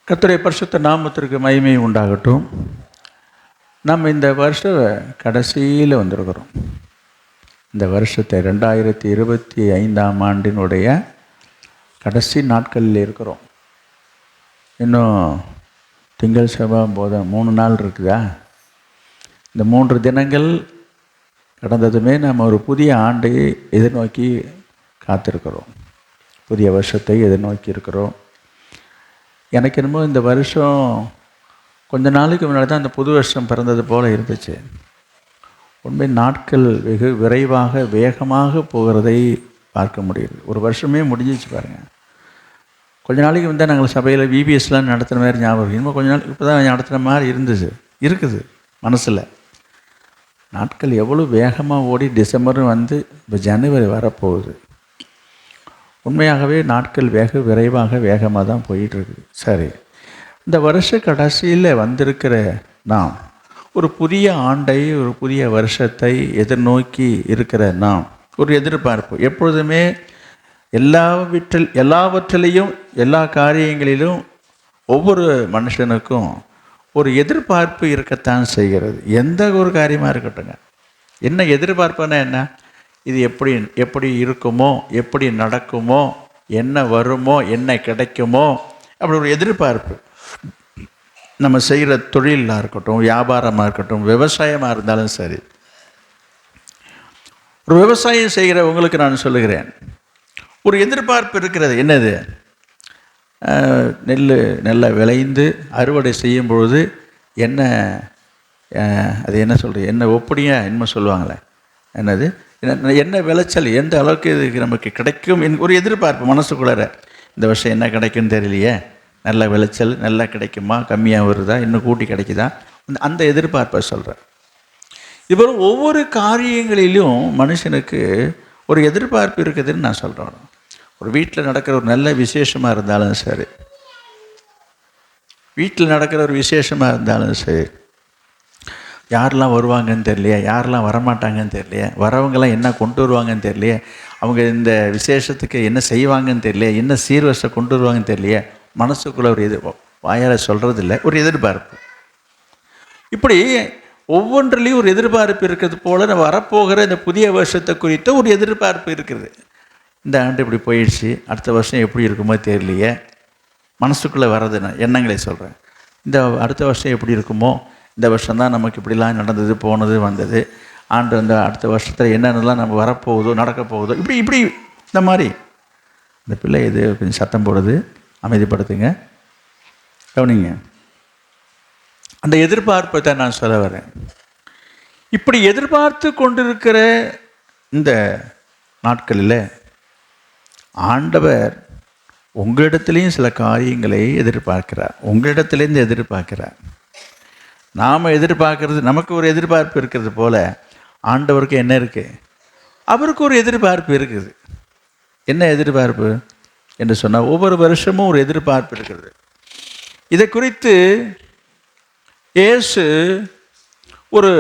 கர்த்தருடைய பரிசுத்த நாமத்திற்கு மகிமை உண்டாகட்டும். நம்ம இந்த வருஷ கடைசியில் வந்திருக்கிறோம். இந்த வருஷத்தை 2025ஆம் ஆண்டினுடைய கடைசி நாட்களில் இருக்கிறோம். இன்னும் திங்கள் செவ்வாய் புதன் 3 நாள் இருக்குதா? இந்த 3 தினங்கள் கடந்ததுமே நம்ம ஒரு புதிய ஆண்டை எதிர்நோக்கி காத்திருக்கிறோம். புதிய வருஷத்தை எதிர்நோக்கி இருக்கிறோம். எனக்கு என்னமோ இந்த வருஷம் கொஞ்ச நாளைக்கு முன்னாடி தான் அந்த புது வருஷம் பிறந்தது போல் இருந்துச்சு. உண்மை நாட்கள் வெகு விரைவாக வேகமாக போகிறதை பார்க்க முடியுது. ஒரு வருஷமே முடிஞ்சிச்சு பாருங்கள். கொஞ்ச நாளைக்கு வந்தால் நாங்கள் சபையில் விபிஎஸ்லாம் நடத்துகிற மாதிரி ஞாபகம். இன்னும் கொஞ்ச நாள் இப்போ தான் நடத்துகிற மாதிரி இருக்குது மனசில். நாட்கள் எவ்வளோ வேகமாக ஓடி டிசம்பரும் வந்து இப்போ ஜனவரி வரப்போகுது. உண்மையாகவே நாட்கள் வேகமாக தான் போயிட்டுருக்குது. சரி, இந்த வருஷ கடைசியில் வந்திருக்கிற நாம் ஒரு புதிய ஆண்டை, ஒரு புதிய வருஷத்தை எதிர்நோக்கி இருக்கிற நாம் ஒரு எதிர்பார்ப்பு. எப்பொழுதுமே எல்லாவற்றிலையும் எல்லா காரியங்களிலும் ஒவ்வொரு மனுஷனுக்கும் ஒரு எதிர்பார்ப்பு இருக்கத்தான் செய்கிறது. எந்த ஒரு காரியமாக இருக்கட்டுங்க. என்ன எதிர்பார்ப்புன்னா என்ன? இது எப்படி இருக்குமோ, எப்படி நடக்குமோ, என்ன வருமோ, என்ன கிடைக்குமோ, அப்படி ஒரு எதிர்பார்ப்பு. நம்ம செய்கிற தொழிலாக இருக்கட்டும், வியாபாரமாக இருக்கட்டும், விவசாயமாக இருந்தாலும் சரி. ஒரு விவசாயம் செய்கிறவங்களுக்கு நான் சொல்லுகிறேன், ஒரு எதிர்பார்ப்பு இருக்கிறது. என்னது? நெல்லை விளைந்து அறுவடை செய்யும் பொழுது என்ன, அது என்ன சொல்கிறது, என்ன ஒப்படியாக என்னமோ சொல்லுவாங்களே, என்னது, என்ன விளைச்சல் எந்த அளவுக்கு இதுக்கு நமக்கு கிடைக்கும் ஒரு எதிர்பார்ப்பு மனசுக்குள்ளார. இந்த வருஷம் என்ன கிடைக்குன்னு தெரியலையே, நல்ல விளைச்சல் நல்லா கிடைக்குமா, கம்மியாக வருதா, இன்னும் கூட்டி கிடைக்குதா, அந்த எதிர்பார்ப்பை சொல்கிறேன். இதுபோல் ஒவ்வொரு காரியங்களிலும் மனுஷனுக்கு ஒரு எதிர்பார்ப்பு இருக்குதுன்னு நான் சொல்கிறேன். ஒரு வீட்டில் நடக்கிற ஒரு நல்ல விசேஷமாக இருந்தாலும் சரி, வீட்டில் நடக்கிற ஒரு விசேஷமாக இருந்தாலும் சரி, யாரெல்லாம் வருவாங்கன்னு தெரியலையே, யாரெல்லாம் வரமாட்டாங்கன்னு தெரியலையே, வரவங்கெல்லாம் என்ன கொண்டு வருவாங்கன்னு தெரியலையே, அவங்க இந்த விசேஷத்துக்கு என்ன செய்வாங்கன்னு தெரியலையே, என்ன சீர்வரிசை கொண்டு வருவாங்கன்னு தெரியலையே, மனசுக்குள்ளே ஒரு வாயால் சொல்கிறதில்ல, ஒரு எதிர்பார்ப்பு. இப்படி ஒவ்வொன்றிலையும் ஒரு எதிர்பார்ப்பு இருக்கிறது போல் நம்ம வரப்போகிற இந்த புதிய வருஷத்தை குறித்த ஒரு எதிர்பார்ப்பு இருக்குது. இந்த ஆண்டு இப்படி போயிடுச்சு, அடுத்த வருஷம் எப்படி இருக்குமோ தெரியலையே, மனசுக்குள்ளே வர்றது நான் எண்ணங்களை சொல்கிறேன். இந்த அடுத்த வருஷம் எப்படி இருக்குமோ, இந்த வருஷம்தான் நமக்கு இப்படிலாம் நடந்தது, போனது, வந்தது, ஆண்டு வந்து அடுத்த வருஷத்தில் என்னென்னலாம் நம்ம வரப்போகுதோ, நடக்க போகுதோ, இப்படி இந்த மாதிரி. இந்த பிள்ளை இது கொஞ்சம் சத்தம் போடுது, அமைதிப்படுத்துங்க, கவனிங்க. அந்த எதிர்பார்ப்பை தான் நான் சொல்ல வரேன். இப்படி எதிர்பார்த்து கொண்டிருக்கிற இந்த நாட்களில் ஆண்டவர் உங்களிடத்துலேயும் சில காரியங்களை எதிர்பார்க்கிறார், உங்களிடத்துலேருந்து எதிர்பார்க்கிறார். நாம் எதிர்பார்க்கறது, நமக்கு ஒரு எதிர்பார்ப்பு இருக்கிறது போல் ஆண்டவருக்கு என்ன இருக்குது? அவருக்கு ஒரு எதிர்பார்ப்பு இருக்குது. என்ன எதிர்பார்ப்பு என்று சொன்னால், ஒவ்வொரு வருஷமும் ஒரு எதிர்பார்ப்பு இருக்கிறது. இதை குறித்து இயேசு ஒரு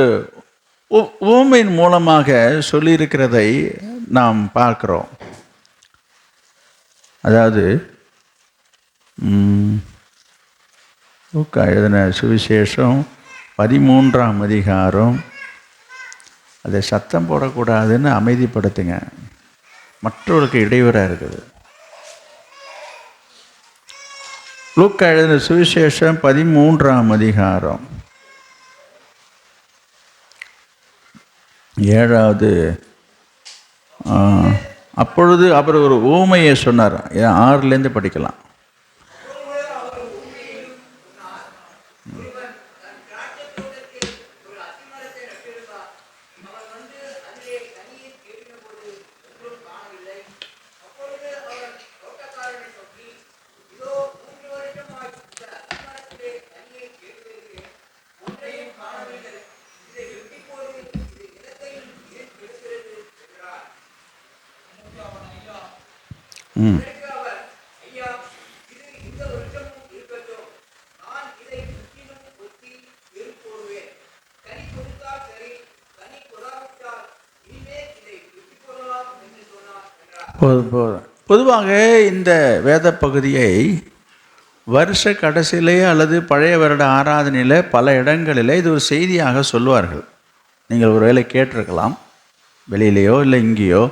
உவமையின் மூலமாக சொல்லியிருக்கிறதை நாம் பார்க்கிறோம். அதாவது லூக்கா எழுதின சுவிசேஷம் 13ஆம் அதிகாரம். அதை சத்தம் போடக்கூடாதுன்னு அமைதிப்படுத்துங்க, மற்றவர்களுக்கு இடையூறாக இருக்குது. லூக்கா எழுதின சுவிசேஷம் 13ஆம் அதிகாரம் 7வது. அப்பொழுது அவர் ஒரு ஊமையை சொன்னார். 6லேருந்து படிக்கலாம். பொதுவாக இந்த வேத பகுதியை வருஷ கடைசியிலேயே அல்லது பழைய வருட ஆராதனையில் பல இடங்களில் இது ஒரு செய்தியாக சொல்லுவார்கள். நீங்கள் ஒரு வேளை கேட்டிருக்கலாம், வெளியிலையோ இல்லை இங்கேயோ.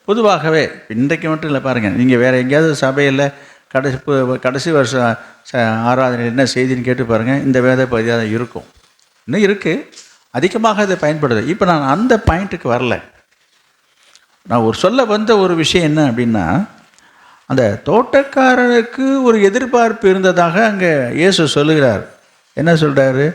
பொதுவாகவே இன்றைக்கு மட்டும் இல்லை, பாருங்கள், நீங்கள் வேறு எங்கேயாவது சபையில் கடைசி வருஷம் ஆராதனையில் என்ன செய்தின்னு கேட்டு பாருங்கள், இந்த வேத பகுதியாக தான் இருக்கும். இன்னும் இருக்குது, அதிகமாக அதை பயன்படுது. இப்போ நான் அந்த பாயிண்ட்டுக்கு வரல. நான் சொல்ல வந்த ஒரு விஷயம் என்ன அப்படின்னா, அந்த தோட்டக்காரனுக்கு ஒரு எதிர்பார்ப்பு இருந்ததாக அங்கே இயேசு சொல்லுகிறார். என்ன சொல்கிறாரு?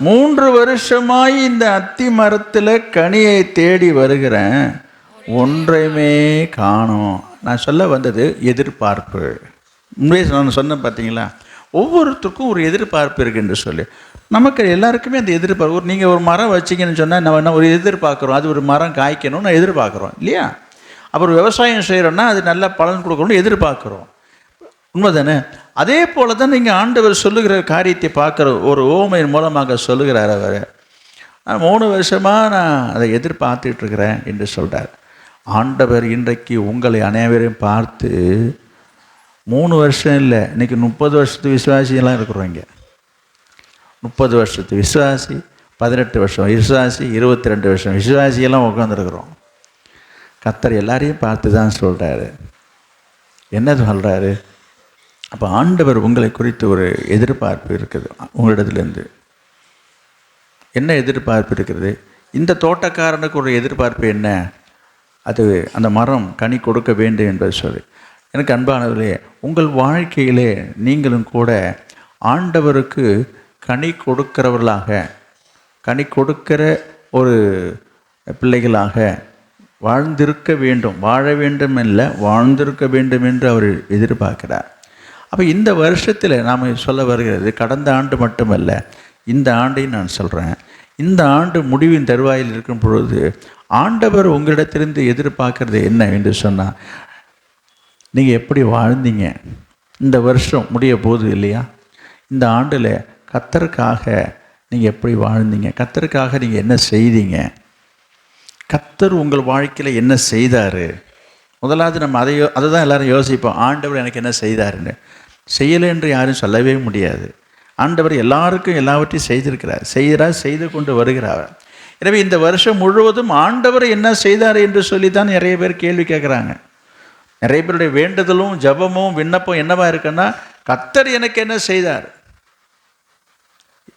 3 வருஷமாய் இந்த அத்தி மரத்தில் கனியை தேடி வருகிறேன், ஒன்றையுமே காணோம். நான் சொல்ல வந்தது எதிர்பார்ப்பு. உண்மையை நான் சொன்னேன் பார்த்தீங்களா, ஒவ்வொருத்தருக்கும் ஒரு எதிர்பார்ப்பு இருக்குன்னு சொல்லி. நமக்கு எல்லாருக்குமே அந்த எதிர்பார்ப்பு. நீங்கள் ஒரு மரம் வச்சிங்கன்னு சொன்னால் நம்ம என்ன ஒரு எதிர்பார்க்குறோம், அது ஒரு மரம் காய்க்கணும்னு எதிர்பார்க்குறோம் இல்லையா? அப்புறம் விவசாயம் செய்கிறோன்னா அது நல்ல பலன் கொடுக்கணும்னு எதிர்பார்க்குறோம். உண்மை தானே? அதே போல் தான் நீங்கள் ஆண்டவர் சொல்லுகிற காரியத்தை பார்க்குற ஒரு ஓமையின் மூலமாக சொல்லுகிறார். அவர் 3 வருஷமாக நான் அதை எதிர்பார்த்துட்ருக்கிறேன் என்று சொல்கிறார். ஆண்டவர் இன்றைக்கு உங்களை அனைவரையும் பார்த்து 3 வருஷம் இல்லை, இன்றைக்கி 30 வருஷத்து விசுவாசியெல்லாம் இருக்கிறோம். இங்கே 30 வருஷத்து விசுவாசி, 18 வருஷம் விசுவாசி, 22 வருஷம் விசுவாசியெல்லாம் உட்காந்துருக்குறோம். கர்த்தர் எல்லாரையும் பார்த்து தான் சொல்கிறாரு. என்ன சொல்கிறாரு? அப்போ ஆண்டவர் உங்களை குறித்து ஒரு எதிர்பார்ப்பு இருக்குது உங்களிடத்துலேருந்து. என்ன எதிர்பார்ப்பு இருக்கிறது? இந்த தோட்டக்காரனுக்கு ஒரு எதிர்பார்ப்பு என்ன? அது அந்த மரம் கனி கொடுக்க வேண்டும் என்பது சொல்லி. எனக்கு அன்பானவர்களே, உங்கள் வாழ்க்கையிலே நீங்களும் கூட ஆண்டவருக்கு கனி கொடுக்கிறவர்களாக, கனி கொடுக்கிற ஒரு பிள்ளைகளாக வாழ்ந்திருக்க வேண்டும். வாழ வேண்டும் இல்லை, வாழ்ந்திருக்க வேண்டும் என்று அவர் எதிர்பார்க்கிறார். அப்போ இந்த வருஷத்தில் நாம் சொல்ல வருகிறது, கடந்த ஆண்டு மட்டுமல்ல, இந்த ஆண்டையும் நான் சொல்கிறேன். இந்த ஆண்டு முடிவின் தருவாயில் இருக்கும் பொழுது ஆண்டவர் உங்களிடத்திலிருந்து எதிர்பார்க்கறது என்ன என்று சொன்னால், நீங்கள் எப்படி வாழ்ந்தீங்க? இந்த வருஷம் முடிய போகுது இல்லையா? இந்த ஆண்டில் கர்த்தருக்காக நீங்கள் எப்படி வாழ்ந்தீங்க? கர்த்தருக்காக நீங்கள் என்ன செய்தீங்க? கர்த்தர் உங்கள் வாழ்க்கையில் என்ன செய்தார்? முதலாவது நம்ம அதை தான் எல்லோரும் யோசிப்போம். ஆண்டவர் எனக்கு என்ன செய்தாருன்னு. செய்யலை என்று யாரும் சொல்லவே முடியாது. ஆண்டவர் எல்லாருக்கும் எல்லாவற்றையும் செய்திருக்கிறார், செய்து கொண்டு வருகிறார். எனவே இந்த வருஷம் முழுவதும் ஆண்டவர் என்ன செய்தார் என்று சொல்லி தான் நிறைய பேர் கேள்வி கேட்குறாங்க. நிறைய பேருடைய வேண்டுதலும் ஜபமும் விண்ணப்பம் என்னவா இருக்குன்னா, கர்த்தர் எனக்கு என்ன செய்தார்,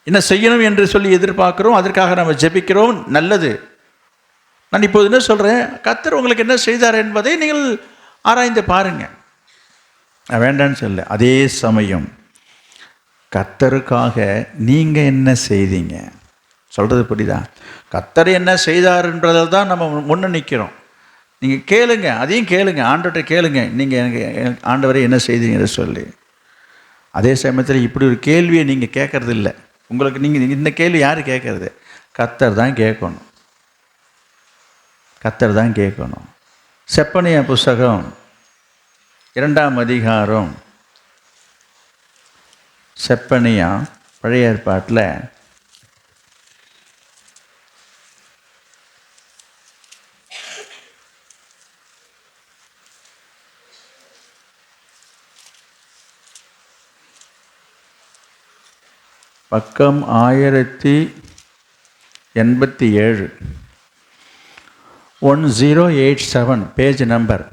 என்ன செய்யணும் என்று சொல்லி எதிர்பார்க்குறோம். அதற்காக நம்ம ஜெபிக்கிறோம். நல்லது. நான் இப்போது என்ன சொல்கிறேன், கர்த்தர் உங்களுக்கு என்ன செய்தார் என்பதை நீங்கள் ஆராய்ந்து பாருங்கள். நான் வேண்டான்னு சொல்ல. அதே சமயம் கர்த்தருக்காக நீங்கள் என்ன செய்தீங்க? சொல்கிறது புரியுதா? கர்த்தர் என்ன செய்தார்ன்றதில் தான் நம்ம முன்ன நிற்கிறோம். நீங்கள் கேளுங்க, அதையும் கேளுங்க, ஆண்டவர்கிட்ட கேளுங்க, நீங்கள் எனக்கு ஆண்டவரை என்ன செய்தீங்கன்னு சொல்லி. அதே சமயத்தில் இப்படி ஒரு கேள்வியை நீங்கள் கேட்கறது இல்லை. உங்களுக்கு நீங்கள் இந்த கேள்வி யார் கேட்கறது? கர்த்தர் தான் கேட்கணும். கர்த்தர் தான் கேட்கணும். செப்பனியா புஸ்தகம் 2ஆம் அதிகாரம். செப்பனியா பழைய ஏற்பாட்டில் பக்கம் 1087, 1087 பேஜ் நம்பர்.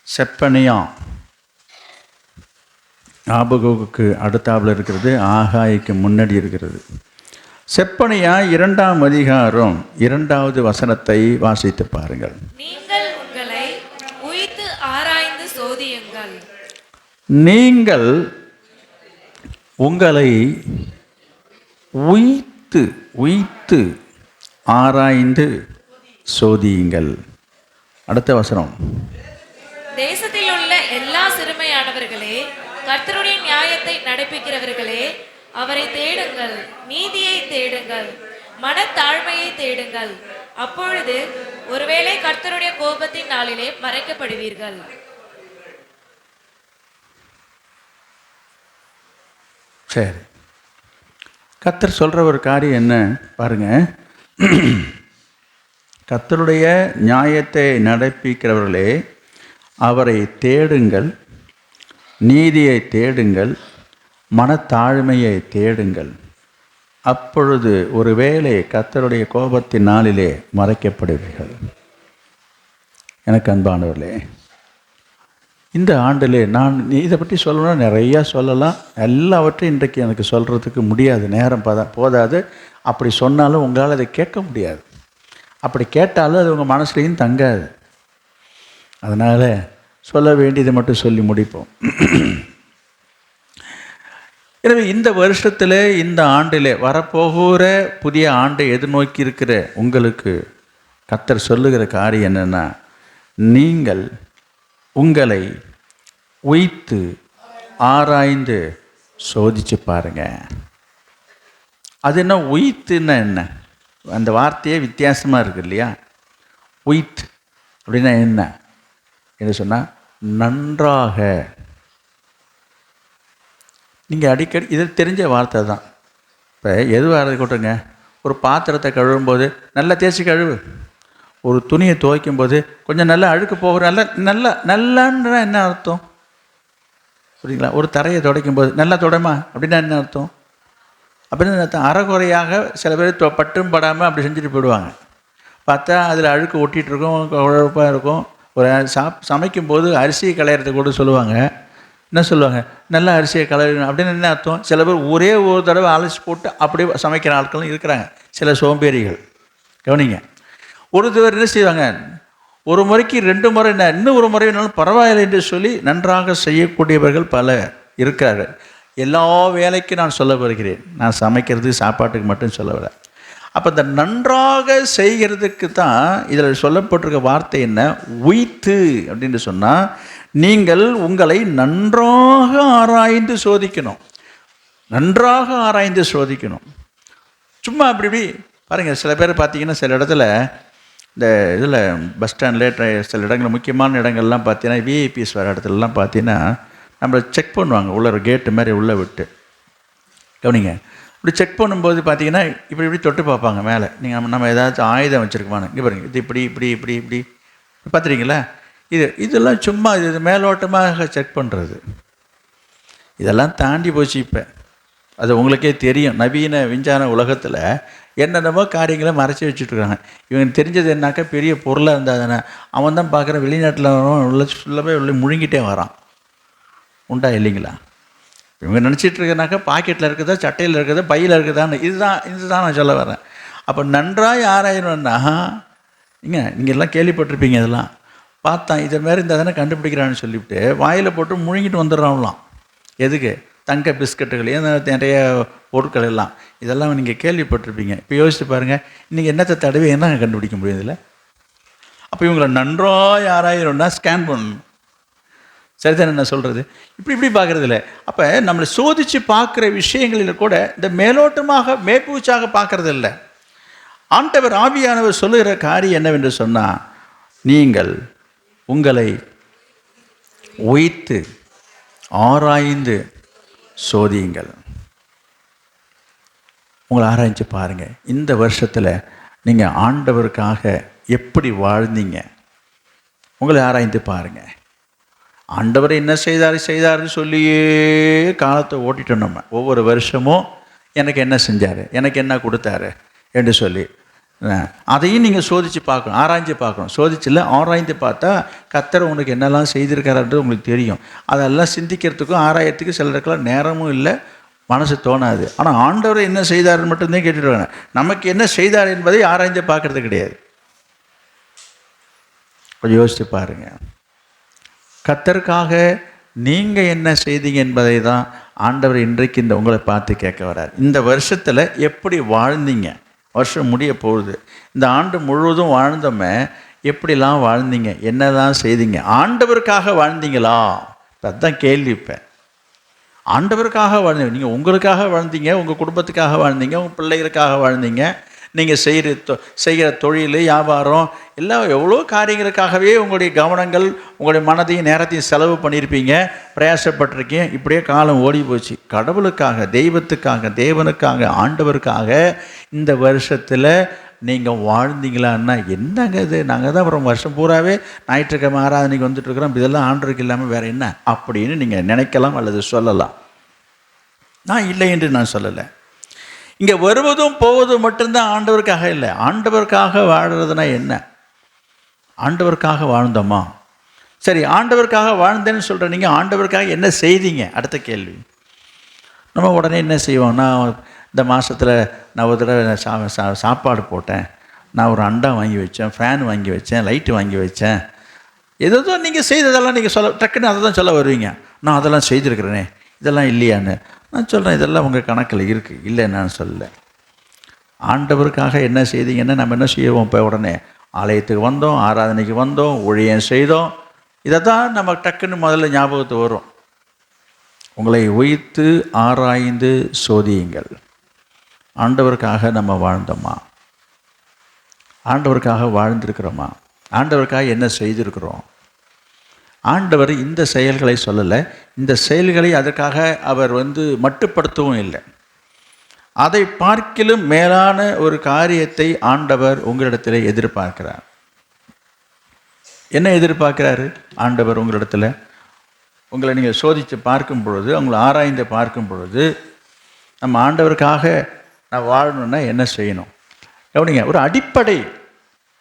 செப்பனியா ஆபகுக்கு அடுத்தாப்பில் இருக்கிறது, ஆகாய்க்கு முன்னாடி இருக்கிறது. செப்பனியா 2ஆம் அதிகாரம் 2வது வசனத்தை வாசித்து பாருங்கள். நீங்கள் உங்களை உய்த்து ஆராய்ந்து சோதியுங்கள். நீங்கள் உங்களை உய்த்து ஆராய்ந்து சோதியுங்கள். அடுத்த வசனம். தேசத்தில் உள்ள எல்லா சிறுமையானவர்களே, கர்த்தருடைய நியாயத்தை நடப்பிக்கிறவர்களே, அவரை தேடுங்கள், நீதியை தேடுங்கள், மனத்தாழ்மையை தேடுங்கள். அப்பொழுது ஒருவேளை கர்த்தருடைய கோபத்தின் நாளிலே மறைக்கப்படுவீர்கள். சரி, கர்த்தர் சொல்கிற ஒரு காரியம் என்ன பாருங்க. கர்த்தருடைய நியாயத்தை நடப்பிக்கிறவர்களே, அவரை தேடுங்கள், நீதியை தேடுங்கள், மனத்தாழ்மையை தேடுங்கள். அப்பொழுது ஒருவேளை கர்த்தருடைய கோபத்தின் நாளிலே மறைக்கப்படுவீர்கள். எனக்கு அன்பானவர்களே, இந்த ஆண்டிலே நான் இதை பற்றி சொல்லணும்னா நிறையா சொல்லலாம். எல்லாவற்றையும் இன்றைக்கு எனக்கு சொல்கிறதுக்கு முடியாது, நேரம் போதாது. அப்படி சொன்னாலும் உங்களால் அதை கேட்க முடியாது. அப்படி கேட்டாலும் அது உங்கள் மனசுலையும் தங்காது. அதனால் சொல்ல வேண்டியதை மட்டும் சொல்லி முடிப்போம். எனவே இந்த வருஷத்தில், இந்த ஆண்டில், வரப்போகிற புதிய ஆண்டை எதிர்நோக்கி இருக்கிற உங்களுக்கு கர்த்தர் சொல்லுகிற காரியம் என்னென்னா, நீங்கள் உங்களை உய்த்து ஆராய்ந்து சோதிச்சு பாருங்க. அது என்ன உய்த்துன்னா என்ன? அந்த வார்த்தையே வித்தியாசமாக இருக்குது இல்லையா? உய்த் அப்படின்னா என்ன சொன்னால் நன்றாக. நீங்கள் அடிக்கடி இது தெரிஞ்ச வார்த்தை தான். இப்போ எதுவாக இருக்கட்டுங்க, ஒரு பாத்திரத்தை கழுவும்போது நல்லா தேய்ச்சி கழுவு. ஒரு துணியை துவைக்கும்போது கொஞ்சம் நல்லா அழுக்கு போகிற நல்லான்ற என்ன அர்த்தம் புரியுங்களா? ஒரு தரையை துடைக்கும்போது நல்லா துடைமா அப்படின்னா என்ன அர்த்தம்? அப்படின்னு அர்த்தம் அறகுறையாக சில பேர் பட்டும் படாமல் அப்படி செஞ்சுட்டு போயிடுவாங்க. பார்த்தா அதில் அழுக்கு ஒட்டிகிட்டு இருக்கும், குழப்பாக இருக்கும். ஒரு சமைக்கும்போது அரிசியை களையிறதுக்கு கூட சொல்லுவாங்க. என்ன சொல்லுவாங்க? நல்லா அரிசியை களையணும் அப்படின்னு என்ன அர்த்தம்? சில பேர் ஒரே ஒரு தடவை அலசி போட்டு அப்படியே சமைக்கிற ஆட்களும் இருக்கிறாங்க, சில சோம்பேறிகள். கவனிங்க, ஒரு தடவை என்ன செய்வாங்க, ஒரு முறைக்கு 2 முறை என்ன, இன்னும் ஒரு முறை வேணாலும் பரவாயில்லை என்று சொல்லி நன்றாக செய்யக்கூடியவர்கள் பல இருக்கிறார்கள். எல்லா வேலைக்கும் நான் சொல்ல வருகிறேன், நான் சமைக்கிறது சாப்பாட்டுக்கு மட்டும் சொல்ல வரேன். அப்போ இந்த நன்றாக செய்கிறதுக்கு தான் இதில் சொல்லப்பட்டிருக்க வார்த்தை என்ன? உய்த்து அப்படின்னு சொன்னால், நீங்கள் உங்களை நன்றாக ஆராய்ந்து சோதிக்கணும். நன்றாக ஆராய்ந்து சோதிக்கணும். சும்மா அப்படி பாருங்கள். சில பேர் பார்த்தீங்கன்னா, சில இடத்துல இந்த இதில் பஸ் ஸ்டாண்டில் சில இடங்கள், முக்கியமான இடங்கள்லாம் பார்த்தீங்கன்னா, விஐபிஎஸ் வர இடத்துலலாம் பார்த்தீங்கன்னா நம்மளை செக் பண்ணுவாங்க. உள்ள ஒரு கேட்டு மாதிரி உள்ளே விட்டு. கவனிங்க, இப்படி செக் பண்ணும்போது பார்த்தீங்கன்னா இப்படி தொட்டு பார்ப்பாங்க மேலே. நீங்கள் நம்ம ஏதாச்சும் ஆயுதம் வச்சுருக்கோமான்னு. இங்கே பாருங்கள், இது இப்படி பார்த்துறீங்களா? இதெல்லாம் சும்மா இது மேலோட்டமாக செக் பண்ணுறது. இதெல்லாம் தாண்டி போச்சு இப்போ. அது உங்களுக்கே தெரியும். நவீன விஞ்ஞான உலகத்தில் என்னென்னமோ காரியங்களை மறைச்சி வச்சுட்ருக்காங்க. இவங்க தெரிஞ்சது என்னாக்கா, பெரிய பொருளாக இருந்தால் தானே அவன் தான் பார்க்குற வெளிநாட்டில் உள்ள ஃபுல்லாகவே உள்ள முழுங்கிட்டே வரான். உண்டா இல்லைங்களா? இவங்க நினச்சிட்டு இருக்கனாக்கா பாக்கெட்டில் இருக்குதா, சட்டையில் இருக்குதா, பையில் இருக்குதான்னு. இதுதான் நான் சொல்ல வரேன். அப்போ நன்றாக ஆராயணும்னா, நீங்கள் எல்லாம் கேள்விப்பட்டிருப்பீங்க. இதெல்லாம் பார்த்தா இதை மாரி இந்த தானே கண்டுபிடிக்கிறான்னு சொல்லிவிட்டு வாயில் போட்டு முழுங்கிட்டு வந்துடுறாங்களாம். எதுக்கு? தங்க பிஸ்கட்டுகள், நிறைய பொருட்கள் எல்லாம். இதெல்லாம் நீங்கள் கேள்விப்பட்டிருப்பீங்க. இப்போ யோசிச்சு பாருங்கள், இன்றைக்கி என்னத்தை தடவை என்ன கண்டுபிடிக்க முடியும் இதில்? அப்போ இவங்களை நன்றாக ஆராயணும்னா ஸ்கேன் பண்ணணும். சரிதானே நான் சொல்கிறது? இப்படி பார்க்குறது இல்லை. அப்போ நம்மளை சோதித்து பார்க்குற விஷயங்களில் கூட இந்த மேலோட்டமாக மேற்பூச்சாக பார்க்குறது இல்லை. ஆண்டவர் ஆவியானவர் சொல்லுகிற காரியம் என்னவென்று சொன்னால், நீங்கள் உங்களை உய்த்து ஆராய்ந்து சோதியுங்கள். உங்களை ஆராய்ச்சி பாருங்கள். இந்த வருஷத்தில் நீங்கள் ஆண்டவருக்காக எப்படி வாழ்ந்தீங்க? உங்களை ஆராய்ந்து பாருங்கள். ஆண்டவர் என்ன செய்தார்னு சொல்லியே காலத்தை ஓட்டிட்டோம். நம்ம ஒவ்வொரு வருஷமும் எனக்கு என்ன செஞ்சார், எனக்கு என்ன கொடுத்தாரு என்று சொல்லி அதையும் நீங்கள் சோதித்து பார்க்கணும், ஆராய்ஞ்சு பார்க்கணும். சோதிச்சில்ல, ஆராய்ந்து பார்த்தா கர்த்தர் உனக்கு என்னெல்லாம் செய்திருக்காருன்றது உங்களுக்கு தெரியும். அதெல்லாம் சிந்திக்கிறதுக்கும் ஆராயத்துக்கும் சில இடத்துல நேரமும் இல்லை, மனசு தோணாது. ஆனால் ஆண்டவர் என்ன செய்தாருன்னு மட்டும்தான் கேட்டுடுவாங்க. நமக்கு என்ன செய்தார் என்பதை ஆராய்ந்து பார்க்கறது கிடையாது. கொஞ்சம் யோசித்து பாருங்கள். கர்த்தருக்காக நீங்கள் என்ன செய்தீங்க என்பதை தான் ஆண்டவர் இன்றைக்கு இந்த உங்களை பார்த்து கேட்க வர்றார். இந்த வருஷத்தில் எப்படி வாழ்ந்தீங்க? வருஷம் முடிய போகுது. இந்த ஆண்டு முழுவதும் வாழ்ந்தோமே, எப்படிலாம் வாழ்ந்தீங்க, என்னதான் செய்தீங்க? ஆண்டவருக்காக வாழ்ந்தீங்களா? அதுதான் கேள்வி. இப்போ ஆண்டவருக்காக வாழ்ந்தீங்க. நீங்கள் உங்களுக்காக வாழ்ந்தீங்க, உங்கள் குடும்பத்துக்காக வாழ்ந்தீங்க, உங்கள் பிள்ளைகளுக்காக வாழ்ந்தீங்க, நீங்கள் செய்கிற தொழில், வியாபாரம் எல்லாம் எவ்வளோ காரியங்களுக்காகவே உங்களுடைய கவனங்கள், உங்களுடைய மனதையும் நேரத்தையும் செலவு பண்ணியிருப்பீங்க, பிரயாசப்பட்டிருக்கீங்க. இப்படியே காலம் ஓடி போச்சு. கடவுளுக்காக, தெய்வத்துக்காக, தேவனுக்காக, ஆண்டவருக்காக இந்த வருஷத்தில் நீங்கள் வாழ்ந்தீங்களான்னா என்னங்க இது, நாங்கள் தான் அப்புறம் வருஷம் பூராவே ஞாயிற்றுக்கிழமை ஆராதனைக்கு வந்துட்டுருக்குறோம், இதெல்லாம் ஆண்டவருக்கு இல்லாமல் வேறு என்ன அப்படின்னு நீங்கள் நினைக்கலாம் அல்லது சொல்லலாம். நான் இல்லை என்று நான் சொல்லலை. இங்கே வருவதும் போவதும் மட்டும்தான் ஆண்டவருக்காக இல்லை. ஆண்டவருக்காக வாழுறதுனா என்ன? ஆண்டவருக்காக வாழ்ந்தோமா? சரி, ஆண்டவருக்காக வாழ்ந்தேன்னு சொல்கிற நீங்கள் ஆண்டவருக்காக என்ன செய்தீங்க? அடுத்த கேள்வி. நம்ம உடனே என்ன செய்வோம்னா, இந்த மாதத்தில் நான் ஒரு தடவை சாப்பாடு போட்டேன், நான் ஒரு அண்டா வாங்கி வச்சேன், ஃபேன் வாங்கி வச்சேன், லைட்டு வாங்கி வச்சேன், ஏதோ நீங்கள் செய்ததெல்லாம் நீங்கள் சொல்ல டக்குன்னு அதை தான் சொல்ல வருவீங்க. நான் அதெல்லாம் செய்திருக்கிறேனே, இதெல்லாம் இல்லையான்னு. நான் சொல்கிறேன், இதெல்லாம் உங்கள் கணக்கில் இருக்குது, இல்லை நான் சொல்லலை. ஆண்டவருக்காக என்ன செய்தீங்கன்னா நம்ம என்ன செய்வோம்? இப்போ உடனே ஆலயத்துக்கு வந்தோம், ஆராதனைக்கு வந்தோம், ஊழியம் செய்தோம், இதை தான் நம்ம டக்குன்னு முதல்ல ஞாபகத்துக்கு வரும். உங்களை உய்த்து ஆராய்ந்து சோதியுங்கள். ஆண்டவருக்காக நம்ம வாழ்ந்தோமா? ஆண்டவருக்காக வாழ்ந்திருக்கிறோமா? ஆண்டவருக்காக என்ன செய்திருக்கிறோம்? ஆண்டவர் இந்த செயல்களை சொல்லலை, இந்த செயல்களை அதற்காக அவர் மட்டுப்படுத்தவும் இல்லை. அதை பார்க்கிலும் மேலான ஒரு காரியத்தை ஆண்டவர் உங்களிடத்தில் எதிர்பார்க்கிறார். என்ன எதிர்பார்க்கிறாரு ஆண்டவர் உங்களிடத்தில்? உங்களை நீங்கள் சோதித்து பார்க்கும் பொழுது, உங்களை ஆராய்ந்து பார்க்கும் பொழுது, நம்ம ஆண்டவருக்காக நான் வாழணுன்னா என்ன செய்யணும்? கவனிங்க, ஒரு அடிப்படை,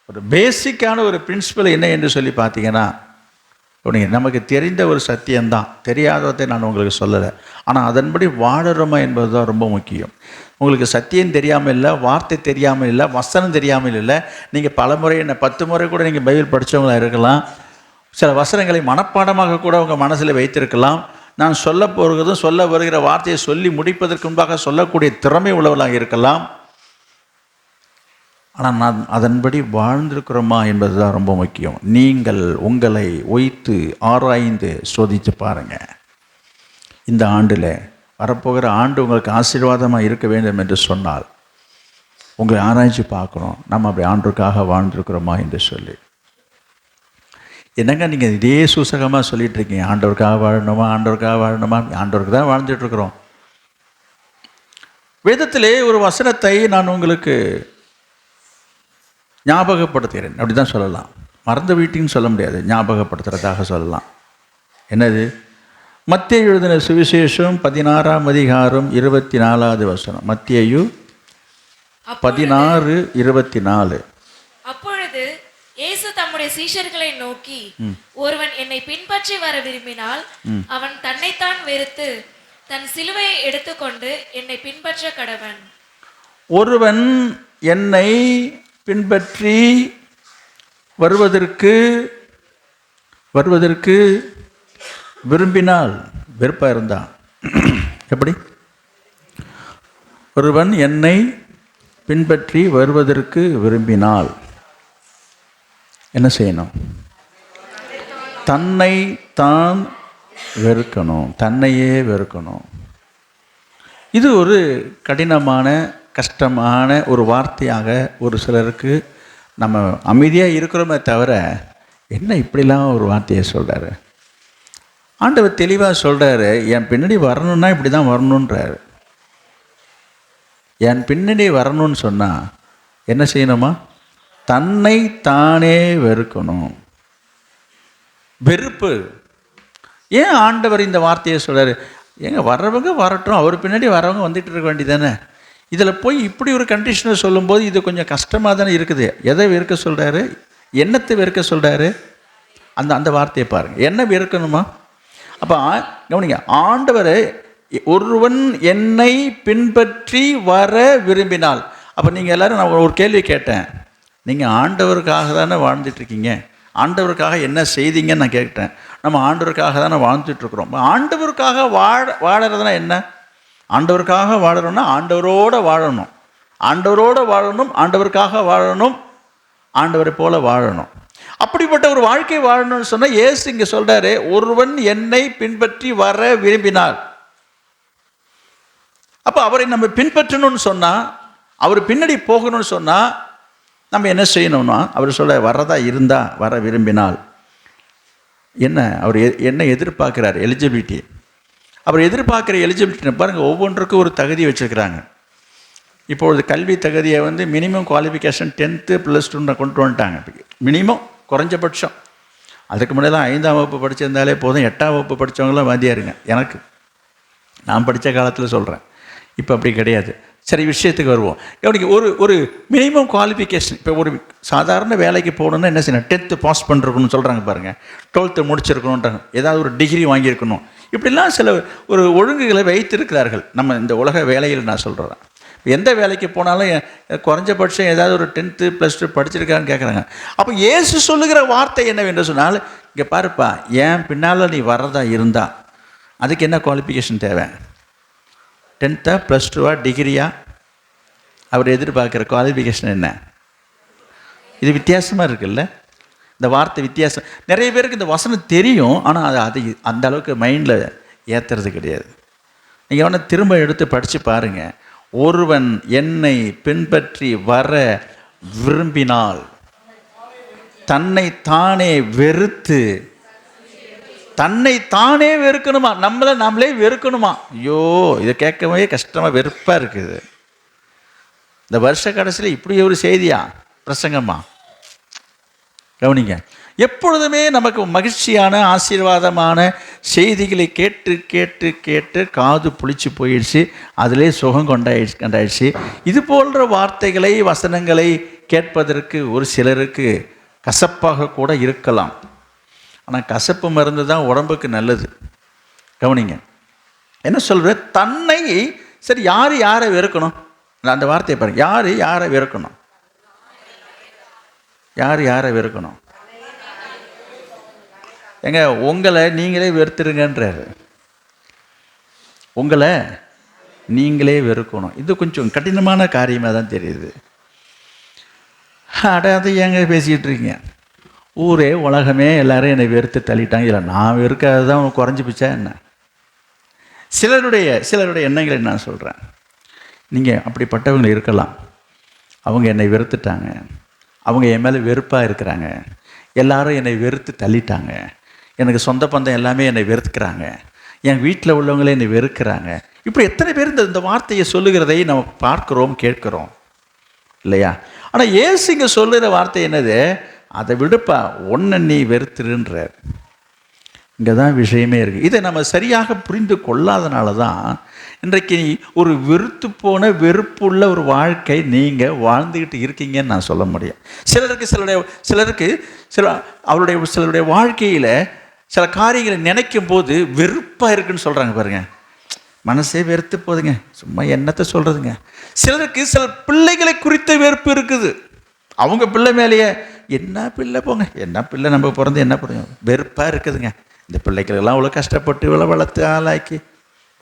ஒரு பேசிக்கான ஒரு பிரின்சிபல் என்ன என்று சொல்லி பார்த்தீங்கன்னா, கவனிங்க, நமக்கு தெரிந்த ஒரு சத்தியம்தான், தெரியாததை நான் உங்களுக்கு சொல்லலை. ஆனால் அதன்படி வாழறோமா என்பது தான் ரொம்ப முக்கியம். உங்களுக்கு சத்தியம் தெரியாமல் இல்லை, வார்த்தை தெரியாமல் இல்லை, வசனம் தெரியாமல் இல்லை. நீங்கள் பல முறை, என்ன 10 முறை கூட நீங்கள் பைபிள் படித்தவங்களாக இருக்கலாம். சில வசனங்களை மனப்பாடமாக கூட உங்கள் மனசில் வைத்திருக்கலாம். நான் சொல்ல போகிறதும் சொல்ல வருகிற வார்த்தையை சொல்லி முடிப்பதற்கு முன்பாக சொல்லக்கூடிய திறமை உள்ளவர்களாக இருக்கலாம். ஆனால் நான் அதன்படி வாழ்ந்திருக்கிறோமா என்பது தான் ரொம்ப முக்கியம். நீங்கள் உங்களை உய்த்து ஆராய்ந்து சோதித்து பாருங்கள். இந்த ஆண்டில், வரப்போகிற ஆண்டு உங்களுக்கு ஆசீர்வாதமாக இருக்க வேண்டும் என்று சொன்னால் உங்களை ஆராய்ச்சி பார்க்கணும், நம்ம அப்படி ஆண்டுக்காக வாழ்ந்திருக்கிறோமா என்று சொல்லி. என்னங்க நீங்கள் இதே சூசகமாக சொல்லிகிட்டு இருக்கீங்க, ஆண்டவருக்காக வாழணுமா, ஆண்டவருக்காக வாழணுமா? ஆண்டவருக்கு தான் வாழ்ந்துட்டுருக்குறோம். வேதத்திலே ஒரு வசனத்தை நான் உங்களுக்கு ஞாபகப்படுத்துகிறேன், அப்படி தான் சொல்லலாம். மறந்து வீட்டின்னு சொல்ல முடியாது, ஞாபகப்படுத்துறதாக சொல்லலாம். என்னது? மத்தேயு எழுதின சுவிசேஷம் 16ஆம் அதிகாரம் 24வது வசனம். மத்தேயு 16:24. அப்பொழுது இயேசு தம்முடைய சீஷர்களை நோக்கி, ஒருவன் என்னை பின்பற்றி வர விரும்பினால் அவன் தன்னைத்தான் வெறுத்து தன் சிலுவையை எடுத்துக்கொண்டு என்னை பின்பற்ற கடவன். ஒருவன் என்னை பின்பற்றி வருவதற்கு விரும்பினால், வெறுப்பாக இருந்தான், எப்படி? ஒருவன் என்னை பின்பற்றி வருவதற்கு விரும்பினால் என்ன செய்யணும்? தன்னை தான் வெறுக்கணும், தன்னையே வெறுக்கணும். இது ஒரு கடினமான, கஷ்டமான ஒரு வார்த்தையாக ஒரு சிலருக்கு, நம்ம அமைதியாக இருக்கிறோமே தவிர என்ன இப்படிலாம் ஒரு வார்த்தையை சொல்கிறாரு. ஆண்டவர் தெளிவாக சொல்கிறாரு, என் பின்னாடி வரணுன்னா இப்படி தான் வரணுன்றாரு. என் பின்னாடி வரணும்னு சொன்னால் என்ன செய்யணுமா? தன்னை தானே வெறுக்கணும். வெறுப்பு. ஏன் ஆண்டவர் இந்த வார்த்தையை சொல்கிறாரு? ஏங்க, வர்றவங்க வரட்டும், அவர் பின்னாடி வரவங்க வந்துட்டு இருக்க வேண்டியதானே. இதில் போய் இப்படி ஒரு கண்டிஷனை சொல்லும்போது இது கொஞ்சம் கஷ்டமாக தானே இருக்குது. எதை வெறுக்க சொல்கிறாரு? என்னத்தை வெறுக்க சொல்கிறாரு? அந்த வார்த்தையை பாருங்கள். என்ன வெறுக்கணுமா? அப்போ கவனிங்க, ஆண்டவர் ஒருவன் என்னை பின்பற்றி வர விரும்பினால். அப்போ நீங்கள் எல்லோரும், நான் ஒரு கேள்வி கேட்டேன், நீங்கள் ஆண்டவருக்காக தானே வாழ்ந்துட்டுருக்கீங்க, ஆண்டவருக்காக என்ன செய்தீங்கன்னு நான் கேட்டேன். நம்ம ஆண்டவருக்காக தானே வாழ்ந்துட்டுருக்குறோம். ஆண்டவருக்காக வாழறதுனா என்ன? ஆண்டவருக்காக வாழணும்னா ஆண்டவரோடு வாழணும், ஆண்டவரோடு வாழணும், ஆண்டவருக்காக வாழணும், ஆண்டவரை போல வாழணும். அப்படிப்பட்ட ஒரு வாழ்க்கை வாழணும்னு சொன்னால் இயேசு இங்கே சொல்கிறாரு, ஒருவன் என்னை பின்பற்றி வர விரும்பினார். அப்போ அவரை நம்ம பின்பற்றணும்னு சொன்னால், அவர் பின்னாடி போகணும்னு சொன்னால் நம்ம என்ன செய்யணும்னா, அவர் சொல்ல வர்றதா இருந்தால், வர விரும்பினால் என்ன, அவர் என்ன எதிர்பார்க்குறார்? எலிஜிபிலிட்டி. அவர் எதிர்பார்க்குற எலிஜிபிலிட்டி பாருங்கள், ஒவ்வொன்றுக்கும் ஒரு தகுதி வச்சுருக்கிறாங்க. இப்பொழுது கல்வி தகுதியை வந்து மினிமம் குவாலிஃபிகேஷன் 10th +2 கொண்டு வந்துட்டாங்க. மினிமம் குறைஞ்சபட்சம். அதுக்கு முன்னாடி 5ஆம் வகுப்பு படிச்சிருந்தாலே போதும். 8ஆம் வகுப்பு படித்தவங்களாம் வாதியாருங்க. எனக்கு நான் படித்த காலத்தில் சொல்கிறேன். இப்போ அப்படி கிடையாது. சரி, விஷயத்துக்கு வருவோம். கவனிக்க, ஒரு மினிமம் குவாலிஃபிகேஷன். இப்போ ஒரு சாதாரண வேலைக்கு போகணுன்னா என்ன செய்யணும்? 10th பாஸ் பண்ணிருக்கணும்னு சொல்கிறாங்க பாருங்கள். 12th முடிச்சிருக்கணுன்றாங்க. ஏதாவது ஒரு டிகிரி வாங்கியிருக்கணும். இப்படிலாம் சில ஒரு ஒழுங்குகளை வைத்திருக்கிறார்கள் நம்ம இந்த உலக வேலையில். நான் சொல்கிறேன், எந்த வேலைக்கு போனாலும் குறைஞ்சபட்சம் ஏதாவது ஒரு 10th +2 படிச்சிருக்கான்னு கேட்குறாங்க. அப்போ இயேசு சொல்லுகிற வார்த்தை என்னவென்று சொன்னால், இங்கே பாருப்பா, ஏன் பின்னால் நீ வர்றதா இருந்தா அதுக்கு என்ன குவாலிஃபிகேஷன் தேவை? 10th +2 டிகிரியா? அவர் எதிர்பார்க்குற குவாலிஃபிகேஷன் என்ன? இது வித்தியாசமாக இருக்குல்ல? இந்த வார்த்தை வித்தியாசம். நிறைய பேருக்கு இந்த வசனம் தெரியும், ஆனால் அது அந்த அளவுக்கு மைண்டில் ஏற்றுறது கிடையாது. நீங்கள் வேணால் திரும்ப எடுத்து படித்து பாருங்கள். ஒருவன் என்னை பின்பற்றி வர விரும்பினால் தன்னை தானே வெறுத்து, தன்னை தானே வெறுக்கணுமா? நம்மளே வெறுக்கணுமா? ஐயோ, இதை கேட்கவே கஷ்டமாக வெறுப்பாக இருக்குது. இந்த வருஷ கடைசியில் இப்படி ஒரு செய்தியா, பிரசங்கம்மா? கவனிங்க, எப்பொழுதுமே நமக்கு மகிழ்ச்சியான ஆசீர்வாதமான செய்திகளை கேட்டு கேட்டு கேட்டு காது புளிச்சு போயிடுச்சு. அதிலே சுகம் கொண்டாயிடுச்சு. இது போன்ற வார்த்தைகளை, வசனங்களை கேட்பதற்கு ஒரு சிலருக்கு கசப்பாக கூட இருக்கலாம். ஆனால் கசப்பு மருந்து தான் உடம்புக்கு நல்லது. கவனிங்க, என்ன சொல்கிறேன்? தன்னை, சரி, யாரை வெறுக்கணும்? நான் அந்த வார்த்தையை பாருங்க. யாரை வெறுக்கணும்? யாரை வெறுக்கணும்? ஏங்க, உங்களை நீங்களே வெறுத்துருங்கன்றாரு. உங்களை நீங்களே வெறுக்கணும். இது கொஞ்சம் கடினமான காரியமாக தான் தெரியுது. அது ஏங்க பேசிக்கிட்டு இருக்கீங்க? ஊரே உலகமே எல்லாரும் என்னை வெறுத்து தள்ளிட்டாங்க. இல்லை, நான் வெறுக்காது தான் குறைஞ்சி போச்சா என்ன? சிலருடைய எண்ணங்களை நான் சொல்கிறேன். நீங்கள் அப்படிப்பட்டவங்க இருக்கலாம். அவங்க என்னை வெறுத்துட்டாங்க, அவங்க என் மேலே வெறுப்பாக இருக்கிறாங்க, எல்லாரும் என்னை வெறுத்து தள்ளிட்டாங்க, எனக்கு சொந்த பந்தம் எல்லாமே என்னை வெறுக்கிறாங்க, என் வீட்டில் உள்ளவங்களே என்னை வெறுக்கிறாங்க. இப்படி எத்தனை பேர் இந்த வார்த்தையை சொல்லுகிறதை நம்ம பார்க்குறோம், கேட்குறோம் இல்லையா? ஆனால் இயேசு இங்கே சொல்லுகிற வார்த்தை என்னது? அதை விடுப்பா, ஒன்றை நீ வெறுத்துருன்றார். இங்கே தான் விஷயமே இருக்குது. இதை நம்ம சரியாக புரிந்து கொள்ளாதனால தான் இன்றைக்கு ஒரு வெறுத்து போன வெறுப்புள்ள ஒரு வாழ்க்கை நீங்கள் வாழ்ந்துக்கிட்டு இருக்கீங்கன்னு நான் சொல்ல முடியும். சிலருக்கு சிலருடைய வாழ்க்கையில் சில காரியங்களை நினைக்கும் போது வெறுப்பாக இருக்குன்னு சொல்கிறாங்க பாருங்க. மனசே வெறுத்து போகுதுங்க, சும்மா என்னத்தை சொல்கிறதுங்க. சிலருக்கு சில பிள்ளைகளை குறித்த வெறுப்பு இருக்குது. அவங்க பிள்ளை மேலேயே, என்ன பிள்ளை போங்க, என்ன பிள்ளை நம்ம பிறந்து என்ன பண்ணுங்க, வெறுப்பாக இருக்குதுங்க. இந்த பிள்ளைகளெல்லாம் அவ்வளோ கஷ்டப்பட்டு இவ்வளோ வளர்த்து ஆளாக்கி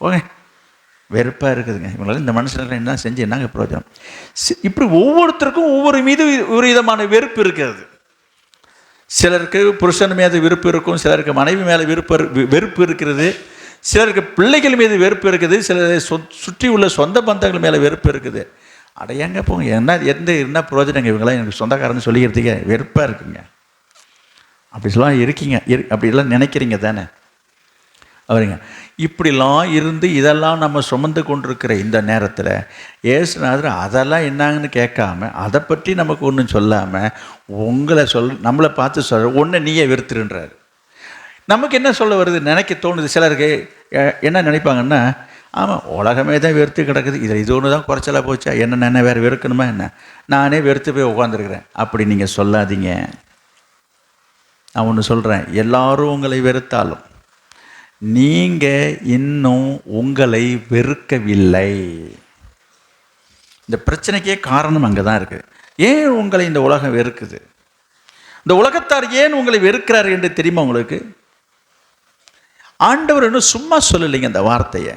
போங்க, வெறுப்பாக இருக்குதுங்க. இவங்களால இந்த மனுஷனெல்லாம் என்ன செஞ்சு என்னங்க பிரயோஜனம்? இப்படி ஒவ்வொருத்தருக்கும் ஒவ்வொரு மீது ஒரு விதமான வெறுப்பு இருக்கிறது. சிலருக்கு புருஷன் மீது வெறுப்பு இருக்கும், சிலருக்கு மனைவி மேலே வெறுப்பு இருக்கிறது, சிலருக்கு பிள்ளைகள் மீது வெறுப்பு இருக்குது, சிலர் சுற்றி உள்ள சொந்த பந்தங்கள் மேலே வெறுப்பு இருக்குது. அடையாங்க போங்க, என்ன பிரயோஜனங்க? இவங்களாம் எனக்கு சொந்தக்காரன்னு சொல்லிக்கிறதுக்கே வெறுப்பாக இருக்குங்க. அப்படிலாம் இருக்கீங்க, அப்படிலாம் நினைக்கிறீங்க தானே? அவருங்க இப்படிலாம் இருந்து இதெல்லாம் நம்ம சுமந்து கொண்டிருக்கிற இந்த நேரத்தில் இயேசுநாதர் அதெல்லாம் என்னங்கன்னு கேட்காம, அதை பற்றி நமக்கு ஒன்றும் சொல்லாமல் நம்மளை பார்த்து சொல்ற ஒன்று நீயே வெறுத்துருன்றாரு. நமக்கு என்ன சொல்ல வருது நினைக்க தோணுது. சிலருக்கு என்ன நினைப்பாங்கன்னா, ஆமாம், உலகமே தான் வெறுத்து கிடக்குது, இதில் இது ஒன்று தான் குறைச்சலாக போச்சா, என்ன வேறு வெறுக்கணுமா என்ன, நானே வெறுத்து போய் உட்காந்துருக்குறேன். அப்படி நீங்கள் சொல்லாதீங்க. நான் ஒன்று சொல்கிறேன், எல்லாரும் உங்களை வெறுத்தாலும் நீங்கள் இன்னும் உங்களை வெறுக்கவில்லை. இந்த பிரச்சனைக்கே காரணம் அங்கே தான் இருக்குது. ஏன் உங்களை இந்த உலகம் வெறுக்குது? இந்த உலகத்தார் ஏன் உங்களை வெறுக்கிறார் என்று தெரியுமா உங்களுக்கு? ஆண்டவர் இன்னும் சும்மா சொல்லலைங்க இந்த வார்த்தையை.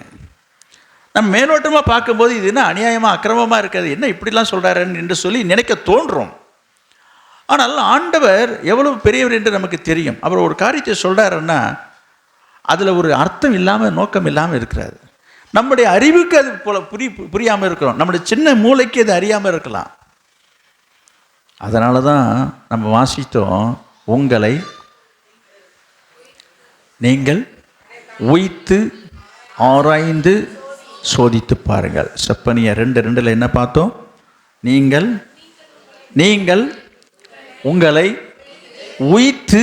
நம்ம மேலோட்டமாக பார்க்கும்போது இது என்ன அநியாயமாக அக்கிரமமாக இருக்காது, என்ன இப்படிலாம் சொல்கிறாருன்னு என்று சொல்லி நினைக்க தோன்றும். ஆனால் ஆண்டவர் எவ்வளவு பெரியவர் என்று நமக்கு தெரியும். அவர் ஒரு காரியத்தை சொல்கிறாருன்னா அதில் ஒரு அர்த்தம் இல்லாமல், நோக்கம் இல்லாமல் இருக்கிறாரு. நம்முடைய அறிவுக்கு அது போல புரியாமல் இருக்கிறோம், நம்முடைய சின்ன மூளைக்கு அது அறியாமல் இருக்கலாம். அதனால தான் நம்ம வாசித்தோம், உங்களை நீங்கள் உய்த்து ஆராய்ந்து சோதித்து பாருங்கள். செப்பனியா 2:2 என்ன பார்த்தோம்? நீங்கள் உங்களை உய்த்து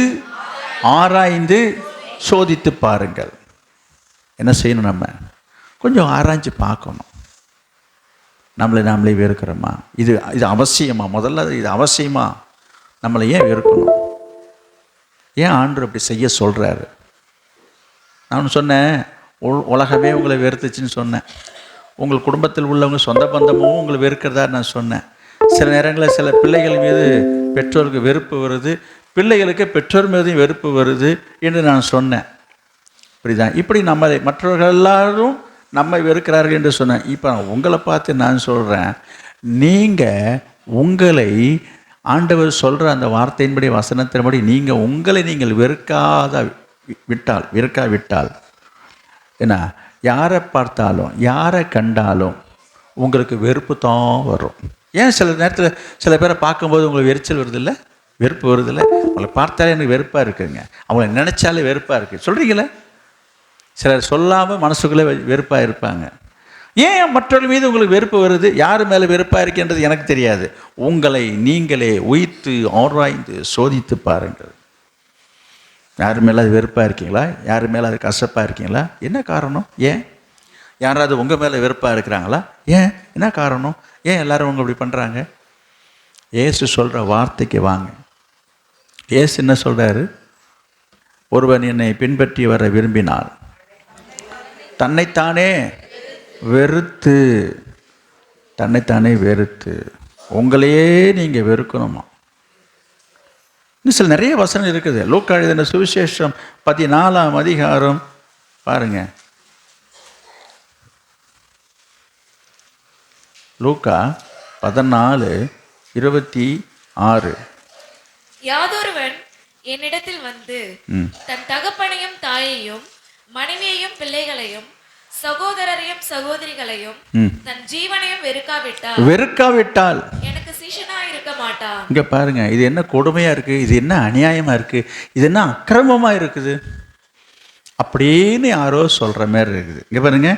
ஆராய்ந்து சோதித்து பாருங்கள். என்ன செய்யணும்? நம்ம கொஞ்சம் ஆராய்ச்சி பார்க்கணும். நாமளே வெறுக்கிறோமா? இது அவசியமா? முதல்ல இது அவசியமா? நம்மளை ஏன் வெறுக்கணும்? ஏன் ஆண்டவர் அப்படி செய்ய சொல்கிறாரு? நான் சொன்னேன், உலகமே உங்களை வெறுத்துச்சுன்னு சொன்னேன். உங்கள் குடும்பத்தில் உள்ளவங்க சொந்த பந்தமும் உங்களை வெறுக்கிறதா நான் சொன்னேன். சில நேரங்களில் சில பிள்ளைகள் மீது பெற்றோருக்கு வெறுப்பு வருது, பிள்ளைகளுக்கு பெற்றோர் மீதும் வெறுப்பு வருது என்று நான் சொன்னேன். இப்படிதான் இப்படி நம்மளை மற்றவர்கள் எல்லாரும் நம்மை வெறுக்கிறார்கள் என்று சொன்னேன். இப்போ உங்களை பார்த்து நான் சொல்கிறேன், நீங்கள் உங்களை ஆண்டவர் சொல்கிற அந்த வார்த்தையின்படி வசனத்தின்படி நீங்கள் வெறுக்காவிட்டால் என்ன, யாரை பார்த்தாலும் யாரை கண்டாலும் உங்களுக்கு வெறுப்பு தான் வரும். ஏன் சில நேரத்தில் சில பேரை பார்க்கும்போது உங்களுக்கு எரிச்சல் வருதில்ல, வெறுப்பு வருதில்ல? அவங்களை பார்த்தாலே எனக்கு வெறுப்பாக இருக்குங்க, அவங்கள நினச்சாலே வெறுப்பாக இருக்குது சொல்கிறீங்களே. சிலர் சொல்லாமல் மனசுக்குள்ளே வெறுப்பாக இருப்பாங்க. ஏன் மற்றவர்கள் மீது உங்களுக்கு வெறுப்பு வருது? யார் மேலே வெறுப்பாக இருக்கின்றது எனக்கு தெரியாது. உங்களை நீங்களே உய்த்து ஆராய்ந்து சோதித்து பாருங்கள். யார் மேலே அது வெறுப்பாக இருக்கீங்களா? யார் மேலே அது கசப்பாக இருக்கீங்களா? என்ன காரணம்? ஏன் யாராவது உங்கள் மேலே வெறுப்பாக இருக்கிறாங்களா? ஏன் என்ன காரணம்? ஏன் எல்லாரும் உங்க இப்படி பண்ணுறாங்க? இயேசு சொல்கிற வார்த்தைக்கு வாங்க. இயேசு என்ன சொல்கிறாரு? ஒருவன் என்னை பின்பற்றி வர விரும்பினால் தன்னைத்தானே வெறுத்து உங்களையே நீங்கள் வெறுக்கணுமா? இன்னும் சில நிறைய வசனம் இருக்குது. லூக்கா எழுதின சுவிசேஷம் 14ஆம் அதிகாரம் பாருங்க. லூக்கா 14:26. யாதொருவன் என்னிடத்தில் வந்து தன் தகப்பனையும் தாயையும் மனைவியையும் பிள்ளைகளையும் சகோதரரையும் சகோதரிகளையும் தன் ஜீவனையும் வெறுக்காவிட்டால் எனக்கு சீஷனா இருக்க மாட்டான். இங்க பாருங்க, இது என்ன கொடுமையா இருக்கு, இது என்ன அநியாயமா இருக்கு, இது என்ன அக்கிரமமா இருக்குது அப்படின்னு யாரோ சொல்ற மாதிரி இருக்குது. இங்க பாருங்க,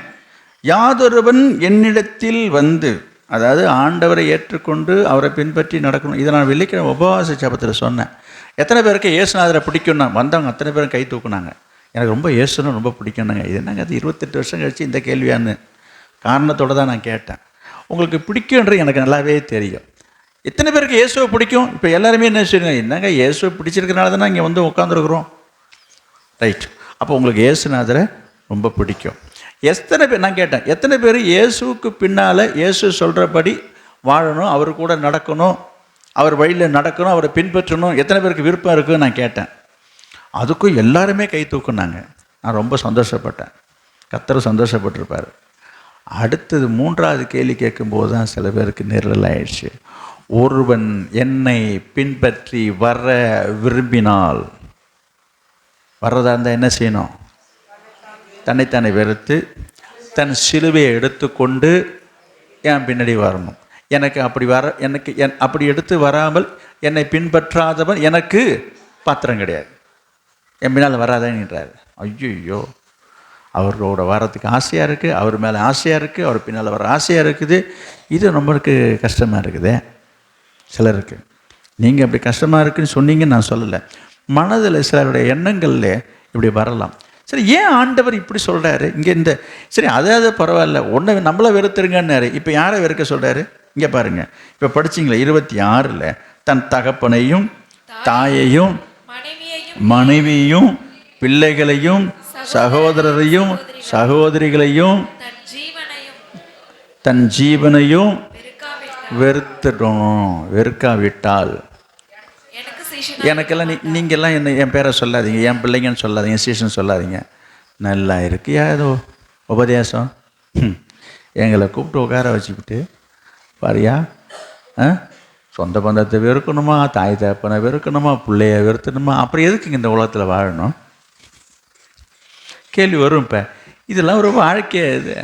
யாதொருவன் என்னிடத்தில் வந்து, அதாவது ஆண்டவரை ஏற்றுக்கொண்டு அவரை பின்பற்றி நடக்கணும். இதை நான் வெள்ளிக்கிழமை உபவாச ஜெபத்தில் சொன்னேன். எத்தனை பேருக்கு இயேசுநாதரை பிடிக்கும்னா வந்தவங்க அத்தனை பேரும் கை தூக்குனாங்க. எனக்கு ரொம்ப இயேசுன்னு ரொம்ப பிடிக்கும்னாங்க. இது என்னங்க அது 28 வருஷம் கழிச்சு இந்த கேள்வியான்னு காரணத்தோடு தான் நான் கேட்டேன். உங்களுக்கு பிடிக்குன்றது எனக்கு நல்லாவே தெரியும். எத்தனை பேருக்கு இயேசுவை பிடிக்கும்? இப்போ எல்லாருமே என்ன சொல்லுங்க, என்னங்க இயேசுவை பிடிச்சிருக்கிறனால தானே இங்கே வந்து உட்காந்துருக்குறோம். ரைட், அப்போ உங்களுக்கு இயேசுநாதரை ரொம்ப பிடிக்கும். எத்தனை பேர், நான் கேட்டேன், எத்தனை பேர் இயேசுவுக்கு பின்னால் இயேசு சொல்கிறபடி வாழணும், அவர் கூட நடக்கணும், அவர் வழியில் நடக்கணும், அவரை பின்பற்றணும், எத்தனை பேருக்கு விருப்பம் இருக்குன்னு நான் கேட்டேன். அதுக்கும் எல்லாருமே கை தூக்குனாங்க. நான் ரொம்ப சந்தோஷப்பட்டேன். கர்த்தர் சந்தோஷப்பட்டிருப்பார். அடுத்தது 3வது கேள்வி கேட்கும்போது தான் சில பேருக்கு நிரல் ஆயிடுச்சு. ஒருவன் என்னை பின்பற்றி வர விரும்பினால், வர்றதா இருந்தால் என்ன செய்யணும்? தன்னைத்தானே வெறுத்து தன் சிலுவையை எடுத்துக்கொண்டு என் பின்னாடி வரணும். எனக்கு அப்படி எடுத்து வராமல் என்னை பின்பற்றாதவன் எனக்கு பாத்திரம் கிடையாது. என் பின்னால் வராதேன்றார். ஐயோ, அவரோட வரத்துக்கு ஆசையாக இருக்குது, அவர் மேலே ஆசையாக இருக்குது, அவர் பின்னால் வர ஆசையாக இருக்குது. இது நம்மளுக்கு கஷ்டமாக இருக்குது சிலருக்கு. நீங்கள் அப்படி கஷ்டமாக இருக்குதுன்னு சொன்னீங்கன்னு நான் சொல்லலை. மனதில் சிலருடைய எண்ணங்களில் இப்படி வரலாம். சரி, ஏன் ஆண்டவர் இப்படி சொல்கிறாரு இங்கே? சரி, அதாவது பரவாயில்ல, ஒன்றை நம்மளை வெறுத்துருங்கன்னாரு. இப்போ யாரை வெறுக்க சொல்கிறாரு? இங்கே பாருங்கள், இப்போ படிச்சிங்களா 26ல், தன் தகப்பனையும் தாயையும் மனைவியையும் பிள்ளைகளையும் சகோதரரையும் சகோதரிகளையும் தன் ஜீவனையும் வெறுக்காவிட்டால். எனக்கெல்லாம் நீங்கள்லாம் என் பேரை சொல்லாதீங்க, என் பிள்ளைங்கன்னு சொல்லாதீங்க, சீசன் சொல்லாதீங்க. நல்லா இருக்கியா ஏதோ உபதேசம்? எங்களை கூப்பிட்டு உட்கார வச்சுக்கிட்டு பாரியா, சொந்த பந்தத்தை வெறுக்கணுமா, தாய் தகப்பனை வெறுக்கணுமா, பிள்ளைய வெறுத்தணுமா, அப்புறம் எதுக்குங்க இந்த உலகத்தில் வாழணும்? கேள்வி வரும். இப்போ இதெல்லாம் ஒரு வாழ்க்கையே. இது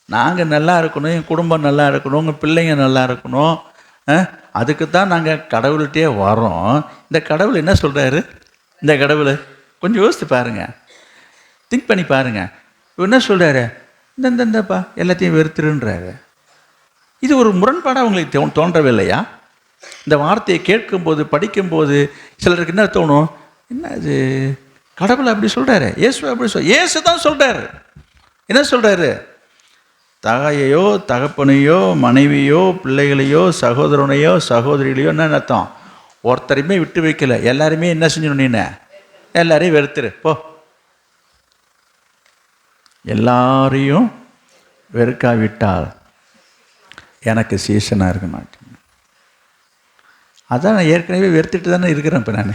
நாங்கள் நல்லா இருக்கணும், என் குடும்பம் நல்லா இருக்கணும், உங்கள் பிள்ளைங்க நல்லா இருக்கணும், அதுக்கு தான் நாங்கள் கடவுள்கிட்டே வரோம். இந்த கடவுள் என்ன சொல்கிறாரு? இந்த கடவுள் கொஞ்சம் யோசித்து பாருங்கள், திங்க் பண்ணி பாருங்கள். என்ன சொல்கிறாரு? இந்தப்பா எல்லாத்தையும் வெறுத்துருன்றாரு. இது ஒரு முரண்பாடாக அவங்களுக்கு தோன்றவில்லையா? இந்த வார்த்தையை கேட்கும்போது படிக்கும்போது சிலருக்கு என்ன தோணும், என்ன இது கடவுளை அப்படி சொல்கிறாரு, இயேசு அப்படி இயேசு தான் சொல்கிறாரு. என்ன சொல்கிறாரு? தாயையோ தகப்பனையோ மனைவியோ பிள்ளைகளையோ சகோதரனையோ சகோதரிகளையோ என்ன அர்த்தம்? ஒருத்தரையுமே விட்டு வைக்கல, எல்லாருமே என்ன செஞ்சணும், நீ எல்லாரையும் வெறுத்துரு போ. எல்லாரையும் வெறுக்காவிட்டால் எனக்கு சீசனாக இருக்க மாட்டேன். அதான் நான் ஏற்கனவே வெறுத்துட்டு தானே இருக்கிறேன். இப்போ நான்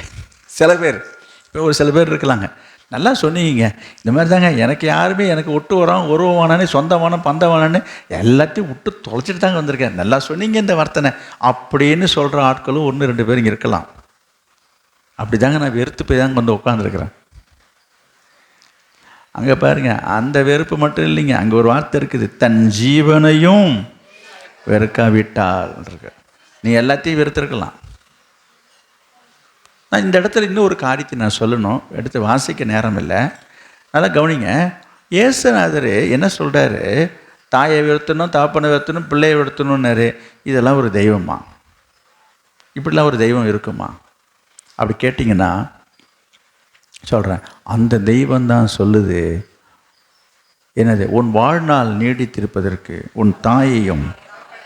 சில பேர், இப்போ ஒரு சில பேர் இருக்கலாங்க, நல்லா சொன்னீங்க, இந்த மாதிரி தாங்க எனக்கு யாருமே எனக்கு ஒட்டு வரோம் உருவானு சொந்தமான பந்தவானு எல்லாத்தையும் விட்டு தொலைச்சிட்டு தாங்க வந்திருக்கேன், நல்லா சொன்னீங்க இந்த வார்த்தனை அப்படின்னு சொல்கிற ஆட்களும் 1-2 பேர் இங்கே இருக்கலாம். அப்படி தாங்க நான் வெறுத்து போய் தாங்க வந்து உட்காந்துருக்குறேன். அங்கே பாருங்க, அந்த வெறுப்பு மட்டும் இல்லைங்க, அங்கே ஒரு வார்த்தை இருக்குது, தன் ஜீவனையும் வெறுக்காவிட்டால் இருக்கு. நீ எல்லாத்தையும் வெறுத்திருக்கலாம். நான் இந்த இடத்துல இன்னும் ஒரு காரியத்தை நான் சொல்லணும், எடுத்து வாசிக்க நேரம் இல்லை, நல்லா கவனிங்க. இயேசுநாதர் என்ன சொல்கிறாரு? தாயை வெறுத்தணும், தாப்பனை வெறுத்தணும், பிள்ளையை வெறுத்தணும்னாரு. இதெல்லாம் ஒரு தெய்வமா? இப்படிலாம் ஒரு தெய்வம் இருக்குமா? அப்படி கேட்டிங்கன்னா சொல்கிறேன், அந்த தெய்வந்தான் சொல்லுது என்னது, உன் வாழ்நாள் நீடித்திருப்பதற்கு உன் தாயையும்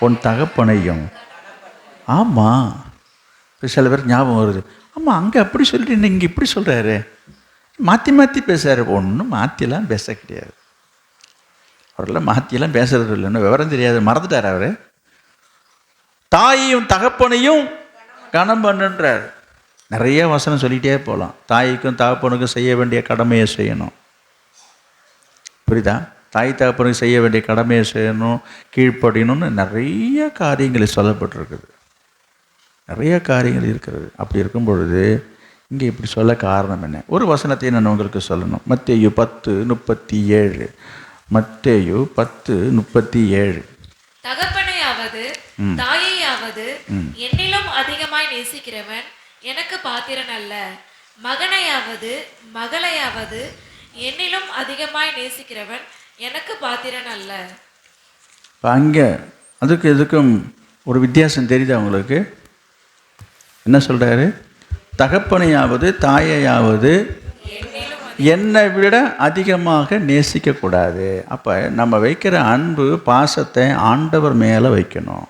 உன் தகப்பனையும். ஆமாம், இப்போ சில பேருக்கு ஞாபகம் வருது, ஆமாம் அங்கே அப்படி சொல்லிட்டு இங்கே இப்படி சொல்கிறாரு, மாற்றி மாற்றி பேசுகிறாரு. ஒன்றும் மாற்றிலாம் பேச கிடையாது, அவரெல்லாம் மாற்றியெல்லாம் பேசுறது இல்லைன்னு விவரம் தெரியாது, மறந்துட்டார் அவர். தாயையும் தகப்பனையும் கனம் பண்ணுன்றார். நிறைய வசனம் சொல்லிகிட்டே போகலாம். தாய்க்கும் தகப்பனுக்கும் செய்ய வேண்டிய கடமையை செய்யணும், புரியுதா? தாய் தகப்பனுக்கு செய்ய வேண்டிய கடமையை செய்யணும், கீழ்ப்படியணும்னு நிறைய காரியங்கள் சொல்லப்பட்டிருக்குது, நிறைய காரியங்கள் இருக்கிறது. அப்படி இருக்கும் பொழுது இங்கே இப்படி சொல்ல காரணம் என்ன? ஒரு வசனத்தை நான் உங்களுக்கு சொல்லணும். மத்தேயு 10:37. மத்தேயு 10:37. தகப்பனையாவது தாயையாவது என்னிலும் அதிகமாய் நேசிக்கிறவன் எனக்கு பாத்திரன் அல்ல, மகனையாவது மகளையாவது என்னிலும் அதிகமாய் நேசிக்கிறவன் எனக்கு பாத்திரன் அல்ல. அங்கே அதுக்கு எதுக்கும் ஒரு வித்தியாசம் தெரியுது அவங்களுக்கு. என்ன சொல்கிறாரு? தகப்பனையாவது தாயையாவது என்னை விட அதிகமாக நேசிக்கக்கூடாது. அப்போ நம்ம வைக்கிற அன்பு பாசத்தை ஆண்டவர் மேலே வைக்கணும்.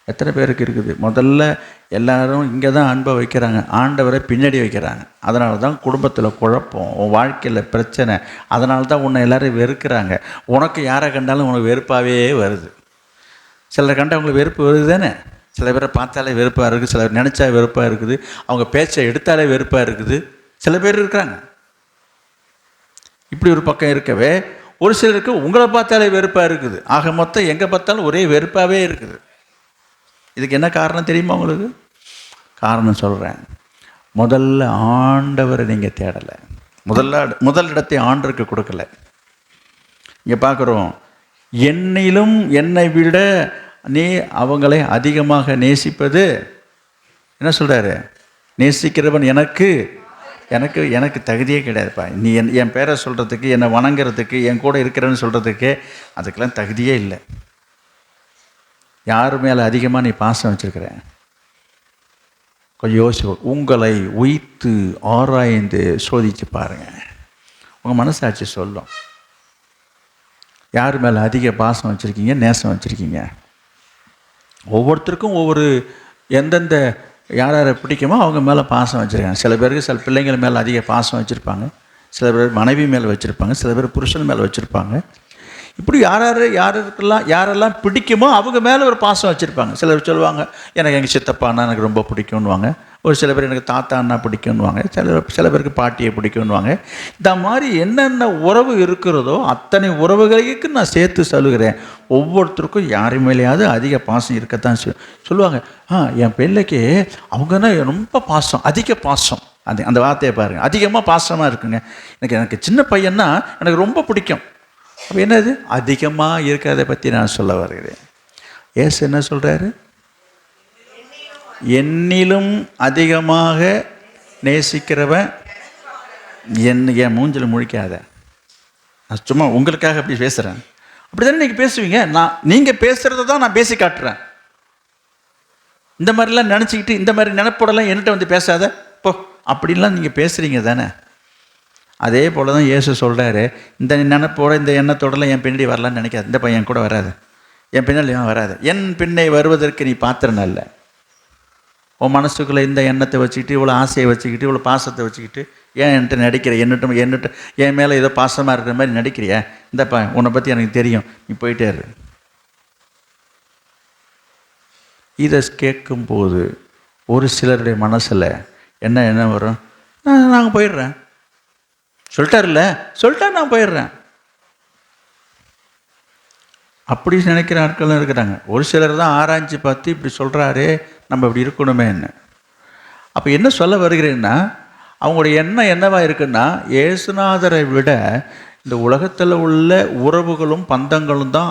எத்தனை பேருக்கு இருக்குது? முதல்ல எல்லாரும் இங்கே தான் அன்பை வைக்கிறாங்க, ஆண்டவரை பின்னாடி வைக்கிறாங்க. அதனால தான் குடும்பத்தில் குழப்பம், உன் வாழ்க்கையில் பிரச்சனை. அதனால தான் உன்னை எல்லோரும் வெறுக்கிறாங்க. உனக்கு யாரை கண்டாலும் உனக்கு வெறுப்பாகவே வருது. சிலரை கண்டால் அவங்களுக்கு வெறுப்பு வருது தானே? சில பேரை பார்த்தாலே வெறுப்பாக இருக்குது, சிலர் நினச்சா வெறுப்பாக இருக்குது, அவங்க பேச்சை எடுத்தாலே வெறுப்பாக இருக்குது. சில பேர் இருக்கிறாங்க. இப்படி ஒரு பக்கம் இருக்கவே ஒரு சிலருக்கு உங்களை பார்த்தாலே வெறுப்பாக இருக்குது. ஆக மொத்தம் எங்கே பார்த்தாலும் ஒரே வெறுப்பாகவே இருக்குது. இதுக்கு என்ன காரணம் தெரியுமா உங்களுக்கு? காரணம் சொல்கிறேன். முதல்ல ஆண்டவரை நீங்கள் தேடலை, முதல் இடத்தை ஆண்டவருக்கு கொடுக்கல. இங்கே பார்க்குறோம், என்னிலும் என்னை விட நீ அவங்களை அதிகமாக நேசிப்பது, என்ன சொல்கிறாரு? நேசிக்கிறவன் எனக்கு எனக்கு எனக்கு தகுதியே கிடையாதுப்பா. நீ என் பேரை சொல்கிறதுக்கு, என்னை வணங்குறதுக்கு, என் கூட இருக்கிறேன்னு சொல்கிறதுக்கு அதுக்கெல்லாம் தகுதியே இல்லை. யார் மேலே அதிகமாக நீ பாசம் வச்சுருக்கிற? கொஞ்சம் யோசிச்சு, உங்களை உய்த்து ஆராய்ந்து சோதித்து பாருங்கள். உங்கள் மனசாட்சி சொல்லும் யார் மேலே அதிக பாசம் வச்சுருக்கீங்க, நேசம் வச்சுருக்கீங்க. ஒவ்வொருத்தருக்கும் ஒவ்வொரு எந்தெந்த யார் யாரை பிடிக்குமோ அவங்க மேலே பாசம் வச்சுருக்காங்க. சில பேருக்கு சில பிள்ளைங்கள் மேலே அதிக பாசம் வச்சுருப்பாங்க, சில பேர் மனைவி மேலே வச்சுருப்பாங்க, சில பேர் புருஷன் மேலே வச்சுருப்பாங்க. இப்படி யாரெல்லாம் பிடிக்குமோ அவங்க மேலே ஒரு பாசம் வச்சுருப்பாங்க. சிலர் சொல்லுவாங்க, எனக்கு எங்கள் சித்தப்பான்னா எனக்கு ரொம்ப பிடிக்கும்னுவாங்க. ஒரு சில பேர் எனக்கு தாத்தான்னா பிடிக்கும்னுவாங்க. சில பேருக்கு பாட்டியை பிடிக்கும்னுவாங்க. இந்த மாதிரி என்னென்ன உறவு இருக்கிறதோ அத்தனை உறவுகளுக்கு நான் சேர்த்து சொல்லுகிறேன். ஒவ்வொருத்தருக்கும் யார் மேலேயாவது அதிக பாசம் இருக்கத்தான் சொல்லுவாங்க. என் பிள்ளைக்கு அவங்கன்னா ரொம்ப பாசம், அதிக பாசம். அந்த வார்த்தையை பாருங்கள், அதிகமாக பாசமாக இருக்குங்க. எனக்கு சின்ன பையன்னா எனக்கு ரொம்ப பிடிக்கும். அப்போ என்னது? அதிகமாக இருக்கிறத பற்றி நான் சொல்ல வருகிறேன். ஏசு என்ன சொல்கிறாரு? என்னிலும் அதிகமாக நேசிக்கிறவன் என் மூஞ்சில் முழிக்காத. நான் சும்மா உங்களுக்காக அப்படி பேசுகிறேன். அப்படி தானே நீங்கள் பேசுவீங்க. நீங்கள் பேசுகிறத தான் நான் பேசி காட்டுறேன். இந்த மாதிரிலாம் நினச்சிக்கிட்டு இந்த மாதிரி நினைப்போடலாம் என்கிட்ட வந்து பேசாத போ அப்படின்லாம் நீங்கள் பேசுகிறீங்க தானே. அதே போல் தான் இயேசு சொல்கிறாரு, இந்த நினைப்போட இந்த எண்ணத்தோடலாம் என் பின்னாடி வரலான்னு நினைக்காது. இந்த பையன் கூட வராது, என் பின்னாடி வராது. என் பின்னே வருவதற்கு நீ பாத்திரம் இல்லை. உன் மனசுக்குள்ளே இந்த எண்ணத்தை வச்சுக்கிட்டு, இவ்வளோ ஆசையை வச்சுக்கிட்டு, இவ்வளோ பாசத்தை வச்சுக்கிட்டு ஏன் என்கிட்ட நடிக்கிற? என்னட்ட என் மேலே ஏதோ பாசமாக இருக்கிற மாதிரி நடிக்கிறியா? இந்தப்பா உன்னை பற்றி எனக்கு தெரியும், நீ போயிட்டே இரு. இதை கேட்கும்போது ஒரு சிலருடைய மனசில் என்ன வரும்? நாங்கள் போயிடுறேன், சொல்லிட்டார்ல, சொல்லிட்டார், நான் போயிடுறேன் அப்படி நினைக்கிற ஆட்களும் இருக்கிறாங்க. ஒரு சிலர் தான் ஆராய்ச்சி பார்த்து இப்படி சொல்கிறாரே, நம்ம இப்படி இருக்கணுமே என்ன. அப்போ என்ன சொல்ல வருகிறேன்னா, அவங்களுடைய எண்ணம் என்னவாக இருக்குன்னா, இயேசுநாதரை விட இந்த உலகத்தில் உள்ள உறவுகளும் பந்தங்களும் தான்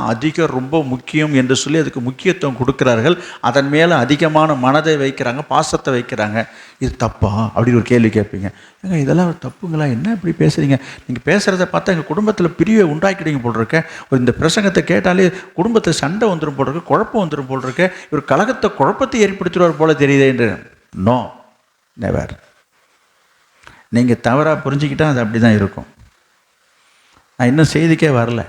ரொம்ப முக்கியம் என்று சொல்லி அதுக்கு முக்கியத்துவம் கொடுக்குறார்கள். அதன் மேலே அதிகமான மனதை வைக்கிறாங்க, பாசத்தை வைக்கிறாங்க. இது தப்பா அப்படின்னு ஒரு கேள்வி கேட்பீங்க. ஏங்க இதெல்லாம் தப்புங்களா? என்ன இப்படி பேசுகிறீங்க? நீங்கள் பேசுகிறத பார்த்தா எங்கள் குடும்பத்தில் பிரிவை உண்டாக்கிடுங்க போல் இருக்க. இந்த பிரசங்கத்தை கேட்டாலே குடும்பத்தை சண்டை வந்துடும் போல் இருக்கு, குழப்பம் வந்துடும் போல் இருக்க, இவர் கலகத்தை குழப்பத்தை ஏற்படுத்துவார் போல தெரியுதே என்று. No, never. நீங்கள் தவறாக புரிஞ்சுக்கிட்டால் அது அப்படி தான் இருக்கும். நான் இன்னும் செய்திக்கே வரல.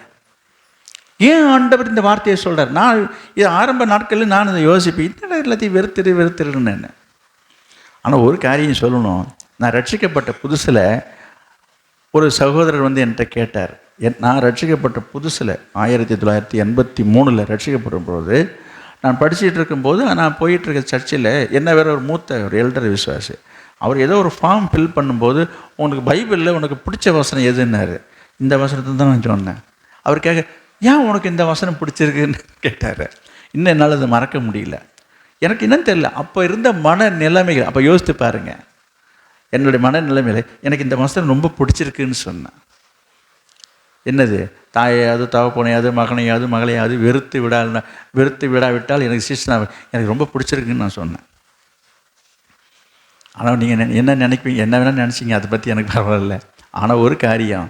ஏன் ஆண்டவர் இந்த வார்த்தையை சொல்கிறார்? நான் இது ஆரம்ப நாட்களில் நான் இதை யோசிப்பேன், இந்த எல்லாத்தையும் வெறுத்துருன்னு. ஆனால் ஒரு காரியம் சொல்லணும். நான் ரட்சிக்கப்பட்ட புதுசில் ஒரு சகோதரர் வந்து என்கிட்ட கேட்டார். நான் ரட்சிக்கப்பட்ட புதுசில் 1983 ரட்சிக்கப்படும் போது நான் படிச்சுட்டு இருக்கும்போது, நான் போயிட்டுருக்க சர்ச்சில் என்ன வேறு ஒரு மூத்த ஒரு எல்டர் விசுவாசி, அவர் ஏதோ ஒரு ஃபார்ம் ஃபில் பண்ணும்போது, உனக்கு பைபிளில் உனக்கு பிடிச்ச வசனம் எதுன்னாரு. இந்த வசனத்தை தான் நான் சொன்னேன். அவர் கேட்க, ஏன் உனக்கு இந்த வசனம் பிடிச்சிருக்குன்னு கேட்டார். இன்னும் என்னால் அதை மறக்க முடியல. எனக்கு என்னன்னு தெரியல, அப்போ இருந்த மனநிலைமைகள். அப்போ யோசித்து பாருங்கள், என்னுடைய மனநிலைமையில் எனக்கு இந்த வசனம் ரொம்ப பிடிச்சிருக்குன்னு சொன்னேன். என்னது? தாயையாவது தகப்பனையாவது மகனையாவது மகளையாவது வெறுத்து விடாவிட்டால் எனக்கு சிஷ்ணாவை எனக்கு ரொம்ப பிடிச்சிருக்குன்னு நான் சொன்னேன். ஆனால் நீங்கள் என்ன நினைப்பீங்க? என்ன வேணால் நினச்சிங்க, அதை பற்றி எனக்கு பரவாயில்ல. ஆனால் ஒரு காரியம்,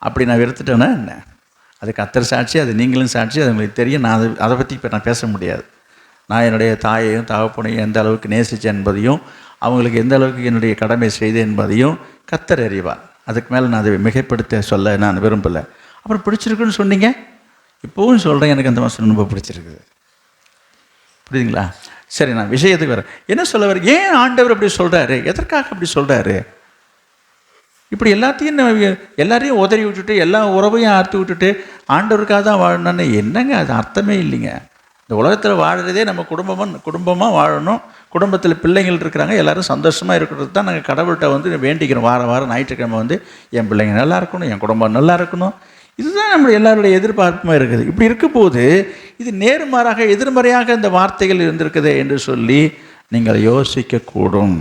அப்படி நான் வெறுத்துட்டேன்னா என்ன? அது கர்த்தர் சாட்சி, அது நீங்களும் சாட்சி, அது உங்களுக்கு தெரியும். நான் அதை பற்றி இப்போ நான் பேச முடியாது. நான் என்னுடைய தாயையும் தகப்பனையும் எந்த அளவுக்கு நேசித்தேன் என்பதையும், அவங்களுக்கு எந்த அளவுக்கு என்னுடைய கடமை செய்தேன் என்பதையும் கர்த்தர் அறிவார். அதுக்கு மேலே நான் அதை மிகைப்படுத்த சொல்ல நான் விரும்பலை. அப்புறம் பிடிச்சிருக்குன்னு சொன்னீங்க, இப்போவும் சொல்கிறேன், எனக்கு அந்த வசனம் ரொம்ப பிடிச்சிருக்குது. புரியுதுங்களா? சரி, நான் விஷயத்துக்கு வரேன். என்ன சொல்ல வர? ஏன் ஆண்டவர் அப்படி சொல்கிறாரு? எதற்காக அப்படி சொல்கிறாரு? இப்படி எல்லாரையும் உதறி விட்டுட்டு, எல்லா உறவையும் அறுத்து விட்டுட்டு ஆண்டவருக்காக தான் வாழணும்னு என்னங்க? அது அர்த்தமே இல்லைங்க. இந்த உலகத்தில் வாழறதே நம்ம குடும்பமாக வாழணும். குடும்பத்தில் பிள்ளைங்கள் இருக்கிறாங்க, எல்லோரும் சந்தோஷமாக இருக்கிறது தான் நாங்கள் கடவுள்கிட்ட வந்து வேண்டிக்கிறோம். வாரம் ஞாயிற்றுக்கிழமை வந்து என் பிள்ளைங்க நல்லா இருக்கணும், என் குடும்பம் நல்லா இருக்கணும். இதுதான் நம்ம எல்லாருடைய எதிர்பார்ப்புமாக இருக்குது. இப்படி இருக்கும்போது இது நேர்மாறாக எதிர்மறையாக இந்த வார்த்தைகள் இருந்திருக்குதே என்று சொல்லி நீங்கள் யோசிக்கக்கூடும்.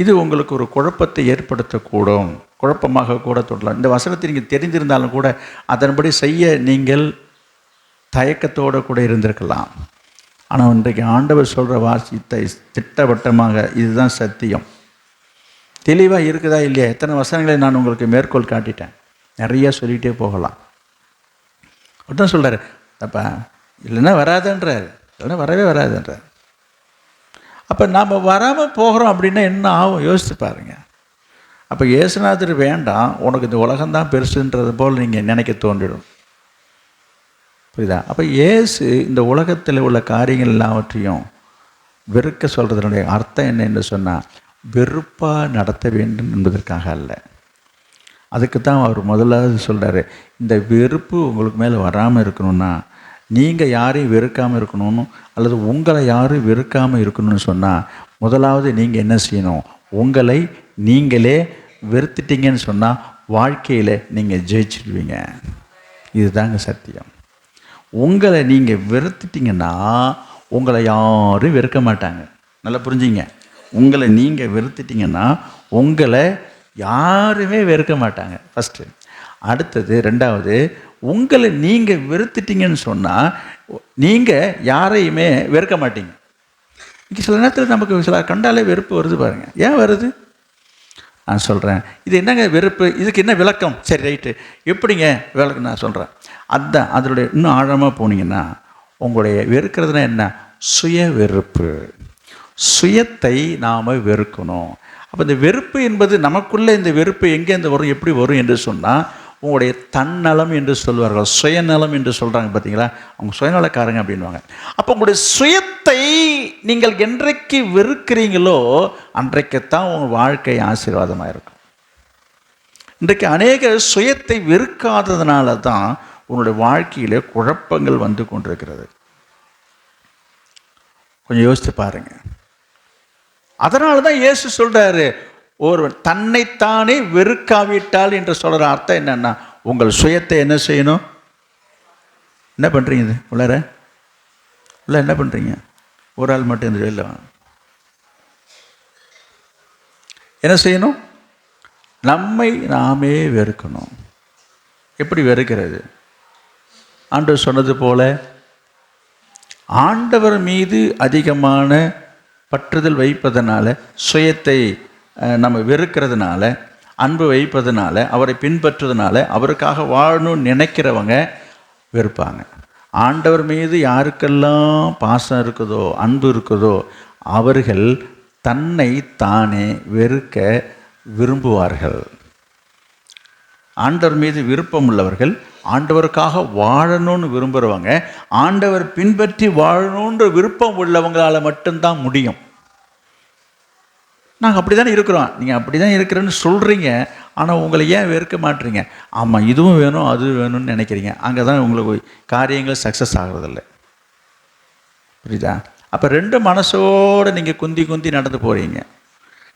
இது உங்களுக்கு ஒரு குழப்பத்தை ஏற்படுத்தக்கூடும், குழப்பமாக கூட தொடரலாம். இந்த வசனத்தை நீங்கள் தெரிந்திருந்தாலும் கூட அதன்படி செய்ய நீங்கள் தயக்கத்தோடு கூட இருந்திருக்கலாம். ஆனால் இன்றைக்கு ஆண்டவர் சொல்கிற வார்த்தை திட்டவட்டமாக இதுதான் சத்தியம். தெளிவாக இருக்குதா இல்லையா? எத்தனை வசனங்களை நான் உங்களுக்கு மேற்கோள் காட்டிட்டேன், நிறையா சொல்லிகிட்டே போகலாம். அப்படிதான் சொல்கிறார். அப்போ இல்லைன்னா வராதுன்றார், இல்லைன்னா வரவே வராதுன்றார். அப்போ நாம் வராமல் போகிறோம் அப்படின்னா என்ன ஆகும்? யோசித்து பாருங்கள். அப்போ இயேசுநாதர் வேண்டாம், உனக்கு இந்த உலகம்தான் பெருசுன்றது போல் நீங்கள் நினைக்க தோன்றிடும். புரியுதா? அப்போ இயேசு இந்த உலகத்தில் உள்ள காரியங்கள் எல்லாவற்றையும் வெறுக்க சொல்கிறதுனுடைய அர்த்தம் என்ன என்று சொன்னால், வெறுப்பாக நடத்த வேண்டும் என்பதற்காக அல்ல. அதுக்கு தான் அவர் முதலாவது சொல்கிறாரு, இந்த வெறுப்பு உங்களுக்கு மேலே வராமல் இருக்கணும்னா நீங்கள் யாரையும் வெறுக்காமல் இருக்கணும்னு, அல்லது உங்களை யாரும் வெறுக்காமல் இருக்கணும்னு சொன்னால் முதலாவது நீங்கள் என்ன செய்யணும்? உங்களை நீங்களே வெறுத்துட்டீங்கன்னு சொன்னால் வாழ்க்கையில் நீங்கள் ஜெயிச்சிடுவீங்க. இதுதாங்க சத்தியம். உங்களை நீங்கள் வெறுத்துட்டிங்கன்னா உங்களை யாரும் வெறுக்க மாட்டாங்க. நல்லா புரிஞ்சுங்க. உங்களை நீங்கள் வெறுத்துட்டிங்கன்னா உங்களை யாருமே வெறுக்க மாட்டாங்க ஃபஸ்ட்டு. அடுத்தது ரெண்டாவது, உங்களை நீங்கள் வெறுத்துட்டீங்கன்னு சொன்னால் நீங்கள் யாரையுமே வெறுக்க மாட்டீங்க. இன்றைக்கி சில நேரத்தில் நமக்கு சில கண்டாலே வெறுப்பு வருது பாருங்கள். ஏன் வருது? நான் சொல்கிறேன். இது என்னங்க வெறுப்பு, இதுக்கு என்ன விளக்கம்? சரி ரைட்டு, எப்படிங்க விளக்கம் நான் சொல்கிறேன். அதுதான் அதனுடைய இன்னும் ஆழமாக போனீங்கன்னா, உங்களுடைய வெறுக்கிறதுனா என்ன? சுய வெறுப்பு. சுயத்தை நாம் வெறுக்கணும். அப்போ இந்த வெறுப்பு என்பது நமக்குள்ளே, இந்த வெறுப்பு எங்கேருந்து வரும், எப்படி வரும் என்று சொன்னால், உங்களுடைய தன்னலம் என்று சொல்வார்கள், சுயநலம் என்று சொல்கிறாங்க பார்த்தீங்களா, அவங்க சுயநலக்காரங்க அப்படின்வாங்க. அப்போ உங்களுடைய சுயத்தை நீங்கள் என்றைக்கு வெறுக்கிறீங்களோ அன்றைக்குத்தான் உங்கள் வாழ்க்கை ஆசீர்வாதமாக இருக்கும். இன்றைக்கு அநேக சுயத்தை வெறுக்காததுனால தான் உங்களுடைய வாழ்க்கையிலே குழப்பங்கள் வந்து கொண்டிருக்கிறது. கொஞ்சம் யோசித்து பாருங்க. அதனால தான் இயேசு சொல்றாரு, ஒருவன் தன்னைத்தானே வெறுக்காவிட்டால் என்று சொல்கிற அர்த்தம் என்னன்னா, உங்கள் சுயத்தை என்ன செய்யணும்? என்ன பண்ணுறீங்க? உள்ளார உள்ள என்ன பண்ணுறீங்க? ஒரு ஆள் மட்டும் இந்த வெளில என்ன செய்யணும்? நம்மை நாமே வெறுக்கணும். எப்படி வெறுக்கிறது? ஆண்டவர் சொன்னது போல, ஆண்டவர் மீது அதிகமான பற்றுதல் வைப்பதனால, சுயத்தை நம்ம வெறுக்கிறதுனால, அன்பு வைப்பதனால, அவரை பின்பற்றுறதுனால, அவருக்காக வாழணும்னு நினைக்கிறவங்க வெறுப்பாங்க. ஆண்டவர் மீது யாருக்கெல்லாம் பாசம் இருக்குதோ, அன்பு இருக்குதோ, அவர்கள் தன்னை தானே வெறுக்க விரும்புவார்கள். ஆண்டவர் மீது விருப்பம் உள்ளவர்கள், ஆண்டவருக்காக வாழணும்னு விரும்புகிறவங்க, ஆண்டவர் பின்பற்றி வாழணுன்ற விருப்பம் உள்ளவங்களால் மட்டும்தான் முடியும். நாங்கள் அப்படி தானே இருக்கிறோம். நீங்கள் அப்படி தான் இருக்கிறேன்னு சொல்கிறீங்க, ஆனால் உங்களை ஏன் வெறுக்க மாட்டீங்க? ஆமாம், இதுவும் வேணும் அதுவும் வேணும்னு நினைக்கிறீங்க. அங்கே தான் உங்களுக்கு காரியங்கள் சக்ஸஸ் ஆகிறதில்ல. புரியுதா? அப்போ ரெண்டு மனசோடு நீங்கள் குந்தி நடந்து போகிறீங்க.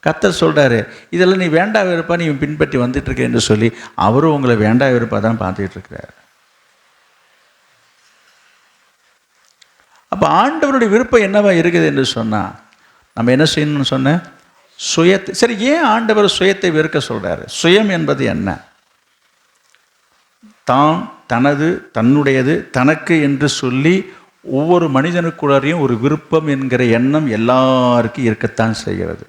கர்த்தர் சொல்கிறாரு, இதெல்லாம் நீ வேண்டா வெறுப்பா நீ பின்பற்றி வந்துட்டுருக்க என்று சொல்லி அவரும் உங்களை வேண்டா வெறுப்பாக தான் பார்த்துக்கிட்டு இருக்கிறார். அப்போ ஆண்டவருடைய விருப்பம் என்னவா இருக்குது என்று சொன்னால், நம்ம என்ன செய்யணும்னு சொன்ன சுயத்தை. சரி, ஏன் ஆண்டவர் சுயத்தை வெறுக்க சொல்கிறாரு? சுயம் என்பது என்ன? தான், தனது, தன்னுடையது, தனக்கு என்று சொல்லி ஒவ்வொரு மனிதனுக்குள்ளாரையும் ஒரு விருப்பம் என்கிற எண்ணம் எல்லாருக்கும் இருக்கத்தான் செய்கிறது.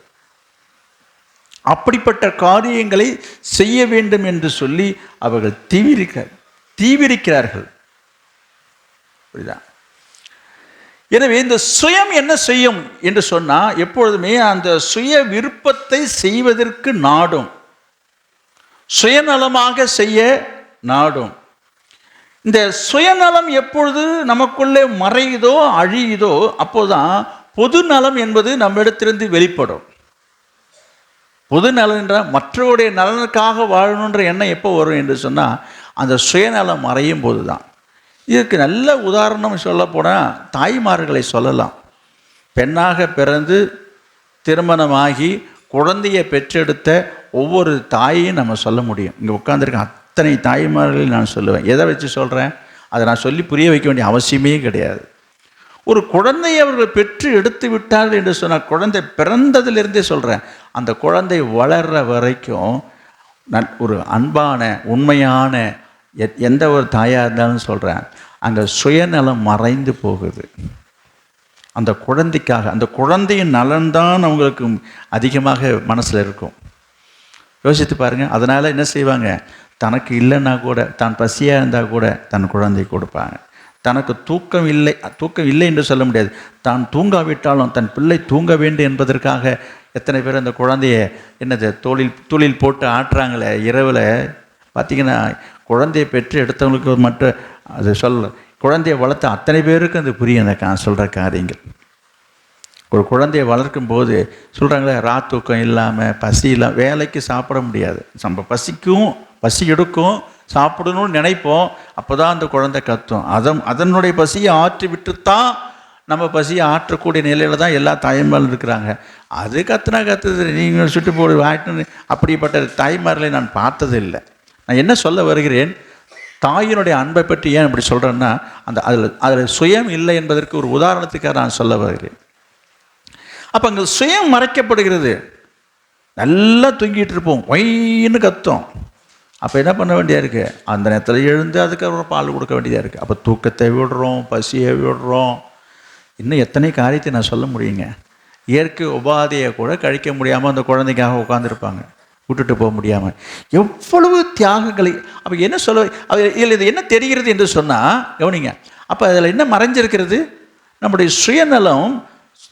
அப்படிப்பட்ட காரியங்களை செய்ய வேண்டும் என்று சொல்லி அவர்கள் தீவிரிக்கிறார்கள். புரியுதா? எனவே இந்த சுயம் என்ன செய்யும் என்று சொன்னால், எப்பொழுதுமே அந்த சுய விருப்பத்தை செய்வதற்கு நாடும், சுயநலமாக செய்ய நாடும். இந்த சுயநலம் எப்பொழுது நமக்குள்ளே மறையுதோ, அழியுதோ, அப்போதான் பொது நலம் என்பது நம்மிடத்திலிருந்து வெளிப்படும். பொது நலன் என்ற மற்றவருடைய நலனுக்காக வாழணுன்ற எண்ணம் எப்போ வரும் என்று சொன்னால், அந்த சுயநலம் மறையும் போது தான். இதற்கு நல்ல உதாரணம் சொல்லப்போனால் தாய்மார்களை சொல்லலாம். பெண்ணாக பிறந்து திருமணமாகி குழந்தையை பெற்றெடுத்த ஒவ்வொரு தாயையும் நம்ம சொல்ல முடியும். இங்கே உட்கார்ந்துருக்க அத்தனை தாய்மார்களையும் நான் சொல்லுவேன். எதை வச்சு சொல்கிறேன்? அதை நான் சொல்லி புரிய வைக்க வேண்டிய அவசியமே கிடையாது. ஒரு குழந்தையை அவர்கள் பெற்று எடுத்து விட்டார்கள் என்று சொன்னால், குழந்தை பிறந்ததிலிருந்தே சொல்கிறேன், அந்த குழந்தை வளர்கிற வரைக்கும் ஒரு அன்பான உண்மையான எந்த ஒரு தாயாக இருந்தாலும் சொல்கிறேன், அங்கே சுயநலம் மறைந்து போகுது. அந்த குழந்தைக்காக, அந்த குழந்தையின் நலன்தான் அவங்களுக்கு அதிகமாக மனசில் இருக்கும். யோசித்து பாருங்கள். அதனால் என்ன செய்வாங்க? தனக்கு இல்லைன்னா கூட, தான் பசியாக இருந்தால் கூட தன் குழந்தை கொடுப்பாங்க. தனக்கு தூக்கம் இல்லை என்று சொல்ல முடியாது, தான் தூங்காவிட்டாலும் தன் பிள்ளை தூங்க வேண்டும் என்பதற்காக எத்தனை பேர் அந்த குழந்தைய என்னது தொழில் போட்டு ஆட்டுறாங்களே இரவில். பார்த்திங்கன்னா, குழந்தையை பெற்று எடுத்தவங்களுக்கு மட்டும் அது குழந்தையை வளர்த்த அத்தனை பேருக்கு அது புரியும். அந்த சொல்கிற காரியங்கள். ஒரு குழந்தையை வளர்க்கும் போது சொல்கிறாங்களே, தூக்கம் இல்லாமல் பசி இல்லாமல் வேலைக்கு சாப்பிட முடியாது. நம்ம பசி எடுக்கும், சாப்பிடணும்னு நினைப்போம். அப்போ தான் அந்த குழந்தை கத்தும். அதனுடைய பசியை ஆற்றி விட்டுத்தான் நம்ம பசியை ஆற்றக்கூடிய நிலையில் தான் எல்லா தாய்மார்களும் இருக்கிறாங்க. அது கத்துது, நீங்கள் சுட்டு போடு வாய்ட்டு, அப்படிப்பட்ட தாய்மார்களை நான் பார்த்ததில்லை. நான் என்ன சொல்ல வருகிறேன், தாயினுடைய அன்பை பற்றி ஏன் அப்படி சொல்கிறேன்னா, அதில் சுயம் இல்லை என்பதற்கு ஒரு உதாரணத்துக்காக நான் சொல்ல வருகிறேன். அப்போ அங்கே சுயம் மறைக்கப்படுகிறது. நல்லா தூங்கிட்டு இருப்போம், ஒயின்னு கத்தும். அப்போ என்ன பண்ண வேண்டியதாக இருக்குது? அந்த நேரத்தில் எழுந்து அதுக்கப்புறம் பால் கொடுக்க வேண்டியதாக இருக்குது. அப்போ தூக்கத்தை விடுறோம், பசியை விடுறோம், இன்னும் எத்தனை காரியத்தை நான் சொல்ல முடியுங்க. இயற்கை உபாதையை கூட கழிக்க முடியாமல் அந்த குழந்தைக்காக உட்காந்துருப்பாங்க. விட்டுட்டு போக முடியாமல் எவ்வளவு தியாகங்களை. அப்போ என்ன சொல்ல, இதில் இது என்ன தெரிகிறது என்று சொன்னால் கவனிங்க, அப்போ அதில் என்ன மறைஞ்சிருக்கிறது? நம்முடைய சுயநலம்,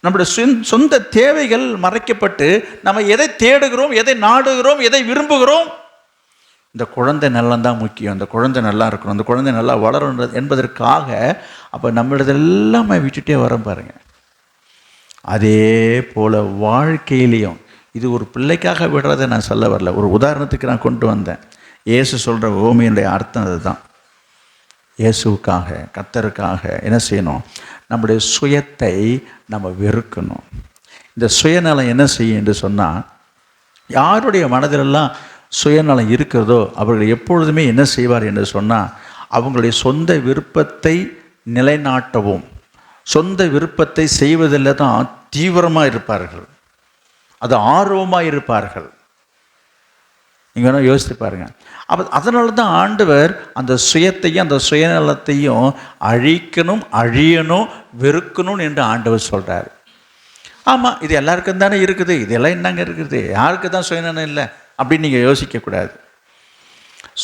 நம்முடைய சொந்த தேவைகள் மறைக்கப்பட்டு நம்ம எதை தேடுகிறோம், எதை நாடுகிறோம், எதை விரும்புகிறோம்? இந்த குழந்தை நலன்தான் முக்கியம், இந்த குழந்தை நல்லா இருக்கணும், இந்த குழந்தை நல்லா வளரணும் என்பதற்காக அப்போ நம்மளதெல்லாம் விட்டுட்டே வரோம் பாருங்க. அதே போல் வாழ்க்கையிலையும் இது ஒரு பிள்ளைக்காக விடுறதை நான் சொல்ல வரல, ஒரு உதாரணத்துக்கு நான் கொண்டு வந்தேன். இயேசு சொல்கிற ஓமையினுடைய அர்த்தம் அதுதான். இயேசுவுக்காக, கர்த்தருக்காக என்ன செய்யணும்? நம்முடைய சுயத்தை நம்ம வெறுக்கணும். இந்த சுயநலம் என்ன செய்யும் என்று சொன்னால், யாருடைய மனதிலெல்லாம் சுயநலம் இருக்கிறதோ அவர்கள் எப்பொழுதுமே என்ன செய்வார் என்று சொன்னால், அவங்களுடைய சொந்த விருப்பத்தை நிலைநாட்டவும் சொந்த விருப்பத்தை செய்வதில் தான் தீவிரமாக இருப்பார்கள், அது ஆர்வமாக இருப்பார்கள். நீங்கள் வேணால் யோசித்து பாருங்கள். அப்போ அதனால தான் ஆண்டவர் அந்த சுயத்தையும் அந்த சுயநலத்தையும் அழிக்கணும், அழியணும், வெறுக்கணும் என்று ஆண்டவர் சொல்கிறார். ஆமாம், இது எல்லாருக்கும் தானே இருக்குது, இதெல்லாம் என்னங்க இருக்குது, யாருக்கு தான் சுயநலம் இல்லை அப்படின்னு நீங்கள் யோசிக்கக்கூடாது.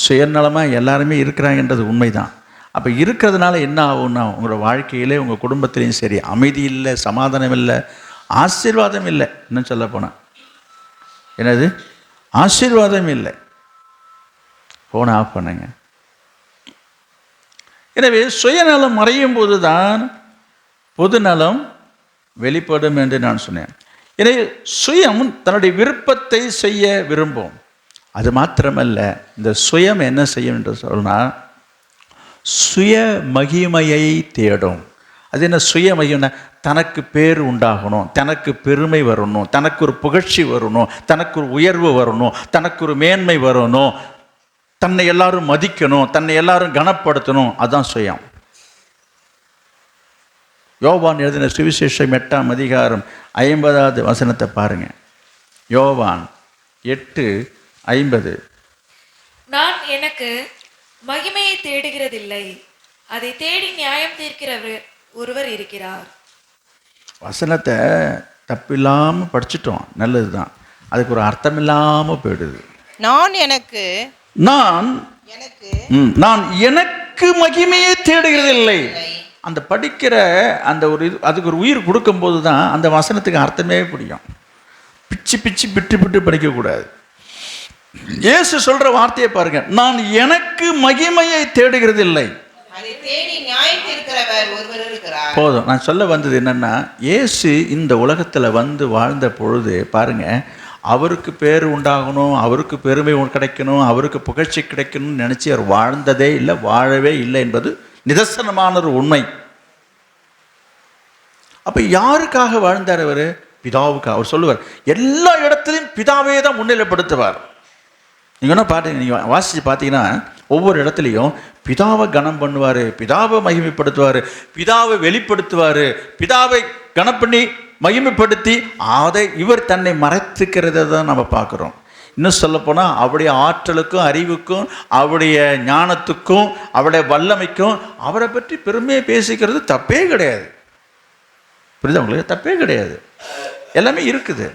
சுயநலமாக எல்லாருமே இருக்கிறாங்கன்றது உண்மைதான். அப்போ இருக்கிறதுனால என்ன ஆகும்னா, உங்களோட வாழ்க்கையிலே உங்கள் குடும்பத்திலையும் சரி அமைதி இல்லை, சமாதானம் இல்லை, ஆசீர்வாதம் இல்லை. இன்னும் சொல்ல போனால் என்னது, ஆசீர்வாதம் இல்லை. ஃபோனை ஆஃப் பண்ணுங்க. எனவே சுயநலம் மறையும் போது தான் பொதுநலம் வெளிப்படும் என்று நான் சொன்னேன். எனவே சுயம் தன்னுடைய விருப்பத்தை செய்ய விரும்பும். அது மாத்திரமல்ல, இந்த சுயம் என்ன செய்யும் என்று சொன்னால் சுய மகிமையை தேடும். அது என்ன சுய மகிமைனா, தனக்கு பேர் உண்டாகணும், தனக்கு பெருமை வரணும், தனக்கு ஒரு புகழ்ச்சி வரணும், தனக்கு ஒரு உயர்வு வரணும், தனக்கு ஒரு மேன்மை வரணும், தன்னை எல்லாரும் மதிக்கணும், தன்னை எல்லாரும் கனப்படுத்தணும். அதுதான் சுயம். யோவான் எழுதின சுவிசேஷம் 8ஆம் அதிகாரம் 50வது வசனத்தை பாருங்க. யோவான் 8:50. நான் எனக்கு மகிமையை தேடுகிறதில்லை, அதை தேடி நியாயம் தீர்க்கிறவர் ஒருவர் இருக்கிறார். வசனத்தை தப்பில்லாமல் படிச்சிட்டோம், நல்லது தான். அதுக்கு ஒரு அர்த்தம் இல்லாமல் போயிடுது. நான் எனக்கு மகிமையை தேடுகிறதில்லை. அந்த படிக்கிற அந்த ஒரு இது, அதுக்கு ஒரு உயிர் கொடுக்கும்போது தான் அந்த வசனத்துக்கு அர்த்தமே பிடிக்கும். பிச்சு பிச்சு பிட்டு பிட்டு படிக்கக்கூடாது. இயேசு சொல்ற வார்த்தையை பாருங்க, நான் எனக்கு மகிமையை தேடுகிறதில்லை, போதும். நான் சொல்ல வந்தது என்னன்னா, இயேசு இந்த உலகத்தில் வந்து வாழ்ந்த பொழுது பாருங்க, அவருக்கு பேர் உண்டாகணும், அவருக்கு பெருமை கிடைக்கணும், அவருக்கு புகழ்ச்சி கிடைக்கணும்னு நினச்சி அவர் வாழ்ந்ததே இல்லை, வாழவே இல்லை என்பது நிதர்சனமான ஒரு உண்மை. அப்போ யாருக்காக வாழ்ந்தார் அவர்? பிதாவுக்காக. அவர் சொல்லுவார், எல்லா இடத்துலையும் பிதாவே தான் முன்னிலைப்படுத்துவார். நீங்கள் என்ன பாட்டு, நீங்கள் வாசித்து பார்த்தீங்கன்னா ஒவ்வொரு இடத்துலையும் பிதாவை கனம் பண்ணுவார், பிதாவை மகிமைப்படுத்துவார், பிதாவை வெளிப்படுத்துவார், பிதாவை கனம் பண்ணி மகிமைப்படுத்தி அதை இவர் தன்னை மறைத்துக்கிறத தான் நம்ம பார்க்குறோம். இன்னும் சொல்லப்போனால் அவருடைய ஆற்றலுக்கும் அறிவுக்கும் அவருடைய ஞானத்துக்கும் அவருடைய வல்லமைக்கும் அவரை பற்றி பெருமையை பேசிக்கிறது தப்பே கிடையாது. புரியுதா உங்களுக்கு? தப்பே கிடையாது, எல்லாமே இருக்குது.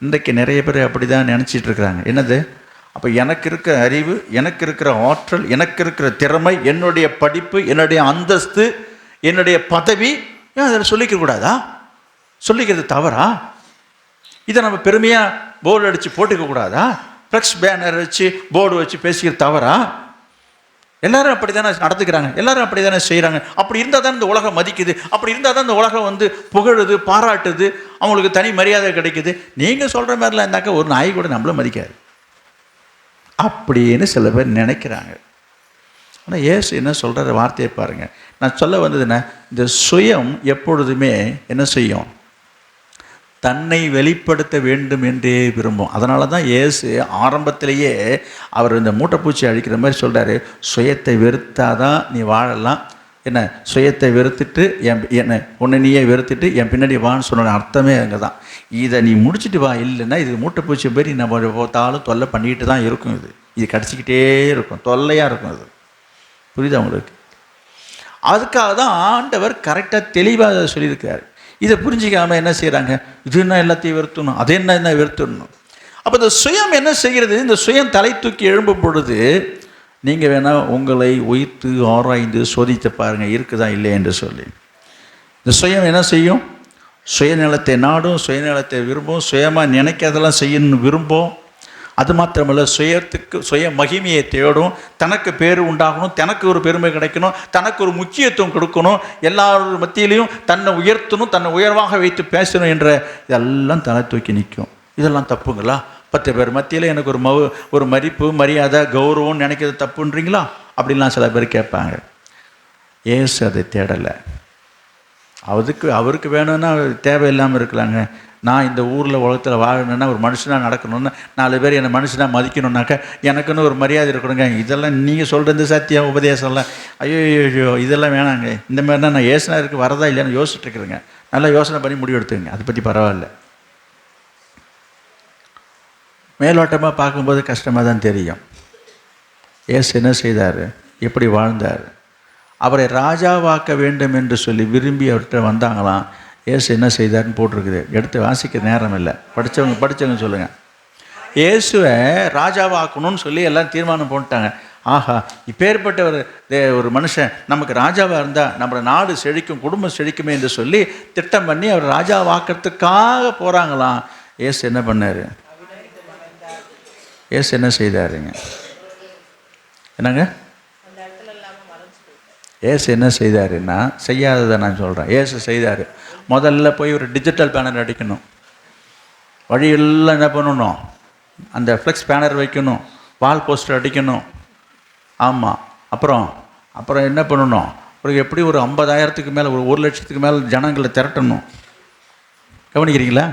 இன்றைக்கு நிறைய பேர் அப்படி தான் நினச்சிட்டு இருக்கிறாங்க. என்னது, அப்போ எனக்கு இருக்கிற அறிவு, எனக்கு இருக்கிற ஆற்றல், எனக்கு இருக்கிற திறமை, என்னுடைய படிப்பு, என்னுடைய அந்தஸ்து, என்னுடைய பதவி, ஏன் அதில் சொல்லிக்க கூடாதா? சொல்லிக்கிறது தவறா? இதை நம்ம பெருமையாக போர்டு அடித்து போட்டுக்க கூடாதா? ஃப்ளெக்ஸ் பேனர் வச்சு போர்டு வச்சு பேசிக்கிறது தவறா? எல்லாரும் அப்படி தானே நடத்துக்கிறாங்க, எல்லாரும் அப்படி தானே செய்கிறாங்க. அப்படி இருந்தால் தான் இந்த உலகம் மதிக்குது, அப்படி இருந்தால் தான் இந்த உலகம் வந்து புகழுது, பாராட்டுது, அவங்களுக்கு தனி மரியாதை கிடைக்குது. நீங்கள் சொல்கிற மாதிரிலாம் இருந்தாக்கா ஒரு நாய் கூட நம்மள மதிக்காது அப்படின்னு சில பேர் நினைக்கிறாங்க. ஆனால் இயேசு என்ன சொல்கிற வார்த்தையை பாருங்கள். நான் சொல்ல வந்ததுன்னா, இந்த சுயம் எப்பொழுதுமே என்ன செய்யும்? தன்னை வெளிப்படுத்த வேண்டும் என்றே விரும்பும். அதனால தான் இயேசு ஆரம்பத்திலேயே அவர் இந்த மூட்டைப்பூச்சி அழிக்கிற மாதிரி சொல்கிறாரு, சுயத்தை வெறுத்தாதான் நீ வாழலாம். என்ன, சுயத்தை வெறுத்துட்டு என்னை உன்னை நீயே வெறுத்துட்டு என் பின்னாடி வான்னு சொன்ன அர்த்தமே அங்கே தான். இதை நீ முடிச்சுட்டு வா, இல்லைன்னா இது மூட்டைப்பூச்சி மாதிரி நம்ம பார்த்தாலும் தொல்லை பண்ணிக்கிட்டு தான் இருக்கும். இது கடிச்சிக்கிட்டே இருக்கும், தொல்லையாக இருக்கும். அது புரியுதா உங்களுக்கு? அதுக்காக தான் ஆண்டவர் கரெக்டாக தெளிவாக சொல்லியிருக்காரு. இதை புரிஞ்சிக்காமல் என்ன செய்கிறாங்க, இது என்ன எல்லாத்தையும் வெறுத்தணும், அது என்ன வெறுத்துடணும். அப்போ இந்த சுயம் என்ன செய்கிறது? இந்த சுயம் தலை தூக்கி எழும்பும் பொழுது நீங்கள் வேணால் உங்களை உயிர்த்து ஆராய்ந்து சோதித்து பாருங்கள், இருக்குதா இல்லையா என்று சொல்லி. இந்த சுயம் என்ன செய்யும்? சுயநலத்தை நாடும், சுயநலத்தை விரும்பும், சுயமாக நினைக்கிறதெல்லாம் செய்யணும்னு விரும்பும். அது மாத்திரமல்ல, சுய மகிமையை தேடும், தனக்கு பேர் உண்டாகணும், தனக்கு ஒரு பெருமை கிடைக்கணும், தனக்கு ஒரு முக்கியத்துவம் கொடுக்கணும், எல்லாரோட மத்தியிலையும் தன்னை உயர்த்தணும், தன்னை உயர்வாக வைத்து பேசணும் என்ற இதெல்லாம் தலை தூக்கி நிற்கும். இதெல்லாம் தப்புங்களா? 10 பேர் மத்தியில் எனக்கு ஒரு மதிப்பு, மரியாதை, கௌரவம் நினைக்கிறது தப்புன்றீங்களா? அப்படின்லாம் சில பேர் கேட்பாங்க. ஏசு அதை தேடலை. அவருக்கு வேணும்னா தேவையில்லாமல் இருக்கலாங்க. நான் இந்த ஊரில் உலகத்தில் வாழணுன்னா, ஒரு மனுஷனாக நடக்கணும்னா, 4 பேர் என்னை மனுஷனாக மதிக்கணுன்னாக்கா எனக்குன்னு ஒரு மரியாதை இருக்கணுங்க. இதெல்லாம் நீங்கள் சொல்கிறது சத்தியம் உபதேசம்லாம் ஐயோ இதெல்லாம் வேணாங்க. இந்த மாதிரினா நான் ஏசுனாருக்கு வரதா இல்லையான்னு யோசிச்சுட்டு இருக்கிறேங்க. நல்லா யோசனை பண்ணி முடிவு எடுத்துங்க. அதை பற்றி பரவாயில்ல. மேலோட்டமாக பார்க்கும்போது கஷ்டமாக தான் தெரியும். ஏசு என்ன செய்தார்? எப்படி வாழ்ந்தார்? அவரை ராஜாவாக்க வேண்டும் என்று சொல்லி விரும்பி அவர்கிட்ட வந்தாங்களாம். ஏசு என்ன செய்தார்னு போட்டிருக்குது. எடுத்து வாசிக்க நேரம் இல்லை. படித்தவங்க சொல்லுங்கள். இயேசுவை ராஜாவாக்கணும்னு சொல்லி எல்லாம் தீர்மானம் போட்டாங்க. ஆஹா, இப்பேற்பட்ட ஒரு மனுஷன் நமக்கு ராஜாவாக இருந்தால் நம்ம நாடு செழிக்கும், குடும்பம் செழிக்குமே என்று சொல்லி திட்டம் பண்ணி அவர் ராஜாவாக்கிறதுக்காக போகிறாங்களாம். ஏசு என்ன பண்ணார்? ஏசு என்ன செய்தாருங்க? என்னங்க? ஏசு என்ன செய்தாருன்னா, செய்யாததை நான் சொல்கிறேன். ஏசு செய்தார். முதல்ல போய் ஒரு டிஜிட்டல் பேனர் அடிக்கணும். வழியெல்லாம் என்ன பண்ணணும்? அந்த ஃப்ளெக்ஸ் பேனர் வைக்கணும், வால் போஸ்டர் அடிக்கணும். ஆமாம். அப்புறம் என்ன பண்ணணும்? எப்படி ஒரு 50,000க்கு மேலே, ஒரு 1,00,000க்கு மேலே ஜனங்களை திரட்டணும். கவனிக்கிறீங்களா?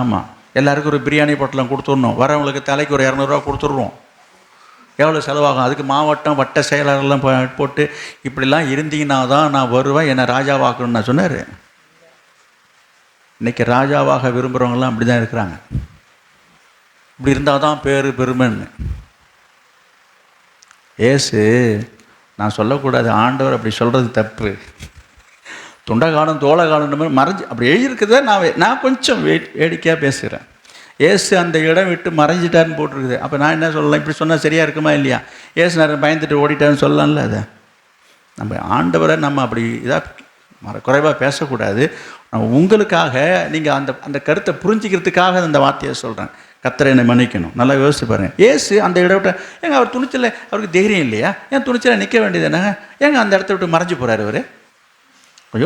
ஆமாம். எல்லாருக்கும் ஒரு பிரியாணி பொட்டலம் கொடுத்துடணும். வரவங்களுக்கு தலைக்கு ஒரு 200 ரூபா கொடுத்துட்றோம். எவ்வளோ செலவாகும்? அதுக்கு மாவட்டம் வட்ட செயலாளர்லாம் போட்டு இப்படிலாம் இருந்தீங்கன்னா தான் நான் வருவேன், என்னை ராஜாவாக்கணும்னு நான் சொன்னார். இன்றைக்கி ராஜாவாக விரும்புகிறவங்களாம் அப்படி தான் இருக்கிறாங்க. இப்படி இருந்தால் தான் பேர் பெருமைன்னு. ஏசு நான் சொல்லக்கூடாது, ஆண்டவர் அப்படி சொல்கிறது தப்பு. துண்டகாலம் தோளகாலம் மறைஞ்சு அப்படி எழுதியிருக்குதே. நான் கொஞ்சம் வேடிக்கையாக பேசுகிறேன். ஏசு அந்த இடம் விட்டு மறைஞ்சிட்டாருன்னு போட்டிருக்குது. அப்போ நான் என்ன சொல்லலாம்? இப்படி சொன்னால் சரியாக இருக்குமா இல்லையா? ஏசு நேரம் பயந்துட்டு ஓடிட்டாருன்னு சொல்லலாம்ல. அதை நம்ம ஆண்டவரை நம்ம அப்படி இதாக குறைவாக பேசக்கூடாது. நான் உங்களுக்காக நீங்கள் அந்த கருத்தை புரிஞ்சிக்கிறதுக்காக அந்த வார்த்தையை சொல்கிறேன். கர்த்தரை என்னை மன்னிக்கணும். நல்லா யோசிச்சு பாருங்கள். ஏசு அந்த இடம் விட்டு ஏங்க அவர் துணிச்சல, அவருக்கு தைரியம் இல்லையா? ஏன் துணிச்சல நிற்க வேண்டியது என்னங்க? ஏங்க அந்த இடத்த விட்டு மறைஞ்சு போகிறார் அவர்?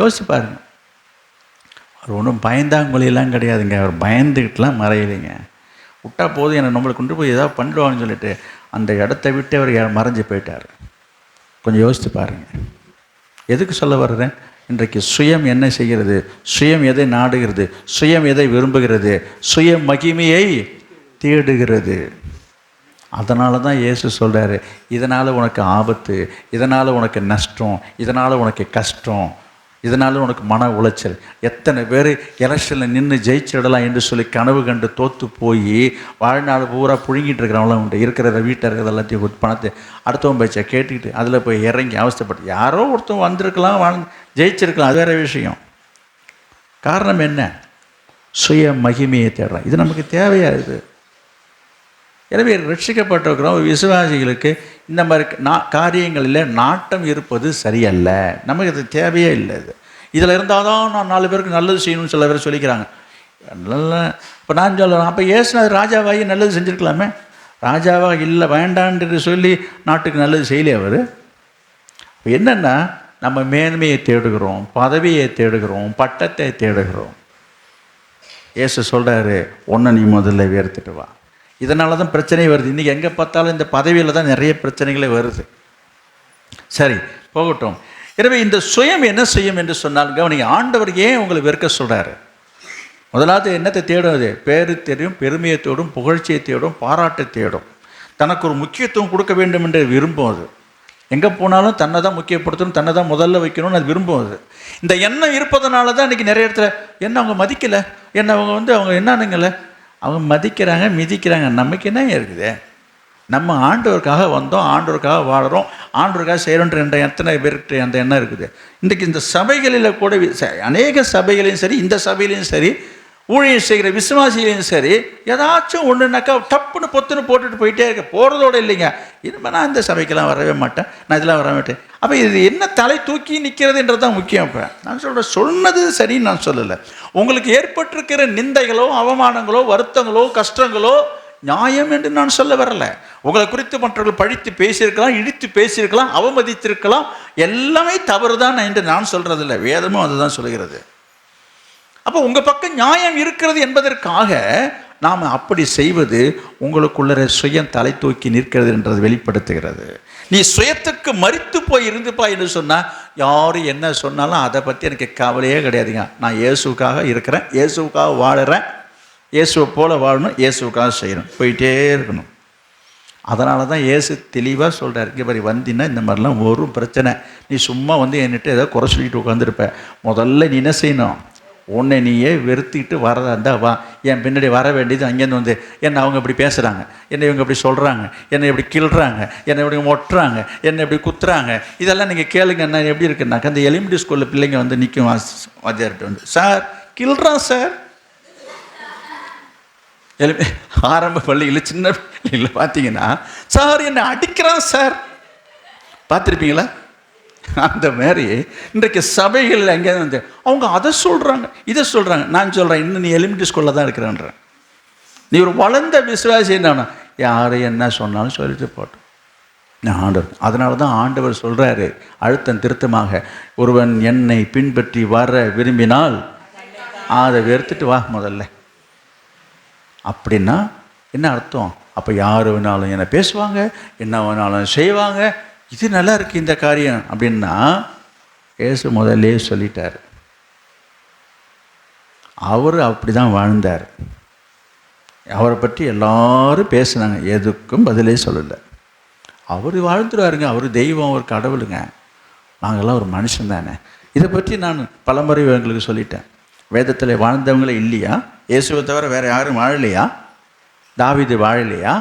யோசிச்சு பாருங்கள். அவர் ஒன்றும் பயந்தாங்கொழியெல்லாம் கிடையாதுங்க. அவர் பயந்துக்கிட்டுலாம் மறையலைங்க. விட்டா போதும் என்னை நம்மளை கொண்டு போய் ஏதாவது பண்ணிடுவாங்கன்னு சொல்லிட்டு அந்த இடத்த விட்டு அவர் மறைஞ்சு போயிட்டார். கொஞ்சம் யோசித்து பாருங்கள். எதுக்கு சொல்ல வர்றேன்? இன்றைக்கு சுயம் என்ன செய்கிறது? சுயம் எதை நாடுகிறது? சுயம் எதை விரும்புகிறது? சுய மகிமையை தேடுகிறது. அதனால தான் இயேசு சொல்கிறாரு, இதனால் உனக்கு ஆபத்து, இதனால் உனக்கு நஷ்டம், இதனால் உனக்கு கஷ்டம், இதனால் உனக்கு மன உளைச்சல். எத்தனை பேர் எலெக்ஷனில் நின்று ஜெயிச்சிடலாம் என்று சொல்லி கனவு கண்டு தோற்று போய் வாழ்நாள் பூரா புழுங்கிட்டு இருக்கிறவங்களாம் உண்டு. இருக்கிற வீட்டை இருக்கிறது எல்லாத்தையும் பணத்தை அடுத்தவன் பேச்சை கேட்டுக்கிட்டு அதில் போய் இறங்கி அவஸ்தைப்பட்டு யாரோ ஒருத்தவங்க வந்திருக்கலாம், ஜெயிச்சிருக்கலாம், அது வேறு விஷயம். காரணம் என்ன? சுய மகிமையை தேடுறோம். இது நமக்கு தேவையாது. எனவே ரட்சிக்கப்பட்டிருக்கிறோம் விசுவாசிகளுக்கு இந்த மாதிரி காரியங்களில் நாட்டம் இருப்பது சரியல்ல. நமக்கு இது தேவையே இல்லை. இதில் இருந்தால் தான் நான் 4 பேருக்கு நல்லது செய்யணும்னு சில பேர் சொல்லிக்கிறாங்க. நல்லா இப்போ நான் சொல்லலாம், அப்போ ஏசுனாது ராஜாவாகி நல்லது செஞ்சுருக்கலாமே. ராஜாவாக இல்லை வேண்டான்னு சொல்லி நாட்டுக்கு நல்லது செய்யலையே அவர். இப்போ என்னென்னா, நம்ம மேன்மையை தேடுகிறோம், பதவியை தேடுகிறோம், பட்டத்தை தேடுகிறோம். ஏசு சொல்கிறாரு, ஒன்றை நீ முதல்ல உயர்த்திட்டு வா. இதனால தான் பிரச்சனை வருது. இன்றைக்கி எங்கே பார்த்தாலும் இந்த பதவியில் தான் நிறைய பிரச்சனைகளே வருது. சரி, போகட்டும். எனவே இந்த சுயம் என்ன செய்யும் என்று சொன்னால் கவனிங்க, ஆண்டவர் ஏன் உங்களை வெறுக்க சொல்கிறாரு? முதலாவது என்னத்தை தேடும்? பேரு தெரியும், பெருமையை தேடும், புகழ்ச்சியை தேடும், பாராட்டை தேடும், தனக்கு ஒரு முக்கியத்துவம் கொடுக்க வேண்டும் என்று விரும்பும். அது எங்கே போனாலும் தன்னை தான் முக்கியப்படுத்தணும், தன்னை தான் முதல்ல வைக்கணும்னு அது விரும்பும். அது இந்த எண்ணம் இருப்பதனால தான் இன்றைக்கி நிறைய இடத்துல என்ன அவங்க மதிக்கலை, என்ன அவங்க என்னன்னுங்களே அவங்க மதிக்கிறாங்க, மிதிக்கிறாங்க. நமக்கு என்ன இருக்குது? நம்ம ஆண்டவருக்காக வந்தோம், ஆண்டவருக்காக வாழறோம், ஆண்டவருக்காக செய்கிறோன்ற எத்தனை பேருக்கு அந்த எண்ணம் இருக்குது? இன்றைக்கி இந்த சபைகளில் கூட, அநேக சபைகளையும் சரி, இந்த சபையிலையும் சரி, ஊழியம் செய்கிற விசுவாசிகளையும் சரி, ஏதாச்சும் ஒன்றுனாக்கா டப்புன்னு பொத்துன்னு போட்டுட்டு போயிட்டே இருக்க போகிறதோடு இல்லைங்க. இனிமேல் நான் இந்த சபைக்கெல்லாம் வரவே மாட்டேன், நான் இதெல்லாம் வர மாட்டேன். அப்போ இது என்ன தலை தூக்கி நிற்கிறதுன்றது தான் முக்கியம். இப்போ நான் சொல்கிறேன், சொன்னது சரின்னு நான் சொல்லலை. உங்களுக்கு ஏற்பட்டிருக்கிற நிந்தைகளோ, அவமானங்களோ, வருத்தங்களோ, கஷ்டங்களோ நியாயம் என்று நான் சொல்ல வரலை. உங்களை குறித்து மற்றவர்கள் பழித்து பேசியிருக்கலாம், இழித்து பேசியிருக்கலாம், அவமதித்திருக்கலாம், எல்லாமே தவறு தான் என்று நான் சொல்கிறதில்லை. வேதமும் அதுதான் சொல்கிறது. அப்போ உங்கள் பக்கம் நியாயம் இருக்கிறது என்பதற்காக நாம் அப்படி செய்வது உங்களுக்குள்ள சுயம் தலை தூக்கி நிற்கிறது என்றது வெளிப்படுத்துகிறது. நீ சுயத்துக்கு மரித்து போய் இருந்துப்பா என்று சொன்னால் யார் என்ன சொன்னாலும் அதை பற்றி எனக்கு கவலையே கிடையாதுங்க. நான் இயேசுக்காக இருக்கிறேன், இயேசுக்காக வாழுறேன், இயேசுவை போல வாழணும், இயேசுக்காக செய்யணும், போயிட்டே இருக்கணும். அதனால தான் இயேசு தெளிவாக சொல்கிறார், இங்கே பாரு வந்தின்னா இந்த மாதிரிலாம் ஒரு பிரச்சனை, நீ சும்மா வந்து என்கிட்ட ஏதோ குறை சொல்லிட்டு உட்காந்துருப்ப. முதல்ல நீ என்ன செய்யணும், உன்னை நீயே வெறுத்துக்கிட்டு வரதா இருந்தால் வா, என் பின்னாடி வர வேண்டியது. அங்கேருந்து வந்து என்னை அவங்க இப்படி பேசுகிறாங்க, என்னை இவங்க இப்படி சொல்கிறாங்க, என்னை இப்படி கிள்றாங்க, என்னை இப்படி மொட்டுறாங்க, என்னை இப்படி குத்துறாங்க, இதெல்லாம் நீங்கள் கேளுங்க. நான் எப்படி இருக்குன்னாக்கா, அந்த எலிமெண்ட்ரி ஸ்கூலில் பிள்ளைங்க வந்து நிற்கும் வாத்தியார்கிட்ட வந்து, சார் கிள்றான் சார். ஆரம்ப பள்ளியில் சின்ன பள்ளியில் பார்த்தீங்கன்னா, சார் என்னை அடிக்கிறான் சார், பார்த்துருப்பீங்களா? அந்த மாதிரி இன்றைக்கு சபைகளில் எங்கேயாவது வந்து அவங்க அதை சொல்கிறாங்க, இதை சொல்கிறாங்க. நான் சொல்கிறேன், இன்னும் நீ எலிமெண்ட்ரி ஸ்கூலில் தான் இருக்கிறேன்றேன். நீ ஒரு வளர்ந்த விசுவாசி என்னன்னா, யார் என்ன சொன்னாலும் சொல்லிட்டு போட்டோம். நான் ஆண்டவர், அதனால தான் ஆண்டவர் சொல்கிறாரு அழுத்தம் திருத்தமாக, ஒருவன் என்னை பின்பற்றி வர விரும்பினால் அதை வெறுத்துட்டு வா முதல்ல. அப்படின்னா என்ன அர்த்தம்? அப்போ யார் வேணாலும் என்னை பேசுவாங்க, என்ன வேணாலும் செய்வாங்க, இது நல்லா இருக்குது இந்த காரியம் அப்படின்னா இயேசு முதல்லே சொல்லிட்டார். அவர் அப்படி தான் வாழ்ந்தார். அவரை பற்றி எல்லாரும் பேசுனாங்க, எதுக்கும் பதிலே சொல்லலை. அவர் வாழ்ந்துருவாருங்க, அவர் தெய்வம், அவர் கடவுளுங்க, நாங்கள்லாம் ஒரு மனுஷன் தானே. இதை பற்றி நான் பலமுறை எங்களுக்கு சொல்லிட்டேன். வேதத்தில் வாழ்ந்தவங்களே இல்லையா? இயேசுவை தவிர வேறு யாரும் வாழலையா? தாவீது வாழலையா?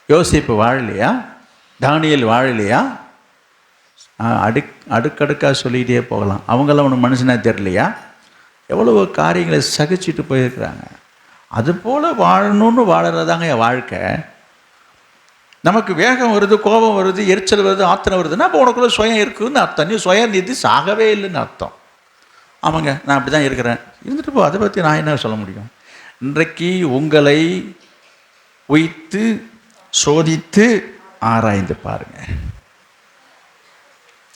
யோசேப்பு வாழலையா? தானியேல் வாழலையா? அடுக்கடுக்காக சொல்லிகிட்டே போகலாம். அவங்களாம் ஒன்று மனுஷனாக தெரியலையா? எவ்வளோ காரியங்களை சகிச்சுட்டு போயிருக்கிறாங்க. அதுபோல் வாழணும்னு வாழறதாங்க என் வாழ்க்கை. நமக்கு வேகம் வருது, கோபம் வருது, எரிச்சல் வருது, ஆத்திரம் வருதுன்னா அப்போ உனக்குள்ள சுயம் இருக்குதுன்னு அர்த்தம். நீ சுயம் நிதி சாகவே இல்லைன்னு அர்த்தம். ஆமாங்க, நான் அப்படி தான் இருக்கிறேன், இருந்துட்டு போ, அதை பற்றி நான் என்ன சொல்ல முடியும்? இன்றைக்கு உங்களை உய்த்து சோதித்து ஆராய்ந்து பாருங்க.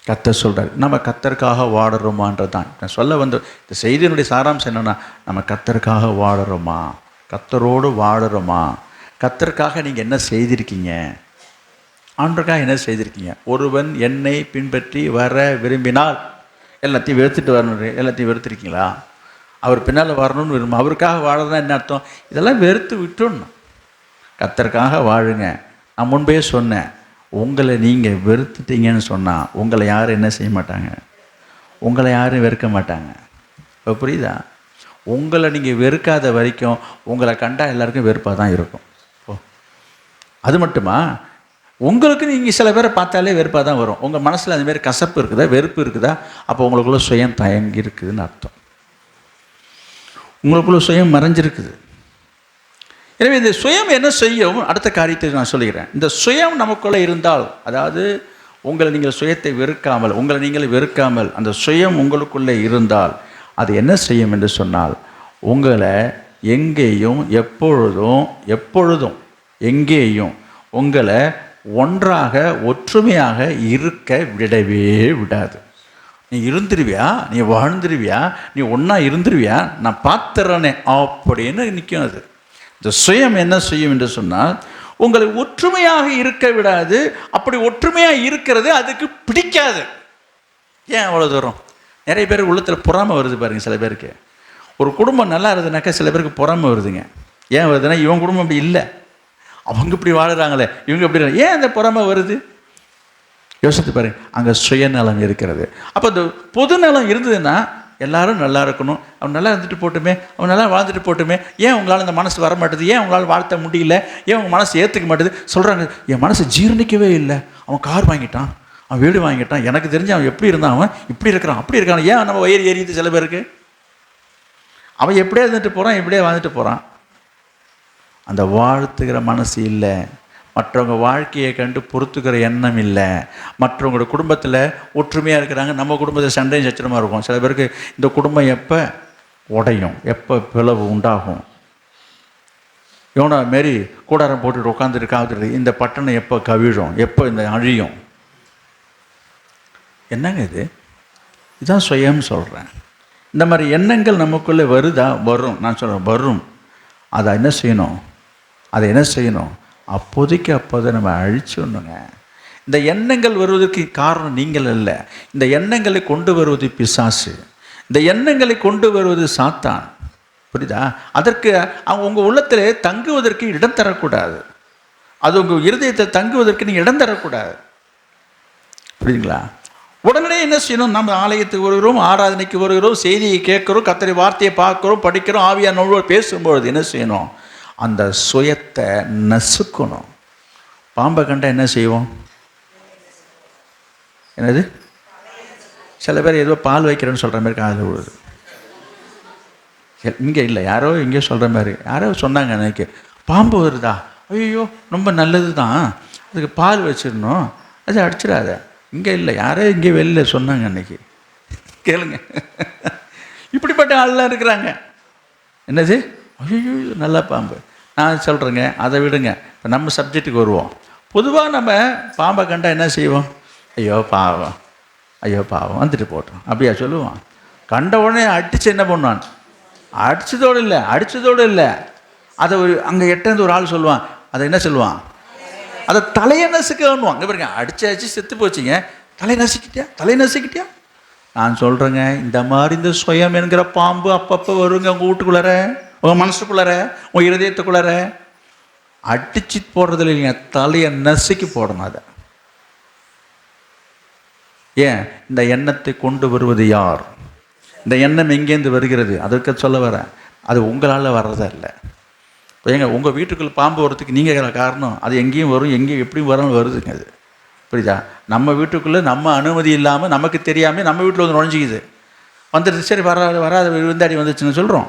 கர்த்தர் சொல்கிறார், நம்ம கர்த்தருக்காக வாடுறோமான்றது தான் நான் சொல்ல வந்த இந்த செய்தியினுடைய சாராம்சம் என்னென்னா, நம்ம கர்த்தருக்காக வாடுறோமா, கர்த்தரோடு வாடுறோமா, கர்த்தருக்காக நீங்கள் என்ன செய்திருக்கீங்க, ஆண்டருக்காக என்ன செய்திருக்கீங்க. ஒருவன் என்னை பின்பற்றி வர விரும்பினால் எல்லாத்தையும் வெறுத்துட்டு வரணும். எல்லாத்தையும் வெறுத்துருக்கீங்களா? அவர் பின்னால் வரணும்னு விரும்ப, அவருக்காக வாழறதுனா என்ன அர்த்தம்? இதெல்லாம் வெறுத்து விட்டுடணும். கர்த்தருக்காக வாழுங்க. நான் முன்பே சொன்னேன், உங்களை நீங்கள் வெறுத்துட்டீங்கன்னு சொன்னால் உங்களை யாரும் என்ன செய்ய மாட்டாங்க, உங்களை யாரும் வெறுக்க மாட்டாங்க. இப்போ புரியுதா? உங்களை நீங்கள் வெறுக்காத வரைக்கும் உங்களை கண்டால் எல்லாருக்கும் வெறுப்பாக தான் இருக்கும். அது மட்டுமா, உங்களுக்கு நீங்கள் சில பேரை பார்த்தாலே வெறுப்பாக தான் வரும். உங்கள் மனசில் அதுமாரி கசப்பு இருக்குதா, வெறுப்பு இருக்குதா, அப்போ உங்களுக்குள்ள சுயம் தயங்கி இருக்குதுன்னு அர்த்தம். உங்களுக்குள்ள சுயம் மறைஞ்சிருக்குது. எனவே இந்த சுயம் என்ன செய்யும், அடுத்த காரியத்தை நான் சொல்லுகிறேன். இந்த சுயம் நமக்குள்ளே இருந்தால், அதாவது உங்களை நீங்கள் சுயத்தை வெறுக்காமல், உங்களை நீங்கள் வெறுக்காமல் அந்த சுயம் உங்களுக்குள்ளே இருந்தால் அது என்ன செய்யும் என்று சொன்னால், உங்களை எங்கேயும் எப்பொழுதும் எங்கேயும் உங்களை ஒன்றாக ஒற்றுமையாக இருக்க விடவே விடாது. நீ இருந்துருவியா, நீ வாழ்ந்துருவியா, நீ ஒன்றா இருந்துருவியா, நான் பார்த்துறேனே அப்படின்னு நிற்கும். அது இந்த சுயம் என்ன செய்யும் என்று சொன்னால், உங்களை ஒற்றுமையாக இருக்க விடாது. அப்படி ஒற்றுமையாக இருக்கிறது அதுக்கு பிடிக்காது. ஏன் அவ்வளோ தூரம்? நிறைய பேர் உள்ளத்தில் பொறாமை வருது பாருங்கள். சில பேருக்கு ஒரு குடும்பம் நல்லா இருந்ததுனாக்கா சில பேருக்கு பொறாமை வருதுங்க. ஏன் வருதுன்னா, இவன் குடும்பம் அப்படி இல்லை, அவங்க இப்படி வாழுறாங்களே, இவங்க எப்படி, ஏன் அந்த பொறாமை வருது? யோசித்து பாருங்க. அங்கே சுயநலம் இருக்கிறது. அப்போ இந்த பொதுநலம் இருந்ததுன்னா எல்லாரும் நல்லா இருக்கணும், அவன் நல்லா இருந்துட்டு போட்டுமே, அவன் நல்லா வாழ்ந்துட்டு போட்டுமே, ஏன் உங்களால் இந்த மனசு வர மாட்டுது, ஏன் உங்களால் வாழ்த்த முடியல, ஏன் உங்கள் மனசு ஏற்றுக்க மாட்டுது சொல்கிறாங்க. என் மனசு ஜீரணிக்கவே இல்லை, அவன் கார் வாங்கிட்டான், அவன் வீடு வாங்கிட்டான், எனக்கு தெரிஞ்சு அவன் எப்படி இருந்தான், அவன் இப்படி இருக்கிறான், அப்படி இருக்கான், ஏன் நம்ம வயிறு எரியுது சில பேருக்கு? அவன் எப்படியே இருந்துட்டு போகிறான், எப்படியே வாழ்ந்துட்டு போகிறான். அந்த வாழ்த்துகிற மனசு இல்லை, மற்றவங்க வாழ்க்கையை கண்டு பொறுத்துக்கிற எண்ணம் இல்லை. மற்றவங்களோட குடும்பத்தில் ஒற்றுமையாக இருக்கிறாங்க, நம்ம குடும்பத்தில் சண்டையும் சச்சரமாக இருக்கும். சில பேருக்கு இந்த குடும்பம் எப்போ உடையும், எப்போ பிளவு உண்டாகும், யோனா மாரி கூடாரம் போட்டுட்டு உட்காந்துட்டு இந்த பட்டணம் எப்போ கவிழும், எப்போ இந்த அழியும். என்னங்க இது? இதுதான் சுயம்னு சொல்கிறேன். இந்த மாதிரி எண்ணங்கள் நமக்குள்ளே வருதா? வரும். நான் சொல்கிறேன் வரும். அதை என்ன செய்யணும்? அப்போதை நம்ம அழிச்சிடணுங்க. இந்த எண்ணங்கள் வருவதற்கு காரணம் நீங்கள் அல்ல. இந்த எண்ணங்களை கொண்டு வருவது பிசாசு, இந்த எண்ணங்களை கொண்டு வருவது சாத்தான். புரியுதா? அதற்கு உங்கள் உள்ளத்தில் தங்குவதற்கு இடம் தரக்கூடாது. அது உங்கள் இருதயத்தை தங்குவதற்கு நீங்கள் இடம் தரக்கூடாது. புரியுதுங்களா? உடனே என்ன செய்யணும்? நம்ம ஆலயத்துக்கு வருகிறோம், ஆராதனைக்கு வருகிறோம், செய்தியை கேட்குறோம், கர்த்தருடைய வார்த்தையை பார்க்குறோம், படிக்கிறோம், ஆவியானவரோடு பேசும்பொழுது என்ன செய்யணும்? அந்த சுயத்தை நசுக்கணும். பாம்பை கண்டால் என்ன செய்வோம்? என்னது? சில பேர் ஏதோ பால் வைக்கிறேன்னு சொல்கிற மாதிரி காதில் விழுது. இங்கே இல்லை, யாரோ இங்கே சொல்கிற மாதிரி யாரோ சொன்னாங்க எனக்கு, பாம்பு வருதா, ஐயோ ரொம்ப நல்லது தான், அதுக்கு பால் வச்சிடணும், அது அடிச்சிடாத. இங்கே இல்லை, யாரோ இங்கே வெளில சொன்னாங்க அன்னைக்கு, கேளுங்க. இப்படிப்பட்ட ஆள்லாம் இருக்கிறாங்க. என்னது? ஐயோ நல்ல பாம்பு. நான் சொல்கிறேங்க, அதை விடுங்க. இப்போ நம்ம சப்ஜெக்ட்டுக்கு வருவோம். பொதுவாக நம்ம பாம்பை கண்டால் என்ன செய்வோம்? ஐயோ பாவம் வந்துட்டு போட்டோம் அப்படியா சொல்லுவான். கண்ட உடனே அடித்து என்ன பண்ணுவான்? அடித்ததோடு இல்லை, அதை அங்கே எட்டேந்து ஒரு ஆள் சொல்லுவான். அதை என்ன சொல்லுவான்? அதை தலையை நசுக்கணும். அங்கே பாருங்க, அடிச்சு செத்து போச்சுங்க, தலை நசுக்கிட்டியா. நான் சொல்கிறேங்க, இந்த மாதிரி இந்த சுயம் என்கிற பாம்பு அப்பப்போ வருங்க உங்கள் வீட்டுக்குள்ளார, உங்கள் மனசுக்குள்ளார, உங்கள் இருதயத்துக்குள்ளார. அடிச்சு போடுறதில்ல, இல்லைங்க, தலையை நசுக்கி போடணும். அதை ஏன்? இந்த எண்ணத்தை கொண்டு வருவது யார்? இந்த எண்ணம் எங்கேருந்து வருகிறது? அதற்கு சொல்ல வரேன். அது உங்களால் வர்றதா இல்லை. ஏங்க, உங்கள் வீட்டுக்குள்ளே பாம்பு வரத்துக்கு நீங்கள் காரணம். அது எங்கேயும் வரும், எங்கேயும் எப்படியும் வரணும் வருதுங்க. அது புரியுதா? நம்ம வீட்டுக்குள்ளே நம்ம அனுமதி இல்லாமல், நமக்கு தெரியாமல் நம்ம வீட்டில் வந்து நுழைஞ்சிக்குது, வந்துடுது. சரி, வராத விருந்தாடி வந்துச்சுன்னு சொல்கிறோம்,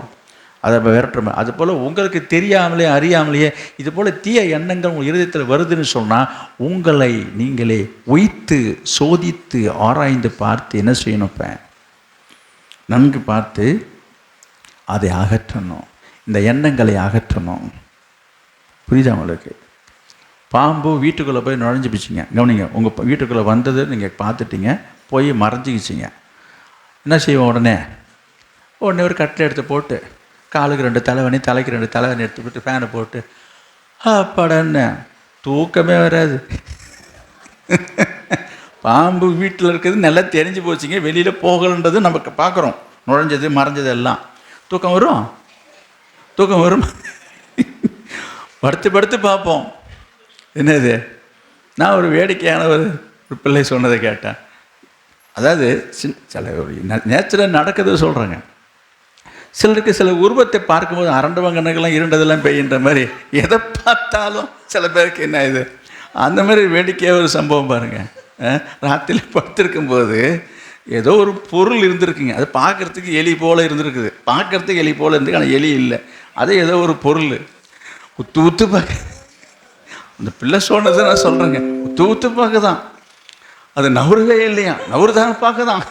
அதை விரட்டுறோம். அதுபோல் உங்களுக்கு தெரியாமலே அறியாமலேயே இது போல் தீய எண்ணங்கள் உங்கள் இருதயத்தில் வருதுன்னு சொன்னால், உங்களை நீங்களே உய்த்து சோதித்து ஆராய்ந்து பார்த்து என்ன செய்யணும்? இப்போ நன்கு பார்த்து அதை அகற்றணும். இந்த எண்ணங்களை அகற்றணும். புரியுதா உங்களுக்கு? பாம்பு வீட்டுக்குள்ளே போய் நுழைஞ்சிப்பிச்சிங்க. கவனிங்க, உங்கள் வீட்டுக்குள்ளே வந்தது நீங்கள் பார்த்துட்டிங்க, போய் மறைஞ்சிக்கிச்சிங்க. என்ன செய்வோம்? உடனே ஒரு கட்டில் எடுத்து போட்டு, காலுக்கு 2 தலைவணி, தலைக்கு 2 தலைவணி எடுத்துக்கிட்டு ஃபேனை போட்டு அப்பாடன்னு தூக்கமே வராது. பாம்பு வீட்டில் இருக்கிறது நல்லா தெரிஞ்சு போச்சுங்க, வெளியில் போகலன்றது நமக்கு பார்க்குறோம், நுழைஞ்சது மறைஞ்சது எல்லாம். தூக்கம் வரும். படுத்து பார்ப்போம். என்னது? நான் ஒரு வேடிக்கையான ஒரு பிள்ளை சொன்னதை கேட்டேன். அதாவது சில ஒரு நேச்சுரல் நடக்கிறது சொல்கிறேங்க. சிலருக்கு சில உருவத்தை பார்க்கும்போது அரண்டவங்கனக்கெல்லாம் இருண்டதெல்லாம் பெய்கின்ற மாதிரி எதை பார்த்தாலும் சில பேருக்கு என்ன இது, அந்த மாதிரி வேடிக்கையாக ஒரு சம்பவம் பாருங்கள். ராத்திரியில் படுத்திருக்கும்போது ஏதோ ஒரு பொருள் இருந்திருக்குங்க, அது பார்க்குறதுக்கு எலி போல் இருந்திருக்குது, பார்க்குறதுக்கு எலி போல் இருந்து, ஆனால் எலி இல்லை, அது ஏதோ ஒரு பொருள். உத்து பார்க்க, அந்த பிள்ளை சொன்னதை நான் சொல்கிறேங்க, உத்து பார்க்க தான், அது நவருவே இல்லையா, நவருதான பார்க்க தான்.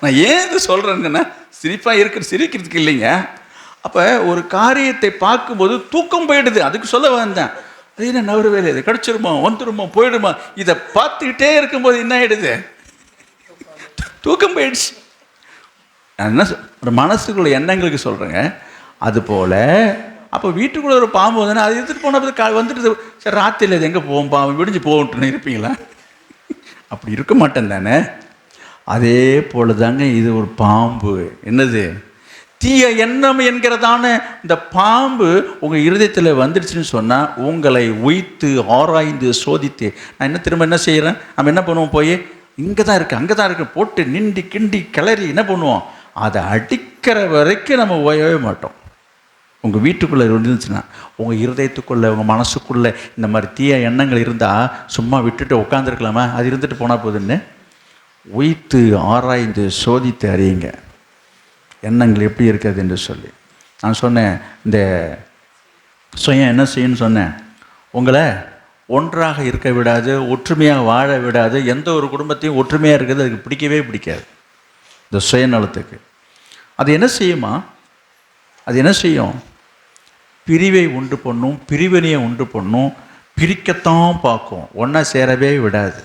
நான் ஏன் இது சொல்கிறேங்கன்னா, சிரிக்கிறதுக்கு இல்லைங்க. அப்போ ஒரு காரியத்தை பார்க்கும்போது தூக்கம் போயிடுது, அதுக்கு சொல்ல வந்தேன். அது என்ன நவருவே இல்லை, இது கிடச்சிருமா, வந்துடுமா, போயிடுமா, இதை பார்த்துக்கிட்டே இருக்கும்போது என்ன ஆகிடுது? தூக்கம் போயிடுச்சு. நான் என்ன ஒரு மனசுக்குள்ள எண்ணங்களுக்கு சொல்கிறேங்க. அதுபோல் அப்போ வீட்டுக்குள்ளே ஒரு பாம்பு வந்தோன்னா அது எடுத்துகிட்டு போனப்போ வந்துட்டு, சரி ராத்திரியில் இது எங்கே போவோம், பாம்பு விடிஞ்சு போகட்டுன்னு இருப்பீங்களா? அப்படி இருக்க மாட்டேன் தானே. அதே போல தாங்க இது ஒரு பாம்பு. என்னது? தீய எண்ணம் என்கிறதான இந்த பாம்பு உங்கள் இருதயத்தில் வந்துடுச்சுன்னு சொன்னால், உங்களை உய்த்து ஆராய்ந்து சோதித்து, நான் என்ன திரும்ப என்ன செய்கிறேன், நம்ம என்ன பண்ணுவோம், போய் இங்கே தான் இருக்குது போட்டு நிண்டி கிண்டி கிளறி என்ன பண்ணுவோம், அதை அடிக்கிற வரைக்கும் நம்ம ஓயவே மாட்டோம். உங்கள் வீட்டுக்குள்ளே இருந்துச்சுன்னா, உங்கள் இருதயத்துக்குள்ளே, உங்கள் மனசுக்குள்ளே இந்த மாதிரி தீய எண்ணங்கள் இருந்தால் சும்மா விட்டுட்டு உட்காந்துருக்கலாமா? அது இருந்துட்டு போனால் போதுன்னு உய்த்து ஆராய்ந்து சோதித்து அறியுங்க. எண்ணங்கள் எப்படி இருக்கிறது என்று சொல்லி. நான் சொன்னேன், இந்த சுயம் என்ன செய்யணும்னு சொன்னேன், உங்களை ஒன்றாக இருக்க விடாது, ஒற்றுமையாக வாழ விடாது. எந்த ஒரு குடும்பத்தையும் ஒற்றுமையாக இருக்கிறது அதுக்கு பிடிக்கவே பிடிக்காது, இந்த சுயநலத்துக்கு. அது என்ன செய்யுமா? அது என்ன செய்யும்? பிரிவை உண்டு பண்ணும், பிரிவினையை உண்டு பண்ணும், பிரிக்கத்தான் பார்க்கும், ஒன்றா சேரவே விடாது.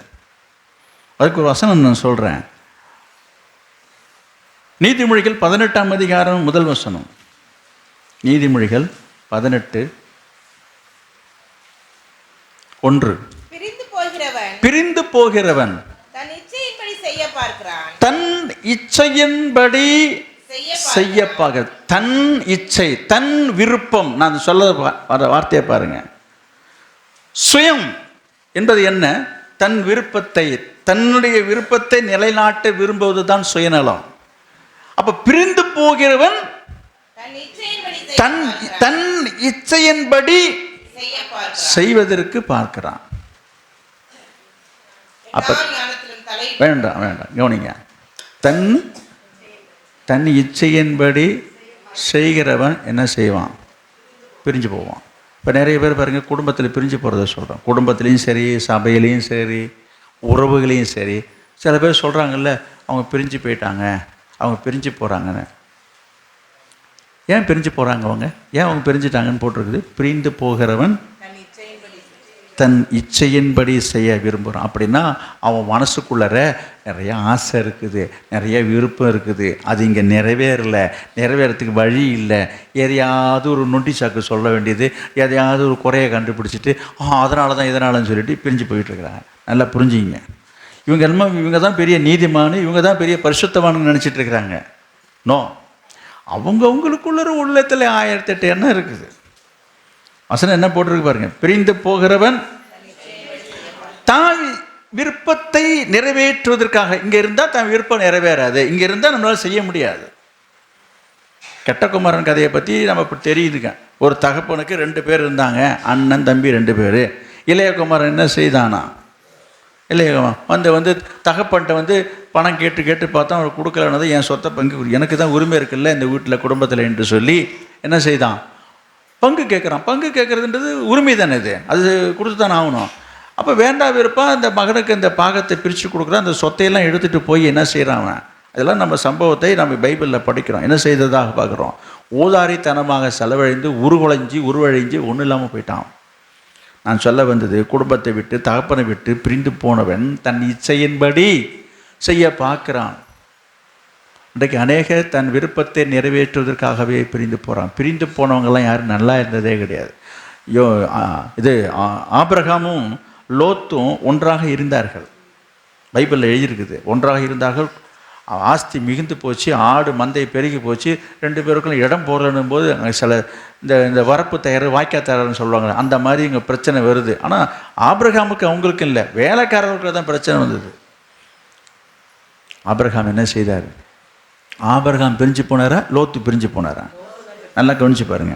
அதுக்கு ஒரு வசனம் நான் சொல்கிறேன். நீதிமொழிகள் 18ஆம் அதிகாரம் 1 வசனம். நீதிமொழிகள் 18:1. பிரிந்து போகிறவன் தன் இச்சையின்படி செய்ய பார்க்க. தன் இச்சை, தன் விருப்பம். நான் சொல்ல வார்த்தையை பாருங்க. சுயம் என்பது என்ன? தன் விருப்பத்தை, தன்னுடைய விருப்பத்தை நிலைநாட்ட விரும்புவது தான் சுயநலம். அப்ப பிரிந்து போகிறவன் தன் இச்சையின்படி செய்வதற்கு பார்க்கிறான். அப்ப வேண்டாம் கவனிங்க. தன் இச்சையின்படி செய்கிறவன் என்ன செய்வான்? பிரிஞ்சு போவான். இப்போ நிறைய பேர் பாருங்கள், குடும்பத்தில் பிரிஞ்சு போகிறத சொல்கிறோம். குடும்பத்துலேயும் சரி, சபையிலையும் சரி, உறவுகளையும் சரி. சில பேர் சொல்கிறாங்கல்ல, அவங்க பிரிஞ்சு போயிட்டாங்க, அவங்க பிரிஞ்சு போகிறாங்கன்னு. ஏன் பிரிஞ்சு போகிறாங்க அவங்க? ஏன் அவங்க பிரிஞ்சுட்டாங்கன்னு போட்டிருக்குது. பிரிந்து போகிறவன் தன் இச்சையின்படி செய்ய விரும்புகிறான். அப்படின்னா அவன் மனசுக்குள்ளற நிறைய ஆசை இருக்குது, நிறைய விருப்பம் இருக்குது. அது இங்கே நிறைவேறத்துக்கு வழி இல்லை. எதையாவது ஒரு நொண்டி சாக்கு சொல்ல வேண்டியது, எதையாவது ஒரு குறையை கண்டுபிடிச்சிட்டு அதனால தான் இதனாலன்னு சொல்லிட்டு பிரிஞ்சு போயிட்டுருக்குறாங்க. நல்லா புரிஞ்சுங்க. இவங்க தான் பெரிய நீதிமானு, இவங்க தான் பெரிய பரிசுத்தமானு நினச்சிட்டு இருக்கிறாங்க. நோ, அவங்களுக்குள்ள உள்ளத்தில் 1008 எண்ணம் இருக்குது. வசனம் என்ன போட்டிருக்கு பாருங்க. பிரிந்து போகிறவன் தான் விருப்பத்தை நிறைவேற்றுவதற்காக. இங்கே இருந்தால் தான் விருப்பம் நிறைவேறாது, இங்கே இருந்தால் நம்மளால் செய்ய முடியாது. கெட்டகுமாரன் கதையை பற்றி நம்ம இப்போ தெரியுதுங்க. ஒரு தகப்பனுக்கு 2 பேர் இருந்தாங்க, அண்ணன் தம்பி 2 பேர். இளையகுமாரன் என்ன செய்தானா? இளையகுமார் வந்து தகப்பன்ட்ட பணம் கேட்டு பார்த்தா அவர் கொடுக்கலன்னது, என் சொத்தை பங்கு எனக்கு தான் உரிமை இருக்குல்ல இந்த வீட்டில் குடும்பத்தில் என்று சொல்லி என்ன செய்தான்? பங்கு கேட்குறான். பங்கு கேட்குறதுன்றது உரிமை தானே, இது அது கொடுத்து தானே ஆகணும். அப்போ வேண்டாம் விருப்பம் அந்த மகனுக்கு இந்த பாகத்தை பிரித்து கொடுக்குறான். அந்த சொத்தையெல்லாம் எடுத்துகிட்டு போய் என்ன செய்கிறான் அவன்? அதெல்லாம் நம்ம சம்பவத்தை நம்ம பைபிளில் படிக்கிறோம். என்ன செய்ததாக பார்க்குறோம். ஊதாரித்தனமாக செலவழிந்து உருவழிஞ்சு ஒன்றும் இல்லாமல் போயிட்டான். நான் சொல்ல வந்தது, குடும்பத்தை விட்டு தகப்பனை விட்டு பிரிந்து போனவன் தன் இச்சையின்படி செய்ய பார்க்குறான். இன்றைக்கு அநேகர் தன் விருப்பத்தை நிறைவேற்றுவதற்காகவே பிரிந்து போகிறான். பிரிந்து போனவங்கெல்லாம் யாரும் நல்லா இருந்ததே கிடையாது. ஆபிரகாமும் லோத்தும் ஒன்றாக இருந்தார்கள். பைபிளில் எழுதியிருக்குது, ஒன்றாக இருந்தார்கள். ஆஸ்தி மிகுந்து போச்சு, ஆடு மந்தை பெருகி போச்சு. 2 பேருக்கும் இடம் போடணும் போது அங்கே சில இந்த வரப்பு தயார் வாய்க்கால் தயார்னு சொல்லுவாங்க, அந்த மாதிரி இங்கே பிரச்சனை வருது. ஆனால் ஆபிரகாமுக்கு அவங்களுக்கு இல்லை, வேலைக்காரர்களுக்கு தான் பிரச்சனை வந்தது. ஆபிரகாம் என்ன செய்தார்? ஆபிரகாம் பிரிஞ்சு போனாரா, லோத்து பிரிஞ்சு போனாரா? நல்லா கவனிச்சு பாருங்க.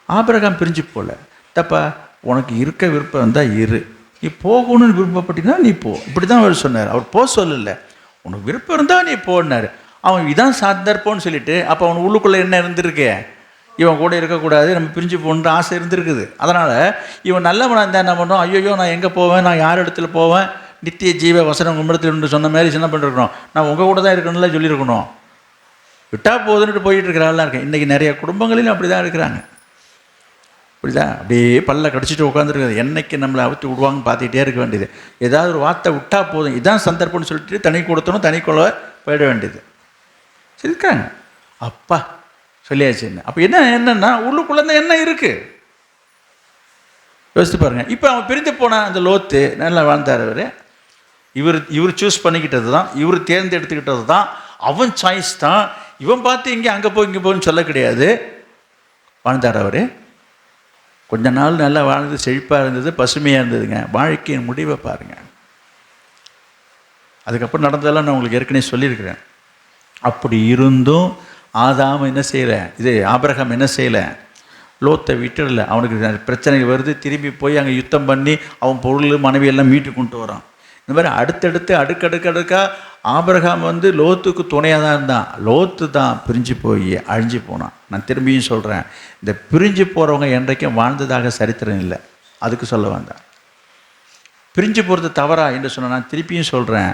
ஆபிரகாம் பிரிஞ்சு போகல. தப்பா, உனக்கு இருக்க விருப்பம் இருந்தால் இரு, நீ போகணும்னு விருப்பப்பட்டீங்கன்னா நீ போ, இப்படி தான் அவர் சொன்னார். அவர் போக சொல்லலை, உனக்கு விருப்பம் இருந்தால் நீ போனார். அவன் இதான் சாந்தர்ப்போன்னு சொல்லிட்டு, அப்போ அவன் உள்ளுக்குள்ளே என்ன இருந்திருக்கே, இவன் கூட இருக்கக்கூடாது, நம்ம பிரிஞ்சு போகணுன்ற ஆசை இருந்திருக்குது. அதனால் இவன் நல்லவனாக இருந்தால் என்ன பண்ணுறோம்? ஐயோ நான் எங்கே போவேன், நான் யார் இடத்துல போவேன், நித்திய ஜீவ வசனம் கும்பிடத்தில் சொன்ன மாதிரி என்ன பண்ணிருக்கணும், நான் உங்கள் கூட தான் இருக்கணும்ல சொல்லியிருக்கணும். விட்டா போதுன்னுட்டு போயிட்டு இருக்கிறாள்லாம் இருக்கேன். இன்றைக்கி நிறைய குடும்பங்களிலும் அப்படி தான் இருக்கிறாங்க. அப்படிதான் அப்படியே பல்ல கடிச்சிட்டு உட்காந்துருக்குது. என்னைக்கு நம்மளை அவுத்து விடுவாங்க பார்த்துக்கிட்டே இருக்க வேண்டியது. ஏதாவது ஒரு வார்த்தை விட்டா போதும், இதான் சந்தர்ப்பம்னு சொல்லிட்டு தனி கொடுத்தனும் தனி கொள்ள போயிட வேண்டியது. சரிக்காங்க, அப்பா சொல்லியாச்சு. என்ன அப்போ என்னன்னா உள்ளுக்குள்ள என்ன இருக்குது யோசித்து பாருங்க. இப்போ அவன் பிரிந்து போனான். அந்த லோத்து நல்லா வாழ்ந்தார். இவர் சூஸ் பண்ணிக்கிட்டது தான், இவர் தேர்ந்தெடுத்துக்கிட்டது தான், அவன் சாய்ஸ் தான். இவன் பார்த்து இங்கே போன்னு சொல்ல கிடையாது. வாழ்ந்தார் அவர். கொஞ்ச நாள் நல்லா வாழ்ந்து செழிப்பாக இருந்தது, பசுமையாக இருந்ததுங்க. வாழ்க்கையின் முடிவை பாருங்கள். அதுக்கப்புறம் நடந்ததெல்லாம் நான் உங்களுக்கு ஏற்கனவே சொல்லியிருக்கிறேன். அப்படி இருந்தும் ஆதாம் என்ன செய்யலை, ஆபிரகாம் என்ன செய்யலை, லோத்தை விட்டுடலை. அவனுக்கு பிரச்சனை வருது, திரும்பி போய் அங்கே யுத்தம் பண்ணி அவன் பொருள் மனைவியெல்லாம் மீட்டு கொண்டு வரான். இந்த மாதிரி அடுத்தடுத்து அடுக்கடுக்கா ஆபிரகாம் வந்து லோத்துக்கு துணையாக தான் இருந்தான். லோத்து தான் பிரிஞ்சு போய் அழிஞ்சு போனான். நான் திரும்பியும் சொல்கிறேன், இந்த பிரிஞ்சு போகிறவங்க என்றைக்கும் வாழ்ந்ததாக சரித்திரம் இல்லை. அதுக்கு சொல்ல வந்தேன். பிரிஞ்சு போகிறது தவறா என்று சொன்ன நான் திருப்பியும் சொல்கிறேன்,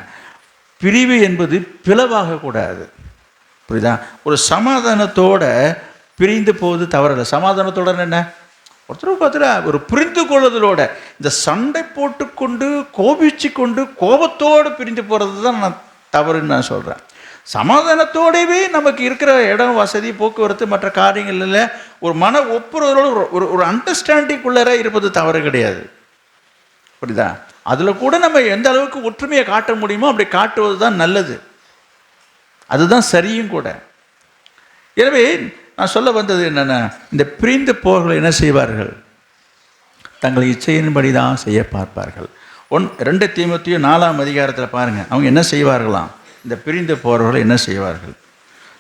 பிரிவு என்பது பிளவாக கூடாது. புரியுதா? ஒரு சமாதானத்தோட பிரிந்து போவது தவறில்லை. சமாதானத்தோட என்ன, ஒருத்தர் ஒரு புரிந்து கொள்ளுதலோட, இந்த சண்டை போட்டுக்கொண்டு கோபிச்சு கொண்டு கோபத்தோடு பிரிந்து போகிறது தான் நான் தவறுன்னு நான் சொல்கிறேன். சமாதானத்தோடவே நமக்கு இருக்கிற இடம் வசதி போக்குவரத்து மற்ற காரியங்களில் ஒரு மன ஒப்புரதோடு ஒரு அண்டர்ஸ்டாண்டிங்குள்ளே இருப்பது தவறு கிடையாது. புரியுதா? அதில் கூட நம்ம எந்த அளவுக்கு ஒற்றுமையை காட்ட முடியுமோ அப்படி காட்டுவது தான் நல்லது, அதுதான் சரியும் கூட. எனவே நான் சொல்ல வந்தது என்னென்னா, இந்த பிரிந்து போர்கள் என்ன செய்வார்கள், தங்கள் இச்சையின்படி தான் செய்ய பார்ப்பார்கள். 2 தீமோத்தேயு 4ஆம் அதிகாரத்தில் பாருங்கள், அவங்க என்ன செய்வார்களாம், இந்த பிரிந்து போகிறவர்கள் என்ன செய்வார்கள்,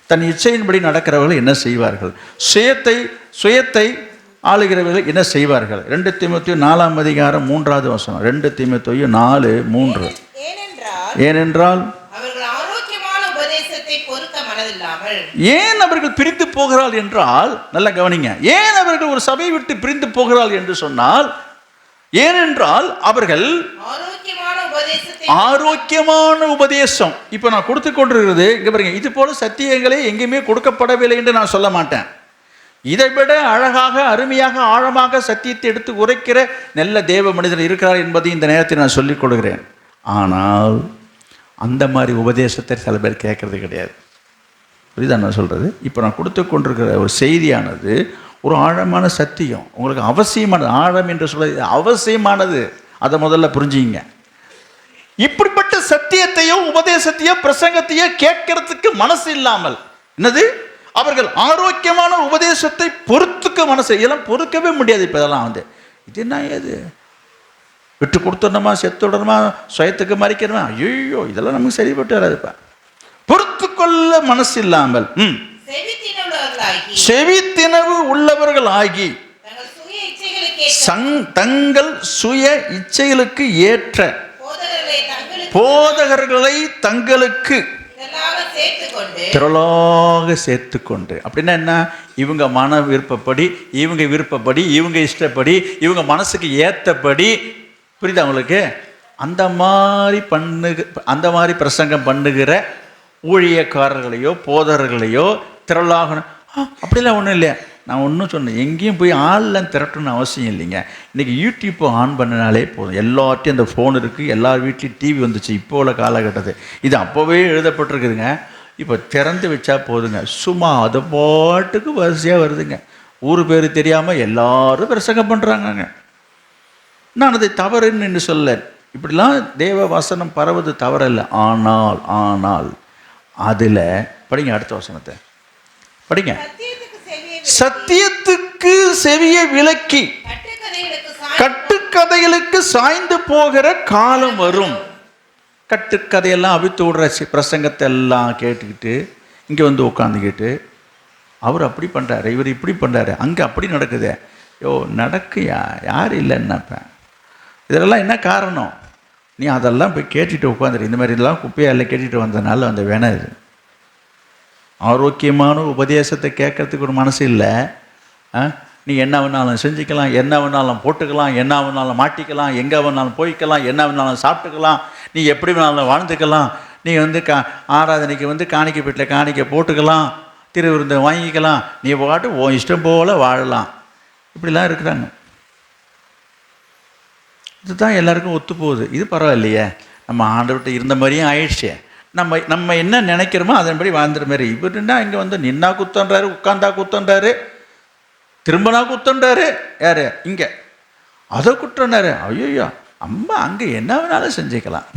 தன் இச்சையின்படி நடக்கிறவர்கள் என்ன செய்வார்கள், சுயத்தை ஆளுகிறவர்கள் என்ன செய்வார்கள். 2 தீமோத்தேயு 4ஆம் அதிகாரம் 3வது வசனம். 2 தீமோத்தேயு 4:3. ஏனென்றால் ஏன் அவர்கள் பிரிந்து போகிறாள் என்றால், நல்ல கவனிங்க, ஏன் அவர்கள் ஒரு சபையை விட்டு பிரிந்து போகிறாள் என்று சொன்னால், ஏனென்றால் அவர்கள் ஆரோக்கியமான உபதேசம். இப்போ நான் கொடுத்து கொண்டிருக்கிறது இங்கே பாருங்க, இது போல சத்தியங்களே எங்கேயுமே கொடுக்கப்படவில்லை என்று நான் சொல்ல மாட்டேன். இதை விட அழகாக அருமையாக ஆழமாக சத்தியத்தை எடுத்து உரைக்கிற நல்ல தேவ மனிதர் இருக்கிறார் என்பதை இந்த நேரத்தில் நான் சொல்லிக் கொடுக்கிறேன். ஆனால் அந்த மாதிரி உபதேசத்தை சில பேர் கேட்கறது கிடையாது. புரியுதா நான் சொல்கிறது? இப்போ நான் கொடுத்து கொண்டிருக்கிற ஒரு செய்தியானது ஒரு ஆழமான சத்தியம், உங்களுக்கு அவசியமானது. ஆழம் என்று சொல்வது அவசியமானது, அதை முதல்ல புரிஞ்சுங்க. இப்படிப்பட்ட சத்தியத்தையோ உபதேசத்தையோ பிரசங்கத்தையோ கேட்கறதுக்கு மனசு இல்லாமல், என்னது, அவர்கள் ஆரோக்கியமான உபதேசத்தை பொறுத்துக்க மனசு, இதெல்லாம் பொறுக்கவே முடியாது. இப்போ இதெல்லாம் இது என்ன, ஏது விட்டு கொடுத்துடணுமா, செத்துடணுமா, சுயத்துக்கு மறிக்கணுமா, ஐயோ இதெல்லாம் நமக்கு சரிப்பட்டு வராதுப்பா. பொறுத்து கொள்ள மனசு இல்லாமல் செவித்தினவு உள்ளவர்கள் ஆகி தங்கள் சுய இச்சைகளுக்கு ஏற்ற போதகர்களை தங்களுக்கு திரளாக சேர்த்து கொண்டு. அப்படின்னா என்ன, இவங்க மன விருப்பப்படி, இவங்க விருப்பப்படி, இவங்க இஷ்டப்படி, இவங்க மனசுக்கு ஏற்றபடி, புரியுதா உங்களுக்கு, அந்த மாதிரி பிரசங்கம் பண்ணுகிற ஊழியக்காரர்களையோ போதகர்களையோ திரளாக. அப்படிலாம் ஒன்றும் இல்லை. நான் ஒன்றும் சொன்னேன், எங்கேயும் போய் ஆள்லாம் திரட்டணும்னு அவசியம் இல்லைங்க. இன்றைக்கி யூடியூப்பை ஆன் பண்ணினாலே போதும், எல்லார்ட்டையும் அந்த ஃபோன் இருக்குது, எல்லார் வீட்லேயும் டிவி வந்துச்சு. இப்போ உள்ள காலகட்டத்தில் இது அப்போவே எழுதப்பட்டிருக்குதுங்க. இப்போ திறந்து வச்சா போதுங்க, சும்மா அது பாட்டுக்கு வரிசையாக வருதுங்க. ஊர் பேர் தெரியாமல் எல்லாரும் பிரசங்கம் பண்ணுறாங்கங்க. நான் அதை தவறுன்னு சொல்ல, இப்படிலாம் தேவ வசனம் பரவது தவறல்ல. ஆனால் அதில் படிங்க, அடுத்த வசனத்தை படிங்க. சத்தியத்துக்கு செவியை விலக்கி கட்டுக்கதைகளுக்கு சாய்ந்து போகிற காலம் வரும். கட்டுக்கதையெல்லாம் அவித்து விடுற பிரசங்கத்தை எல்லாம் கேட்டுக்கிட்டு இங்கே வந்து உட்காந்துக்கிட்டு, அவர் அப்படி பண்ணுறாரு, இவர் இப்படி பண்ணுறாரு, அங்கே அப்படி நடக்குது. நடக்குயா, யார் இல்லைன்னாப்பேன். இதெல்லாம் என்ன காரணம்? நீ அதெல்லாம் போய் கேட்டுட்டு உட்காந்துரு. இந்த மாதிரிலாம் குப்பையால் கேட்டுட்டு வந்ததுனால அந்த வேணா இது. ஆரோக்கியமான உபதேசத்தை கேட்கறதுக்கு ஒரு மனசு இல்லை. நீ என்ன வேணாலும் செஞ்சுக்கலாம், என்ன வேணாலும் போட்டுக்கலாம், என்ன வேணாலும் மாட்டிக்கலாம், எங்கே வேணாலும் போய்க்கலாம், என்ன வேணாலும் சாப்பிட்டுக்கலாம், நீ எப்படி வேணாலும் வாழ்ந்துக்கலாம், நீ ஆராதனைக்கு காணிக்கை வீட்டில் காணிக்கை போட்டுக்கலாம், திருவிருந்தை வாங்கிக்கலாம், நீ பாட்டு உன் இஷ்டம் போல் வாழலாம். இப்படிலாம் இருக்கிறாங்க. இதுதான் எல்லாருக்கும் ஒத்து போகுது. இது பரவாயில்லையே, நம்ம ஆண்டவர்கிட்ட இருந்த மாதிரியும் ஆயிடுச்சு. நம்ம என்ன நினைக்கிறோமோ அதன்படி வாழ்ந்துற மாதிரி. இவருன்னா இங்கே வந்து நின்னா குத்தன்றாரு, உட்காந்தா குத்தன்றாரு, திரும்பினா குத்தன்றாரு. யார் இங்கே அதை குற்றனாரு. ஐயோ அம்மா, அங்கே என்ன வேணாலும் செஞ்சுக்கலாம்.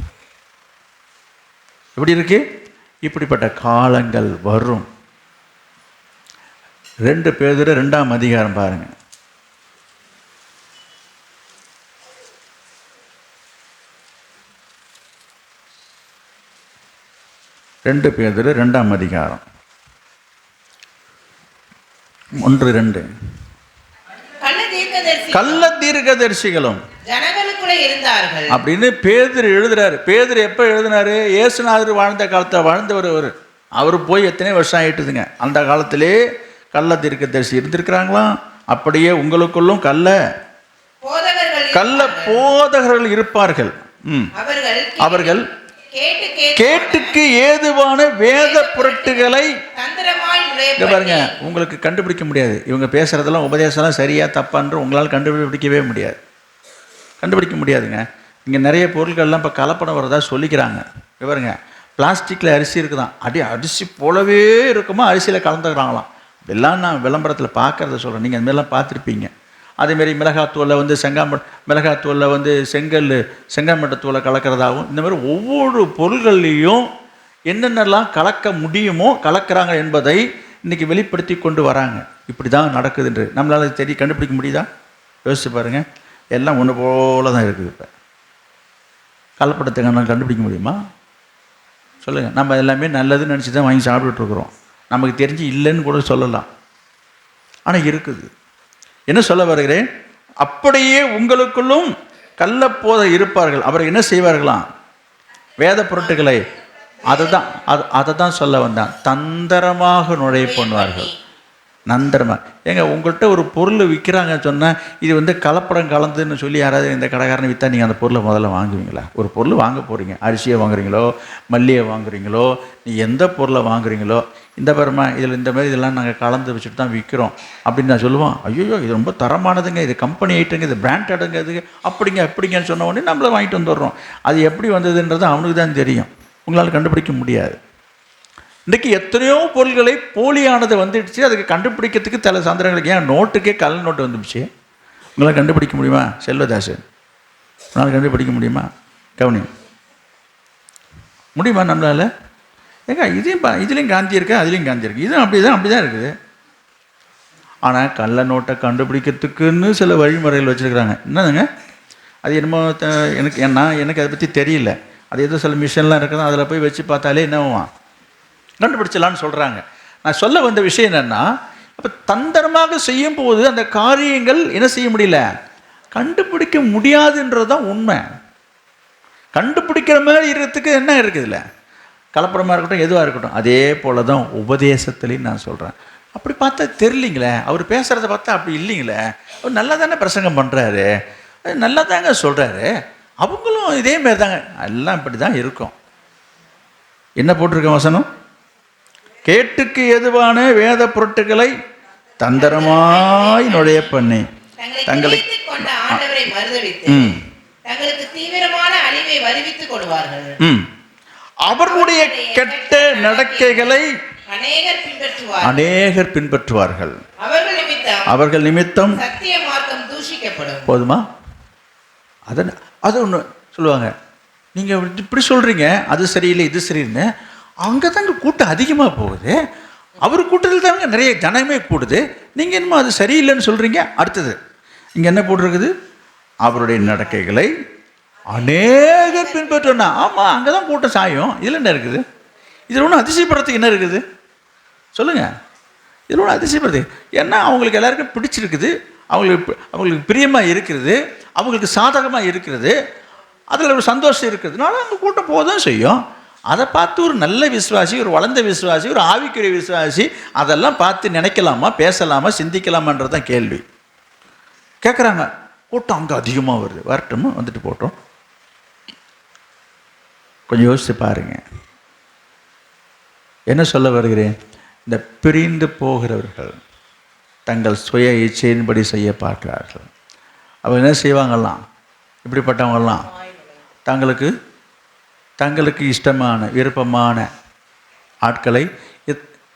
எப்படி இருக்கு? இப்படிப்பட்ட காலங்கள் வரும். 2 பேதுரு 2ஆம் அதிகாரம் பாருங்கள். 2 பேதுரு 2ஆம் அதிகாரம் 1-2. கள்ள தீர்க்கதரிசிகளும் கூட இருந்தார்கள் அப்படின்னு பேதுரு எழுதுறாரு. பேதுரு எப்போ எழுதினாரு? இயேசுநாதர் வாழ்ந்த காலத்தில் வாழ்ந்தவர் அவர். அவர் போய் எத்தனை வருஷம் ஆயிட்டுதுங்க. அந்த காலத்திலே கள்ள தீர்க்கதரிசி இருந்திருக்கிறாங்களாம். அப்படியே உங்களுக்குள்ளும் கள்ள போதகர்கள் இருப்பார்கள். அவர்கள் கேட்டுக்கு ஏதுவான வேத பொருட்டுகளை பாருங்க, உங்களுக்கு கண்டுபிடிக்க முடியாது. இவங்க பேசுறதெல்லாம் உபதேசம்லாம் சரியா தப்பான்று உங்களால் கண்டுபிடிக்கவே முடியாது. கண்டுபிடிக்க முடியாதுங்க. இங்கே நிறைய பொருட்கள்லாம் இப்போ கலப்படம் வரதா சொல்லிக்கிறாங்க. பாருங்க, பிளாஸ்டிக்கில் அரிசி இருக்குதான், அரிசி போலவே இருக்குமா, அரிசியில் கலந்துக்கிறாங்களாம். இதெல்லாம் நான் விளம்பரத்தில் பார்க்குறத சொல்கிறேன். நீங்கள் அதுமாரிலாம் பார்த்துருப்பீங்க. அதேமாரி மிளகாத்தூளில் மிளகாத்தூளில் செங்கல்மட்டத்தூளை கலக்கிறதாகவும், இந்த மாதிரி ஒவ்வொரு பொருள்கள்லேயும் என்னென்னலாம் கலக்க முடியுமோ கலக்கிறாங்க என்பதை இன்றைக்கி வெளிப்படுத்தி கொண்டு வராங்க. இப்படி தான் நடக்குதுன்று நம்மளால் கண்டுபிடிக்க முடியுதா? யோசிச்சு பாருங்கள். எல்லாம் ஒன்று போல தான் இருக்குது. இப்போ கலப்படத்தை கண்டுபிடிக்க முடியுமா? சொல்லுங்கள். நம்ம எல்லாமே நல்லதுன்னு நினச்சி தான் வாங்கி சாப்பிட்டுட்ருக்குறோம். நமக்கு தெரிஞ்சு இல்லைன்னு கூட சொல்லலாம். ஆனால் இருக்குது. என்ன சொல்ல வருகிறேன்? அப்படியே உங்களுக்குள்ளும் கள்ளப்போதை இருப்பார்கள். அவர் என்ன செய்வார்களாம்? வேத பொருட்டுகளை அதை தான் சொல்ல வந்தான். தந்திரமாக நுழைய பண்ணுவார்கள். நந்திரமாக. ஏங்க, உங்கள்கிட்ட ஒரு பொருள் விற்கிறாங்கன்னு சொன்னால் இது கலப்படம் கலந்துன்னு சொல்லி யாராவது இந்த கடைக்காரனை விற்றா நீங்கள் அந்த பொருளை முதல்ல வாங்குவீங்களா? ஒரு பொருள் வாங்க போகிறீங்க, அரிசியை வாங்குறீங்களோ, மல்லியை வாங்குறீங்களோ, நீ எந்த பொருளை வாங்குறீங்களோ, இந்த பரமா இதில் இந்த மாதிரி இதெல்லாம் நாங்கள் கலந்து வச்சுட்டு தான் விற்கிறோம் அப்படின்னு நான் சொல்லுவோம். ஐயோ, இது ரொம்ப தரமானதுங்க, இது கம்பெனி ஐட்டங்க, இது பிராண்டடுங்க, இது அப்படிங்கன்னு சொன்ன உடனே நம்மளை வாங்கிட்டு வந்துடுறோம். அது எப்படி வந்ததுன்றது அவனுக்கு தான் தெரியும். உங்களால் கண்டுபிடிக்க முடியாது. இன்றைக்கி எத்தனையோ பொருள்களை போலியானது வந்துடுச்சு. அதுக்கு கண்டுபிடிக்கிறதுக்கு சில சந்திரங்களுக்கு ஏன் நோட்டுக்கே கல் நோட்டு வந்துடுச்சு. உங்களால் கண்டுபிடிக்க முடியுமா? செல்வதாசன், உங்களால் கண்டுபிடிக்க முடியுமா? கவனி, முடியுமா நம்மளால்? ஏங்க, இதுலேயும் காந்தி இருக்கு, அதுலேயும் காந்தி இருக்குது, இதுவும் அப்படி தான் இருக்குது. ஆனால் கள்ள நோட்டை கண்டுபிடிக்கிறதுக்குன்னு சில வழிமுறைகள் வச்சுருக்குறாங்க. என்னதுங்க அது? என்னமோ எனக்கு அதை பற்றி தெரியல. அது ஏதோ சில மிஷின்லாம் இருக்குது, அதில் போய் வச்சு பார்த்தாலே என்னவான் கண்டுபிடிச்சலான்னு சொல்கிறாங்க. நான் சொல்ல வந்த விஷயம் என்னென்னா, அப்போ தந்திரமாக செய்யும் போது அந்த காரியங்கள் என்ன செய்ய முடியல, கண்டுபிடிக்க முடியாதுன்றது தான் உண்மை. கண்டுபிடிக்கிற மாதிரி இருக்கிறதுக்கு என்ன இருக்குதுல்ல, கலப்படமாக இருக்கட்டும், எதுவாக இருக்கட்டும். அதே போல தான் உபதேசத்துலேயும் நான் சொல்கிறேன். அப்படி பார்த்தா தெரியலிங்களே, அவர் பேசுகிறத பார்த்தா அப்படி இல்லைங்களே, அவர் நல்லா தானே பிரசங்கம் பண்ணுறாரு, நல்லா தாங்க சொல்கிறாரு, அவங்களும் இதேமாரி தாங்க, எல்லாம் இப்படி தான் இருக்கும். என்ன போட்டிருக்க வசனம்? கேட்டுக்கு எதுவான வேத பொருட்களை தந்திரமாய் நுழைய பண்ணி தங்களுக்கு தீவிரமான அழிவை வருவித்துக் கொள்வார்கள். அவர்களுடைய கெட்ட நடக்கைகளை அநேகர் பின்பற்றுவார்கள். அவர்கள் நிமித்தம் சத்திய மார்க்கம் தூஷிக்கப்படும். போதுமா? அது ஒன்று சொல்லுவாங்க. நீங்கள் இப்படி சொல்கிறீங்க, அது சரியில்லை இது சரியில்லைன்னு. அங்கே தாங்க கூட்டம் அதிகமாக போகுது. அவர் கூட்டத்தில் தாங்க நிறைய ஜனமே கூடுது. நீங்கள் என்னமோ அது சரியில்லைன்னு சொல்கிறீங்க. அடுத்தது இங்கே என்ன போட்டிருக்குது? அவருடைய நடக்கைகளை அநேகர் பின்பற்றோன்னா, ஆமாம், அங்கே தான் கூட்டம் சாயும். இதில் என்ன இருக்குது? இதில் ஒன்றும் அதிசயப்படுறதுக்கு என்ன இருக்குது சொல்லுங்கள்? இதில் ஒன்றும் அதிசயப்படுறது ஏன்னா அவங்களுக்கு எல்லாருக்கும் பிடிச்சிருக்குது, அவங்களுக்கு பிரியமாக இருக்கிறது, அவங்களுக்கு சாதகமாக இருக்கிறது, அதில் ஒரு சந்தோஷம் இருக்கிறதுனால அங்கே கூட்டம் போக தான் செய்யும். அதை பார்த்து ஒரு நல்ல விசுவாசி, ஒரு வளர்ந்த விசுவாசி, ஒரு ஆவிக்குரிய விசுவாசி அதெல்லாம் பார்த்து நினைக்கலாமா, பேசலாமா, சிந்திக்கலாமான்றது தான் கேள்வி. கேட்குறாங்க. கூட்டம் அங்கே அதிகமாக வருது, வரட்டும், வந்துட்டு போட்டோம். கொஞ்சம் யோசித்து பாருங்க. என்ன சொல்ல வருகிறேன்? இந்த பிரிந்து போகிறவர்கள் தங்கள் சுய இச்சையின்படி செய்ய பார்க்கிறார்கள். அவங்க என்ன செய்வாங்கலாம்? இப்படிப்பட்டவங்கெல்லாம் தங்களுக்கு இஷ்டமான விருப்பமான ஆட்களை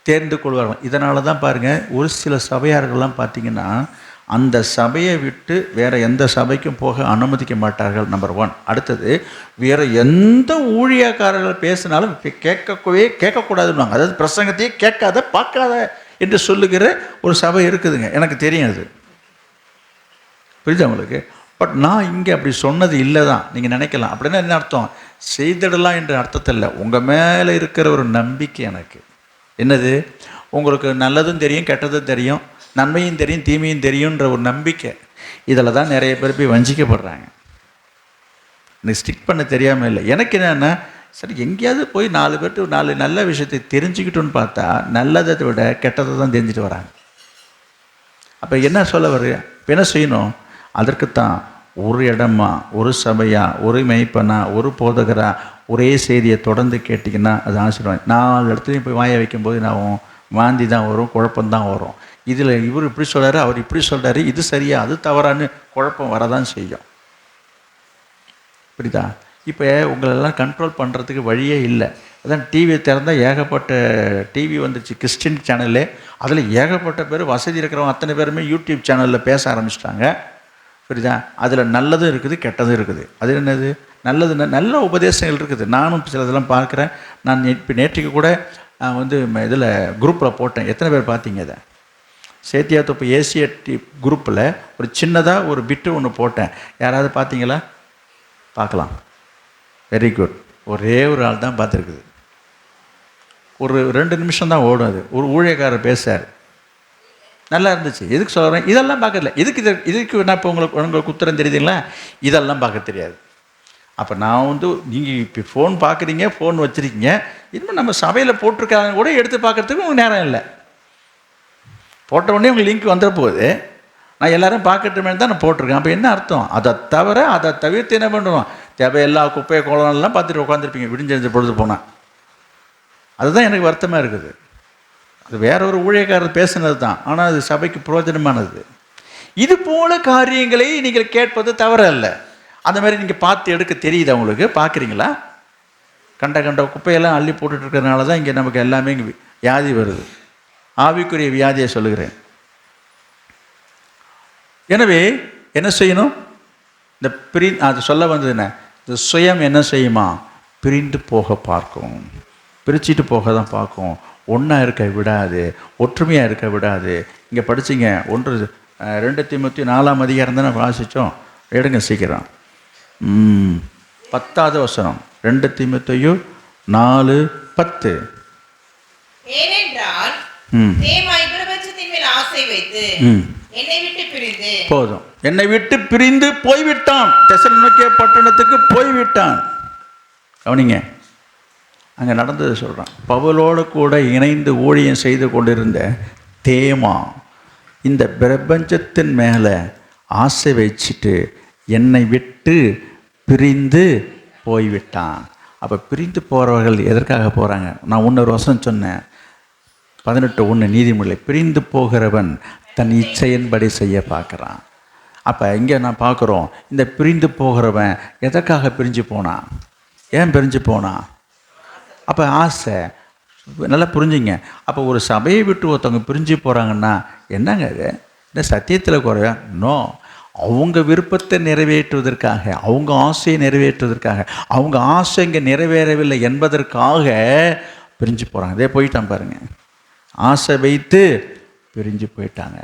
தேர்ந்து கொள்வார்கள். இதனால தான் பாருங்கள், ஒரு சில சபையார்கள்லாம் பார்த்திங்கன்னா அந்த சபையை விட்டு வேறு எந்த சபைக்கும் போக அனுமதிக்க மாட்டார்கள். நம்பர் 1. அடுத்தது, வேறு எந்த ஊழியக்காரர்கள் பேசினாலும் கேட்கக்கூடாதுன்னு, அதாவது பிரசங்கத்தையே கேட்காத பார்க்காத என்று சொல்லுகிற ஒரு சபை இருக்குதுங்க. எனக்கு தெரியும் அது. புரியுது உங்களுக்கு? பட் நான் இங்கே அப்படி சொன்னது இல்லை தான். நீங்கள் நினைக்கலாம் அப்படின்னா என்ன அர்த்தம்? செய்திடலாம் என்ற அர்த்தத்தில் இல்லை. உங்கள் மேலே இருக்கிற ஒரு நம்பிக்கை எனக்கு. என்னது? உங்களுக்கு நல்லதும் தெரியும், கெட்டதும் தெரியும், நன்மையும் தெரியும், தீமையும் தெரியுன்ற ஒரு நம்பிக்கை. இதில் தான் நிறைய பேர் போய் வஞ்சிக்கப்படுறாங்க. எனக்கு ஸ்டிக் பண்ண தெரியாமல் இல்லை. எனக்கு என்னென்னா, சரி எங்கேயாவது போய் 4 பேர்ட்டு 4 நல்ல விஷயத்தை தெரிஞ்சுக்கிட்டோன்னு பார்த்தா நல்லதை விட கெட்டதை தான் தெரிஞ்சுட்டு வராங்க. அப்போ என்ன சொல்ல வருது? இப்போ என்ன செய்யணும்? அதற்குத்தான் ஒரு இடமா, ஒரு சபையா, ஒரு மெய்ப்பனா, ஒரு போதகரா ஒரே செய்தியை தொடர்ந்து கேட்டிங்கன்னா அது ஆசீர்வாதம். 4 இடத்துலையும் போய் வாயை வைக்கும்போது நான் வாந்தி தான் வரும், குழப்பம்தான் வரும். இதில் இவர் இப்படி சொல்கிறாரு, அவர் இப்படி சொல்கிறாரு, இது சரியா அது தவறான்னு குழப்பம் வரதான் செய்யும். புரியுதா? இப்போ உங்களெல்லாம் கண்ட்ரோல் பண்ணுறதுக்கு வழியே இல்லை. அதான் டிவியை திறந்தால் ஏகப்பட்ட டிவி வந்துச்சு, கிறிஸ்டின் சேனல்லே. அதில் ஏகப்பட்ட பேர் வசதி இருக்கிறவங்க அத்தனை பேருமே யூடியூப் சேனலில் பேச ஆரம்பிச்சிட்டாங்க. புரியுதா? அதில் நல்லதும் இருக்குது, கெட்டதும் இருக்குது. அது என்னது? நல்லது நல்ல உபதேசங்கள் இருக்குது. நானும் சிலதெல்லாம் பார்க்குறேன். நான் இப்போ நேற்றுக்கு கூட இதில் குரூப்பில் போட்டேன். எத்தனை பேர் பார்த்தீங்க? அதை சேத்தியாத்தோப்பு ஏசியட்டி குரூப்பில் ஒரு சின்னதாக ஒரு பிட்டு ஒன்று போட்டேன். யாராவது பார்த்தீங்களா? பார்க்கலாம். Very good. ஒரே ஒரு ஆள் தான் பார்த்துருக்குது. ஒரு 2 நிமிஷம் தான் ஓடும். அது ஒரு ஊழியக்காரர் பேசுகிறார், நல்லா இருந்துச்சு. எதுக்கு சொல்கிறேன்? இதெல்லாம் பார்க்கல. இதுக்கு நான் இப்போ உங்களுக்கு உத்தரம் தெரியுதுங்களா? இதெல்லாம் பார்க்க தெரியாது. அப்போ நான் நீங்கள் இப்போ ஃபோன் பார்க்குறீங்க, ஃபோன் வச்சுருக்கீங்க, இன்னும் நம்ம சபையில் போட்டிருக்காங்க கூட எடுத்து பார்க்குறதுக்கு உங்களுக்கு நேரம் இல்லை. போட்ட உடனே உங்களுக்கு லிங்க் வந்துட போகுது. நான் எல்லோரும் பார்க்கட்டுமே தான் நான் போட்டிருக்கேன். அப்போ என்ன அர்த்தம்? அதை தவிர்த்து என்ன பண்ணுவோம்? தேவை எல்லா குப்பையை குளம்லாம் பார்த்துட்டு உட்காந்துருப்பீங்க விடிஞ்செஞ்ச பொழுது போனால். அதுதான் எனக்கு வருத்தமாக இருக்குது. அது வேற ஒரு ஊழியக்காரர் பேசுனது தான், ஆனால் அது சபைக்கு பிரயோஜனமானது. இது போல காரியங்களை நீங்கள் கேட்பது தவறல்ல. அந்த மாதிரி நீங்கள் பார்த்து எடுக்க தெரியுது உங்களுக்கு? பார்க்குறீங்களா? கண்ட குப்பையெல்லாம் அள்ளி போட்டுட்டு இருக்கிறதுனால தான் இங்கே நமக்கு எல்லாமே இங்கே வியாதி வருது. ஆவிக்குரிய வியாதியை சொல்லுகிறேன். எனவே என்ன செய்யணும்? இந்த அது சொல்ல வந்தது என்ன? இந்த சுயம் என்ன செய்யுமா? பிரிந்து போக பார்க்கும், பிரிச்சுட்டு போக தான் பார்க்கும். ஒன்றா இருக்க விடாது, ஒற்றுமையாக இருக்க விடாது. இங்கே படிச்சிங்க 2 தீமோத்தேயு 4ஆம் அதிகாரம் தானே வாசித்தோம். எடுங்க சீக்கிரம். 10வது வசனம். 2 தீமோத்தேயு 4:10. ஏனென்றால் தேமா பிரபஞ்சத்தின் மேல் ஆசை வைத்து என்னை விட்டு பிரிந்து போதும், என்னை விட்டு பிரிந்து போய்விட்டான். தெசலோனிக்கே பட்டணத்துக்கு போய்விட்டான். கவனிங்க, அங்கே நடந்தது சொல்கிறான். பவுலோடு கூட இணைந்து ஊழியம் செய்து கொண்டிருந்த தேமா இந்த பிரபஞ்சத்தின் மேலே ஆசை வச்சுட்டு என்னை விட்டு பிரிந்து போய்விட்டான். அப்போ பிரிந்து போகிறவர்கள் எதற்காக போகிறாங்க? நான் இன்னொரு வசனம் சொன்னேன், 18:1 நீதிமொழி. பிரிந்து போகிறவன் தன் இச்சையின்படி செய்ய பார்க்குறான். அப்போ இங்கே நான் பார்க்குறோம், இந்த பிரிந்து போகிறவன் எதற்காக பிரிஞ்சு போனான்? ஏன் பிரிஞ்சு போனான்? அப்போ ஆசை. நல்லா புரிஞ்சுங்க. அப்போ ஒரு சபையை விட்டு ஒருத்தவங்க பிரிஞ்சு போகிறாங்கன்னா என்னங்க அது? இந்த சத்தியத்தில் குறையா? நோ. அவங்க விருப்பத்தை நிறைவேற்றுவதற்காக, அவங்க ஆசையை நிறைவேற்றுவதற்காக, அவங்க ஆசை இங்கே நிறைவேறவில்லை என்பதற்காக பிரிஞ்சு போகிறாங்க. இதே போயிட்டான் பாருங்க. ஆசை வைத்து பிரிஞ்சு போயிட்டாங்க.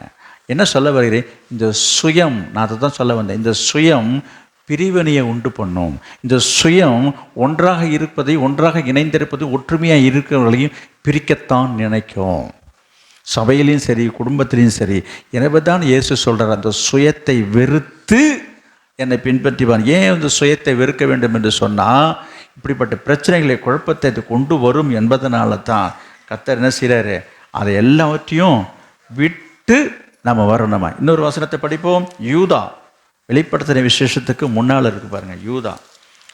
என்ன சொல்ல வருகிறேன்? இந்த சுயம், நான் அதை தான் சொல்ல வந்தேன். இந்த சுயம் பிரிவினையை உண்டு பண்ணும். இந்த சுயம் ஒன்றாக இருப்பதை, ஒன்றாக இணைந்திருப்பது, ஒற்றுமையாக இருக்கிறவர்களையும் பிரிக்கத்தான் நினைக்கும். சபையிலையும் சரி, குடும்பத்திலையும் சரி. எனவே தான் இயேசு சொல்கிறார், அந்த சுயத்தை வெறுத்து என்னை பின்பற்றிவான். ஏன் இந்த சுயத்தை வெறுக்க வேண்டும் என்று சொன்னால், இப்படிப்பட்ட பிரச்சனைகளை, குழப்பத்தை இது கொண்டு வரும் என்பதனால தான் கர்த்தர் என்ன செய்கிறாரு? அதை எல்லாவற்றையும் விட்டு நம்ம வரணுமா. இன்னொரு வசனத்தை படிப்போம். யூதா, வெளிப்படுத்தின விசேஷத்துக்கு முன்னால் இருக்கு பாருங்க. யூதா,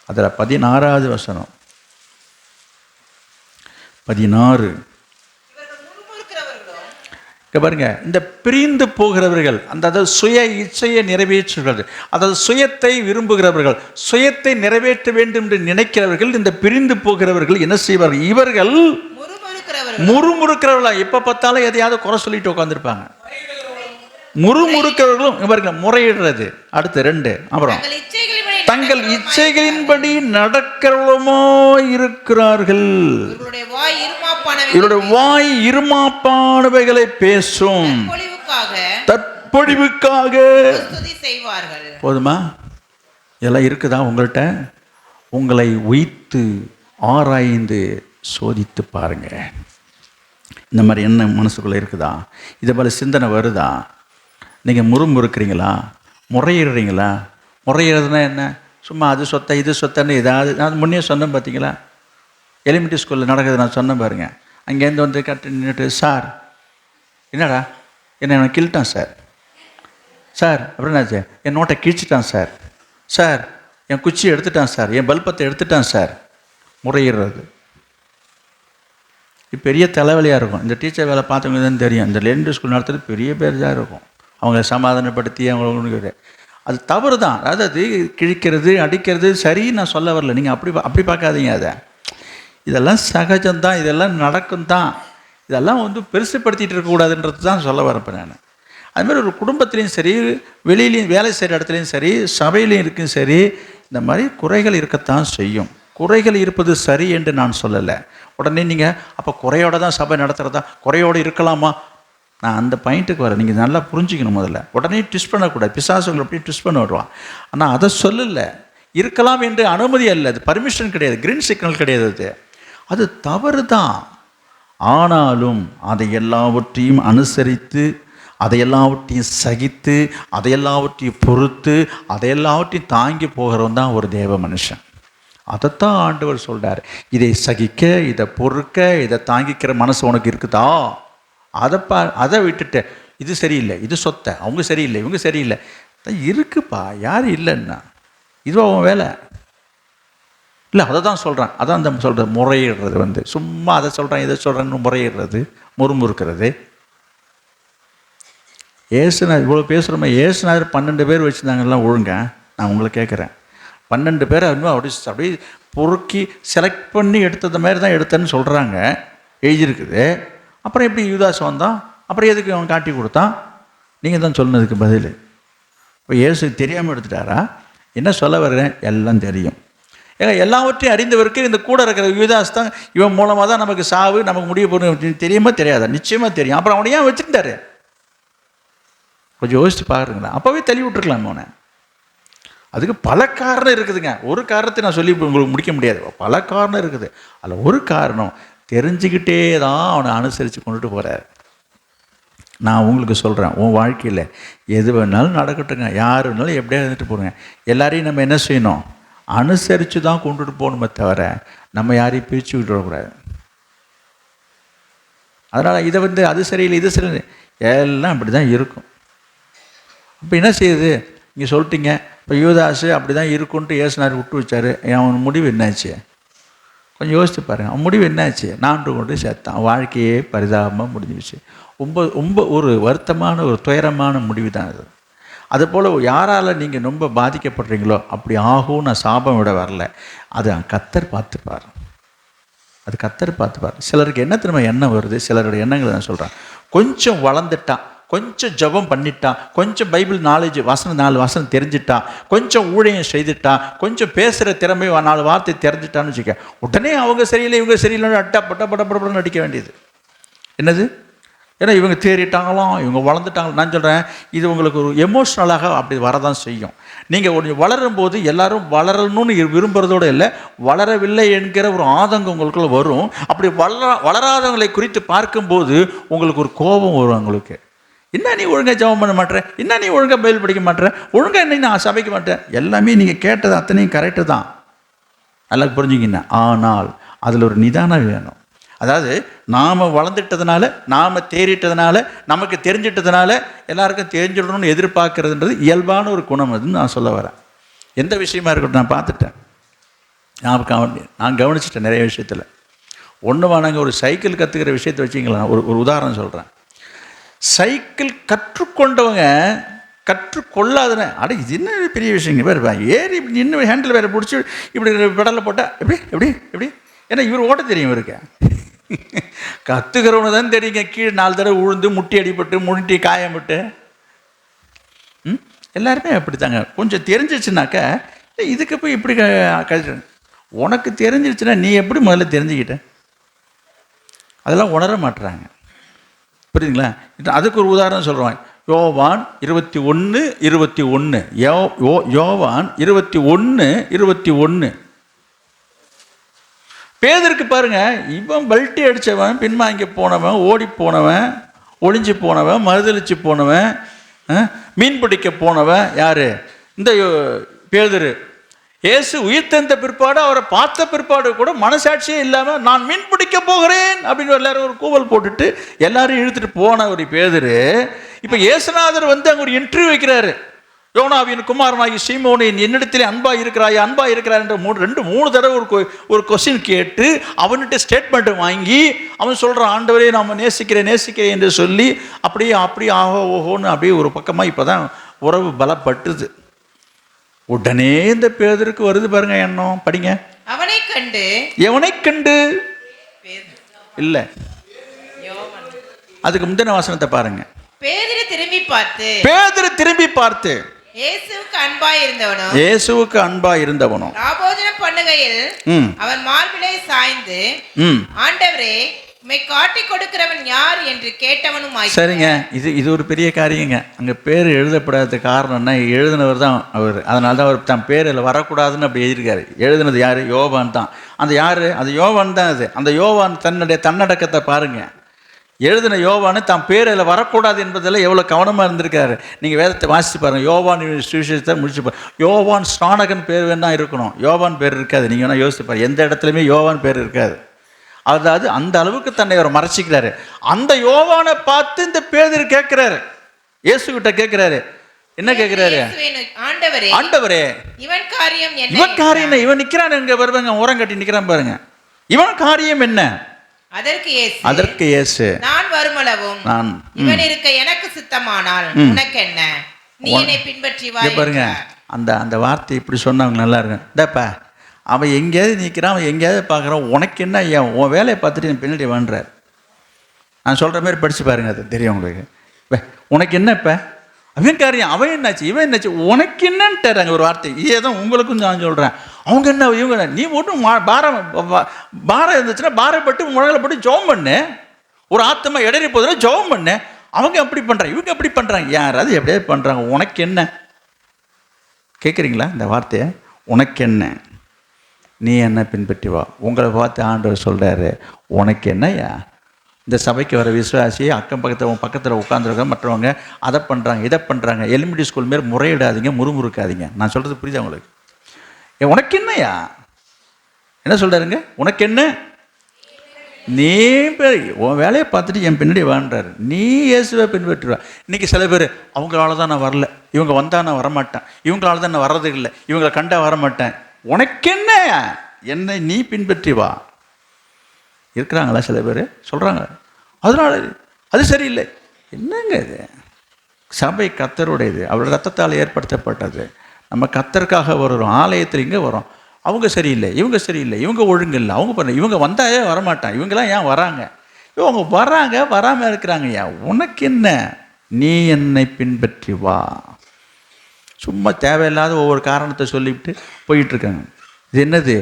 அதில் 16வது வசனம். 16. பாருங்க, இந்த பிரிந்து போகிறவர்கள், அதாவது சுய இச்சையை நிறைவேற்றுகிறது, அதாவது சுயத்தை விரும்புகிறவர்கள், சுயத்தை நிறைவேற்ற வேண்டும் என்று நினைக்கிறவர்கள், இந்த பிரிந்து போகிறவர்கள் என்ன செய்வார்கள்? இவர்கள் முறுமுறுக்கிறவர்களா, எப்ப பார்த்தாலும் எதையாவது குறை சொல்லிட்டு உட்காந்துருப்பாங்க. முறுமுறுக்கிறவர்களும் இவர்கள் முறையிடுறது. அடுத்து 2. அப்புறம் தங்கள் இச்சைகளின்படி நடக்கிறவமோ இருக்கிறார்கள். இவருடைய வாய் இருமாப்பானவைகளை பேசும், தற்பொழிவுக்காக செய்வார்கள். போதுமா? இதெல்லாம் இருக்குதா உங்கள்கிட்ட? உங்களை உய்த்து ஆராய்ந்து சோதித்து பாருங்க. இந்த மாதிரி என்ன மனசுக்குள்ளே இருக்குதா? இதை போல சிந்தனை வருதா? நீங்கள் முறுமுறுக்கிறீங்களா? முறையிடுறீங்களா? முறையிடுறதுனா என்ன? சும்மா அது சொத்தை இது சொத்தன்னு ஏதாவது நான் முன்னே சொன்னேன் பார்த்தீங்களா, எலிமெண்ட்ரி ஸ்கூலில் நடக்குது நான் சொன்னேன் பாருங்கள். அங்கேருந்து வந்து கட்டு நின்றுட்டு, சார் என்னடா என்னை கிழிட்டான் சார், சார் அப்படின்னாச்சு என் நோட்டை கிழிச்சிட்டான் சார், சார் என் குச்சியை எடுத்துட்டான் சார், என் பல்பத்தை எடுத்துட்டான் சார், முறையிடுறது. இது பெரிய தலைவலியாக இருக்கும். இந்த டீச்சர் வேலை பார்த்தவங்க தான் தெரியும். இந்த எலிமெண்ட்ரி ஸ்கூல் நடத்துறது பெரிய பேர் தான் இருக்கும். அவங்கள சமாதானப்படுத்தி அவங்களுக்கு அது தவறு தான். அதாவது கிழிக்கிறது அடிக்கிறது சரி நான் சொல்ல வரல, நீங்கள் அப்படி பார்க்காதீங்க. அதை இதெல்லாம் சகஜம்தான், இதெல்லாம் நடக்கும் தான், இதெல்லாம் வந்து பெருசுப்படுத்திகிட்டு இருக்கக்கூடாதுன்றது தான் சொல்ல வரப்பேன் நான். அதுமாதிரி ஒரு குடும்பத்துலேயும் சரி, வெளியிலையும் வேலை செய்கிற இடத்துலையும் சரி, சபையிலையும் இருக்கும் சரி, இந்த மாதிரி குறைகள் இருக்கத்தான் செய்யும். குறைகள் இருப்பது சரி என்று நான் சொல்லலை. உடனே நீங்கள் அப்போ குறையோடு தான் சபை நடத்துகிறதா, குறையோடு இருக்கலாமா, நான் அந்த பாயிண்ட்டுக்கு வரேன். நீங்கள் நல்லா புரிஞ்சிக்கணும். முதல்ல உடனே ட்விஸ்ட் பண்ணக்கூடாது. பிசாசுங்களை அப்படியே ட்விஸ்ட் பண்ண விடுவான். ஆனால் அதை சொல்லலை, இருக்கலாம் என்று அனுமதி அல்ல, அது பர்மிஷன் கிடையாது, கிரீன் சிக்னல் கிடையாது, அது தவறு தான். ஆனாலும் அதை எல்லாவற்றையும் அனுசரித்து, அதை எல்லாவற்றையும் சகித்து, அதை எல்லாவற்றையும் பொறுத்து, அதை எல்லாவற்றையும் தாங்கி போகிறவன் தான் ஒரு தேவ மனுஷன். அதைத்தான் ஆண்டவர் சொல்கிறார். இதை சகிக்க, இதை பொறுக்க, இதை தாங்கிக்கிற மனசு உனக்கு இருக்குதா, அதை விட்டுட்டு இது சரியில்லை, இது சொத்தை, அவங்க சரியில்லை, இவங்க சரியில்லை, இருக்குப்பா, யார் இல்லைன்னா இது அவன் வேலை இல்லை. அதை தான் சொல்கிறான். அதான் அந்த சொல்கிறது முறையிடுறது வந்து சும்மா அதை சொல்கிறான் இதை சொல்கிறான்னு முறையிடுறது, முறுமுறுக்கிறது. ஏசுநாதர் இவ்வளோ பேசுகிறோமே, ஏசுநாதர் 12 பேர் வச்சுருந்தாங்கலாம் ஒழுங்க. நான் உங்களை கேட்குறேன், 12 பேரை இன்னும் அப்படியே பொறுக்கி செலக்ட் பண்ணி எடுத்தது மாதிரி தான் எடுத்தேன்னு சொல்கிறாங்க, எழுதியிருக்குது. அப்புறம் எப்படி யூதாஸ் வந்தான், அப்புறம் எதுக்கு அவன் காட்டி கொடுத்தான்? நீங்கள் தான் சொன்னதுக்கு பதில். இப்போ இயேசு தெரியாமல் எடுத்துட்டாரா? என்ன சொல்ல வர்றேன், எல்லாம் தெரியும். ஏன்னா எல்லாவற்றையும் அறிந்தவருக்கு இந்த கூட இருக்கிற யூதாஸ் தான், இவன் மூலமாக தான் நமக்கு சாவு, நமக்கு முடிய போகணும் தெரியுமா தெரியாதா? நிச்சயமாக தெரியும். அப்புறம் அவனை ஏன் வச்சுருந்தாரு? கொஞ்சம் யோசிச்சு பாருங்களேன். அப்போவே தள்ளி விட்டுருக்கலாம் அவனை. அதுக்கு பல காரணம் இருக்குதுங்க. ஒரு காரணத்தை நான் சொல்லி உங்களுக்கு முடிக்க முடியாது, பல காரணம் இருக்குது. அதில் ஒரு காரணம் தெரிஞ்சுக்கிட்டே தான் அவனை அனுசரித்து கொண்டுட்டு போகிறார். நான் உங்களுக்கு சொல்கிறேன், உன் வாழ்க்கையில் எது வேணாலும் நடக்கட்டுங்க, யார் வேணாலும் எப்படியா இருந்துட்டு போடுங்க, எல்லாரையும் நம்ம என்ன செய்யணும், அனுசரித்து தான் கொண்டுட்டு போகணுமே தவிர நம்ம யாரையும் பிரித்து விட்டுறக்கூடாது. அதனால் இதை வந்து அது சரியில்லை இது சரியில்லை எல்லாம் அப்படி தான் இருக்கும். அப்போ என்ன செய்யுது, நீங்கள் சொல்லிட்டீங்க. இப்போ யூதாஸ் அப்படி தான் இருக்குன்ட்டு ஏசுநாதர் விட்டு வச்சார். அவன் முடிவு என்னாச்சு கொஞ்சம் யோசித்து பாருங்கள். அவன் முடிவு என்னாச்சு, நான்கு கொண்டு சேர்த்தான். வாழ்க்கையே பரிதாபமாக முடிஞ்சிச்சு. ரொம்ப ஒரு வருத்தமான ஒரு துயரமான முடிவு தான் அது. அதுபோல் யாரால் நீங்கள் ரொம்ப பாதிக்கப்படுறீங்களோ அப்படி ஆகும். நான் சாபம் விட வரல, அது கர்த்தர் பார்த்துப்பார், அது கர்த்தர் பார்த்துப்பார். சிலருக்கு என்ன திரும்ப எண்ணம் வருது, சிலருடைய எண்ணங்களை நான் சொல்கிறேன். கொஞ்சம் வளர்ந்துட்டான், கொஞ்சம் ஜெபம் பண்ணிட்டான், கொஞ்சம் பைபிள் நாலேஜ் வசனம் 4 வசனம் தெரிஞ்சிட்டான், கொஞ்சம் ஊழியம் செய்துட்டான், கொஞ்சம் பேசுகிற திறமை 4 வார்த்தை தெரிஞ்சிட்டான்னு வச்சுக்க, உடனே அவங்க சரியில்லை இவங்க சரியில்லைன்னு அட்டா பட்ட நடிக்க வேண்டியது. என்னது, ஏன்னா இவங்க தேறிட்டாங்களாம், இவங்க வளர்ந்துட்டாங்களா. நான் சொல்கிறேன், இது உங்களுக்கு ஒரு எமோஷ்னலாக அப்படி வரதான் செய்யும். நீங்கள் கொஞ்சம் வளரும்போது எல்லாரும் வளரணும்னு விரும்புகிறதோடு இல்லை, வளரவில்லை என்கிற ஒரு ஆதங்கம் உங்களுக்குள்ள வரும். அப்படி வளராதவங்களை குறித்து பார்க்கும்போது உங்களுக்கு ஒரு கோபம் வரும். உங்களுக்கு என்ன நீ ஒழுங்காக ஜெபம் பண்ண மாட்டேன், என்ன நீ ஒழுங்காக பைபிள் படிக்க மாட்டேன், ஒழுங்காக என்ன நான் சபைக்க மாட்டேன், எல்லாமே நீங்கள் கேட்டது அத்தனையும் கரெக்டு தான், நல்லா புரிஞ்சுக்கிங்க. ஆனால் அதில் ஒரு நிதானம் வேணும். அதாவது நாம் வளர்ந்துட்டதுனால, நாம் தேறிட்டதுனால, நமக்கு தெரிஞ்சிட்டதுனால எல்லாருக்கும் தெரிஞ்சிடணும்னு எதிர்பார்க்கறதுன்றது இயல்பான ஒரு குணம். அதுன்னு நான் சொல்ல வரேன். எந்த விஷயமா இருக்கட்டும், நான் பார்த்துட்டேன், நான் கவனிச்சிட்டேன் நிறைய விஷயத்தில். ஒன்று வாங்க, ஒரு சைக்கிள் கற்றுக்கிற விஷயத்தை வச்சிங்களேன். ஒரு உதாரணம் சொல்கிறேன். சைக்கிள் கற்றுக்கொண்டவங்க கற்றுக்கொள்ளாதன, இது என்ன பெரிய விஷயங்க, வேறு ஏறி இப்படி நின்று ஹேண்டில் வேறு பிடிச்சி இப்படி பெடலில் போட்டால் எப்படி எப்படி எப்படி, ஏன்னா இவர் ஓட்ட தெரியும் இவருக்கு. கற்றுக்கிறவனு தான் தெரியுங்க, கீழே 4 தடவை உழுந்து முட்டி அடிபட்டு முட்டி காயப்பட்டு. எல்லாருமே அப்படி தாங்க. கொஞ்சம் தெரிஞ்சிச்சுனாக்க இதுக்கு போய் இப்படி கழிச்சு, உனக்கு தெரிஞ்சிருச்சுன்னா நீ எப்படி முதல்ல தெரிஞ்சுக்கிட்ட, அதெல்லாம் உணர மாட்டுறாங்க. புரியுதுங்களா? அதுக்கு ஒரு உதாரணம் சொல்கிறேன். யோவான் 21:21. யோவான் 21:21. பேதருக்கு பாருங்க, இவன் பல்ட்டி அடித்தவன், பின்வாங்கி போனவன், ஓடி போனவன், ஒளிஞ்சு போனவன், மறுதளிச்சு போனவன், மீன் பிடிக்க போனவன் யார், இந்த பேதரு. இயேசு உயிர்த்தெழுந்த பிற்பாடு அவரை பார்த்த பிற்பாடு கூட மனசாட்சியே இல்லாமல் நான் மீன் பிடிக்க போகிறேன் அப்படின்னு எல்லாரும் ஒரு கூவல் போட்டுட்டு எல்லாரும் இழுத்துட்டு போன ஒரு பேதுரு இப்போ இயேசுநாதர் வந்து அங்கே ஒரு இன்டர்வியூ வைக்கிறாரு. யோனாவின் குமாரனாகி சீமோனே, என்னிடத்திலே அன்பா இருக்கிறாய் என்ற மூணு தடவை ஒரு கொஸ்டின் கேட்டு அவன்கிட்ட ஸ்டேட்மெண்ட் வாங்கி அவன் சொல்கிறான், ஆண்டவரே நாம் நேசிக்கிறேன் என்று சொல்லி அப்படியே ஆஹோ ஓஹோன்னு அப்படியே ஒரு பக்கமாக இப்போ தான் உறவு பலப்பட்டுது. உடனே இந்த பேதருக்கு வருது பாருங்க எண்ணம். படிங்க. எவனை கண்டு இல்ல, அதுக்கு முந்தின வசனத்தை பாருங்க. பேதுரு திரும்பி பார்த்து இயேசுவுக்கு அன்பா இருந்தவனும் ராபோஜனம் பண்ணுகையில் அவன் மார்பிலே சாய்ந்து, ஆண்டவரே உம்மை காட்டி கொடுக்கிறவன் யார் என்று கேட்டவனும். சரிங்க, இது ஒரு பெரிய காரியங்க. அங்க பேர் எழுதப்படாத காரணம்னா எழுதினவர் தான் அவர். அதனால தான் அவர் தன் பேரில் வரக்கூடாதுன்னு அப்படி எழுதியிருக்காரு. எழுதினது யாரு? யோவான் தான். அது யோவான் தான். அந்த யோவான் தன்னடக்கத்தை பாருங்க. எழுதின யோவானு தான் பேரில் வரக்கூடாது என்பதில் எவ்வளோ கவனமாக இருந்திருக்காரு. நீங்கள் வேதத்தை வாசித்து பாருங்கள். யோவான் சுவிசேஷத்தை முடிச்சு பாருங்க. யோவான் ஸ்நானகன் பேர் வேணா இருக்கணும், யோவான் பேர் இருக்காது. நீங்கள் வேணால் யோசிச்சு பாருங்க, எந்த இடத்துலையுமே யோவான் பேர் இருக்காது. அதாவது அந்த அளவுக்கு தன்னை அவர் மறைச்சிக்கிறாரு. அந்த யோவானை பார்த்து இந்த பேதுரு கேட்கிறாரு, இயேசுகிட்ட கேட்கிறாரு. என்ன கேட்கிறாரு? ஆண்டவரே இவன் காரியம் இவன் நிற்கிறான், இங்கே வருவாங்க, ஓரம் கட்டி நிற்கிறான் பாருங்க. இவன் காரியம் என்ன? அதற்கு இயேசு, நான் வருமளவும் இவன் இருக்க எனக்கு சித்தமானால் உனக்கு என்ன, நீ என்னை பின்பற்றி வா பாருங்க. அந்த வார்த்தை இப்படி சொன்னவங்க நல்லா இருக்கும். இந்தப்பா அவன் எங்கேயாவது நிற்கிறான், அவன் எங்கேயாவது பார்க்குறான், உனக்கு என்ன ஐயா, உன் வேலையை பார்த்துட்டு என் பின்னாடி வேண்டார். நான் சொல்கிற மாதிரி படித்து பாருங்க, அது தெரியும் உங்களுக்கு. உனக்கு என்ன இப்போ அவன் காரியம், அவன் என்னாச்சு இவன் என்னாச்சு, உனக்கு என்னன்ட்டாங்க ஒரு வார்த்தை. இதே தான் உங்களுக்கும் நான் சொல்கிறேன். அவங்க என்ன இவங்க, நீ ஒன்றும் பாரம் இருந்துச்சுன்னா பாரப்பட்டு முழங்கில் போட்டு ஜெபம் பண்ணு. ஒரு ஆத்தமா இடறி போதுன்னா ஜெபம் பண்ணு. அவங்க அப்படி பண்ணுறாங்க, இவங்க அப்படி பண்ணுறாங்க, யாராவது எப்படியாவது பண்ணுறாங்க. உனக்கு என்ன கேட்குறீங்களா இந்த வார்த்தையை? உனக்கு என்ன, நீ என்ன பின்பற்றி வா. உங்களை பார்த்து ஆண்டவர் சொல்கிறாரு, உனக்கு என்னையா. இந்த சபைக்கு வர விசுவாசி அக்கம் பக்கத்தில் உட்காந்துருக்க மற்றவங்க அதை பண்ணுறாங்க இதை பண்ணுறாங்க. எலிமெண்ட்ரி ஸ்கூல் மாரி முறையிடாதீங்க, முறுமுறுக்காதீங்க. நான் சொல்கிறது புரியுதா உங்களுக்கு? உனக்கு என்னையா என்ன சொல்கிறாருங்க? உனக்கு என்ன, நீ உன் வேலையை பார்த்துட்டு என் பின்னாடி வாழ்றாரு. நீ இயேசுவை பின்பற்றுவா. இன்றைக்கி சில பேர் அவங்களால தான் நான் வரல, இவங்க வந்தால் நான் வரமாட்டேன், இவங்களால தான் நான் வர்றது இல்லை, இவங்களை கண்டா வரமாட்டேன். உனக்கு என்ன, என்னை நீ பின்பற்றி வா. இருக்கிறாங்களா சில பேர் சொல்கிறாங்க. அதனால அது சரியில்லை. என்னங்க இது? சபை கர்த்தருடையது, அவருடைய ரத்தத்தால் ஏற்படுத்தப்பட்டது. நம்ம கர்த்தருக்காக வர்றோம், ஆலயத்தில் இங்கே வரோம். அவங்க சரியில்லை, இவங்க சரியில்லை, இவங்க ஒழுங்கு இல்லை, அவங்க பண்ண, இவங்க வந்தாலே வரமாட்டான், இவங்கெல்லாம் ஏன் வராங்க, இவங்க வராங்க வராமல் இருக்கிறாங்க. ஏன் உனக்கு என்ன, நீ என்னை பின்பற்றி வா. சும்மா தேவையில்லாத ஒவ்வொரு காரணத்தை சொல்லிவிட்டு போயிட்டுருக்காங்க. இது என்னது?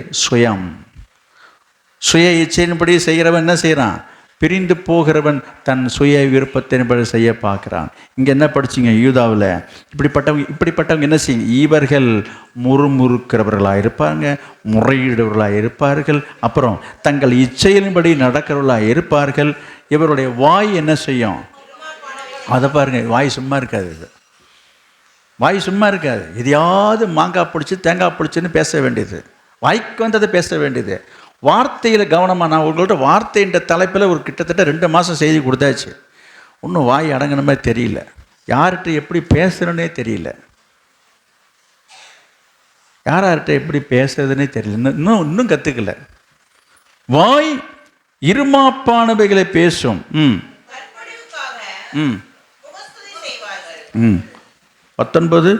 சுய இச்சையின்படி செய்கிறவன் என்ன செய்கிறான்? பிரிந்து போகிறவன் தன் சுய விருப்பத்தின்படி செய்ய பார்க்குறான். இங்கே என்ன படிச்சிங்க? யூதாவில் இப்படிப்பட்டவங்க என்ன செய்யுங்க? இவர்கள் முறுமுறுக்கிறவர்களாக இருப்பாங்க, முறையீடுவர்களாக இருப்பார்கள், அப்புறம் தங்கள் இச்சையின்படி நடக்கிறவர்களாக இருப்பார்கள். இவருடைய வாய் என்ன செய்யும்? அதை பாருங்கள், வாய் சும்மா இருக்காது. வாய் சும்மா இருக்காது. எதையாவது மாங்காய் பிடிச்சி தேங்காய் பிடிச்சின்னு பேச வேண்டியது, வாய்க்கு வந்ததை பேச வேண்டியது. வார்த்தையில் கவனமாக. நான் உங்கள்கிட்ட வார்த்தைன்ற தலைப்பில் ஒரு கிட்டத்தட்ட 2 மாதம் செய்தி கொடுத்தாச்சு. இன்னும் வாய் அடங்கின மாதிரி தெரியல, யார்கிட்ட எப்படி பேசுகிறேன்னே தெரியல, யார்கிட்ட எப்படி பேசுறதுன்னே தெரியல. இன்னும் கற்றுக்கல. வாய் இருமாப்பானவைகளை பேசும். 19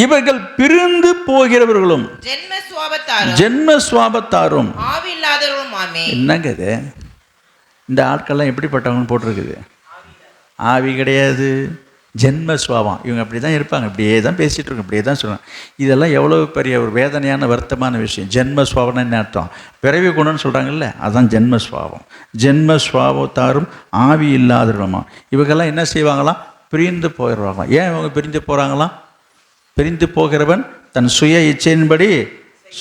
இவர்கள் பிரிந்து போகிறவர்களும் ஜென்ம சுவாபத்தாரும் என்னங்க இது? இந்த ஆட்கள்லாம் எப்படிப்பட்டவங்கன்னு போட்டிருக்குது. ஆவி கிடையாது, ஜென்ம சுவாபம். இவங்க அப்படி தான் இருப்பாங்க, இப்படியே தான் பேசிகிட்டு இருக்காங்க, இப்படியே தான் சொல்லுவாங்க. இதெல்லாம் எவ்வளோ பெரிய ஒரு வேதனையான வருத்தமான விஷயம். ஜென்ம சுவாபம்னா என்ன அர்த்தம்? பிறவி குணம்னு சொல்கிறாங்கல்ல, அதுதான் ஜென்ம சுவாபம். ஜென்ம சுவாபத்தாரும் ஆவி இல்லாதவருமா. இவங்கெல்லாம் என்ன செய்வாங்களாம்? பிரிந்து போயிடுவாங்களாம். ஏன் இவங்க பிரிந்து போகிறாங்களாம்? பிரிந்து போகிறவன் தன் சுய இச்சையின்படி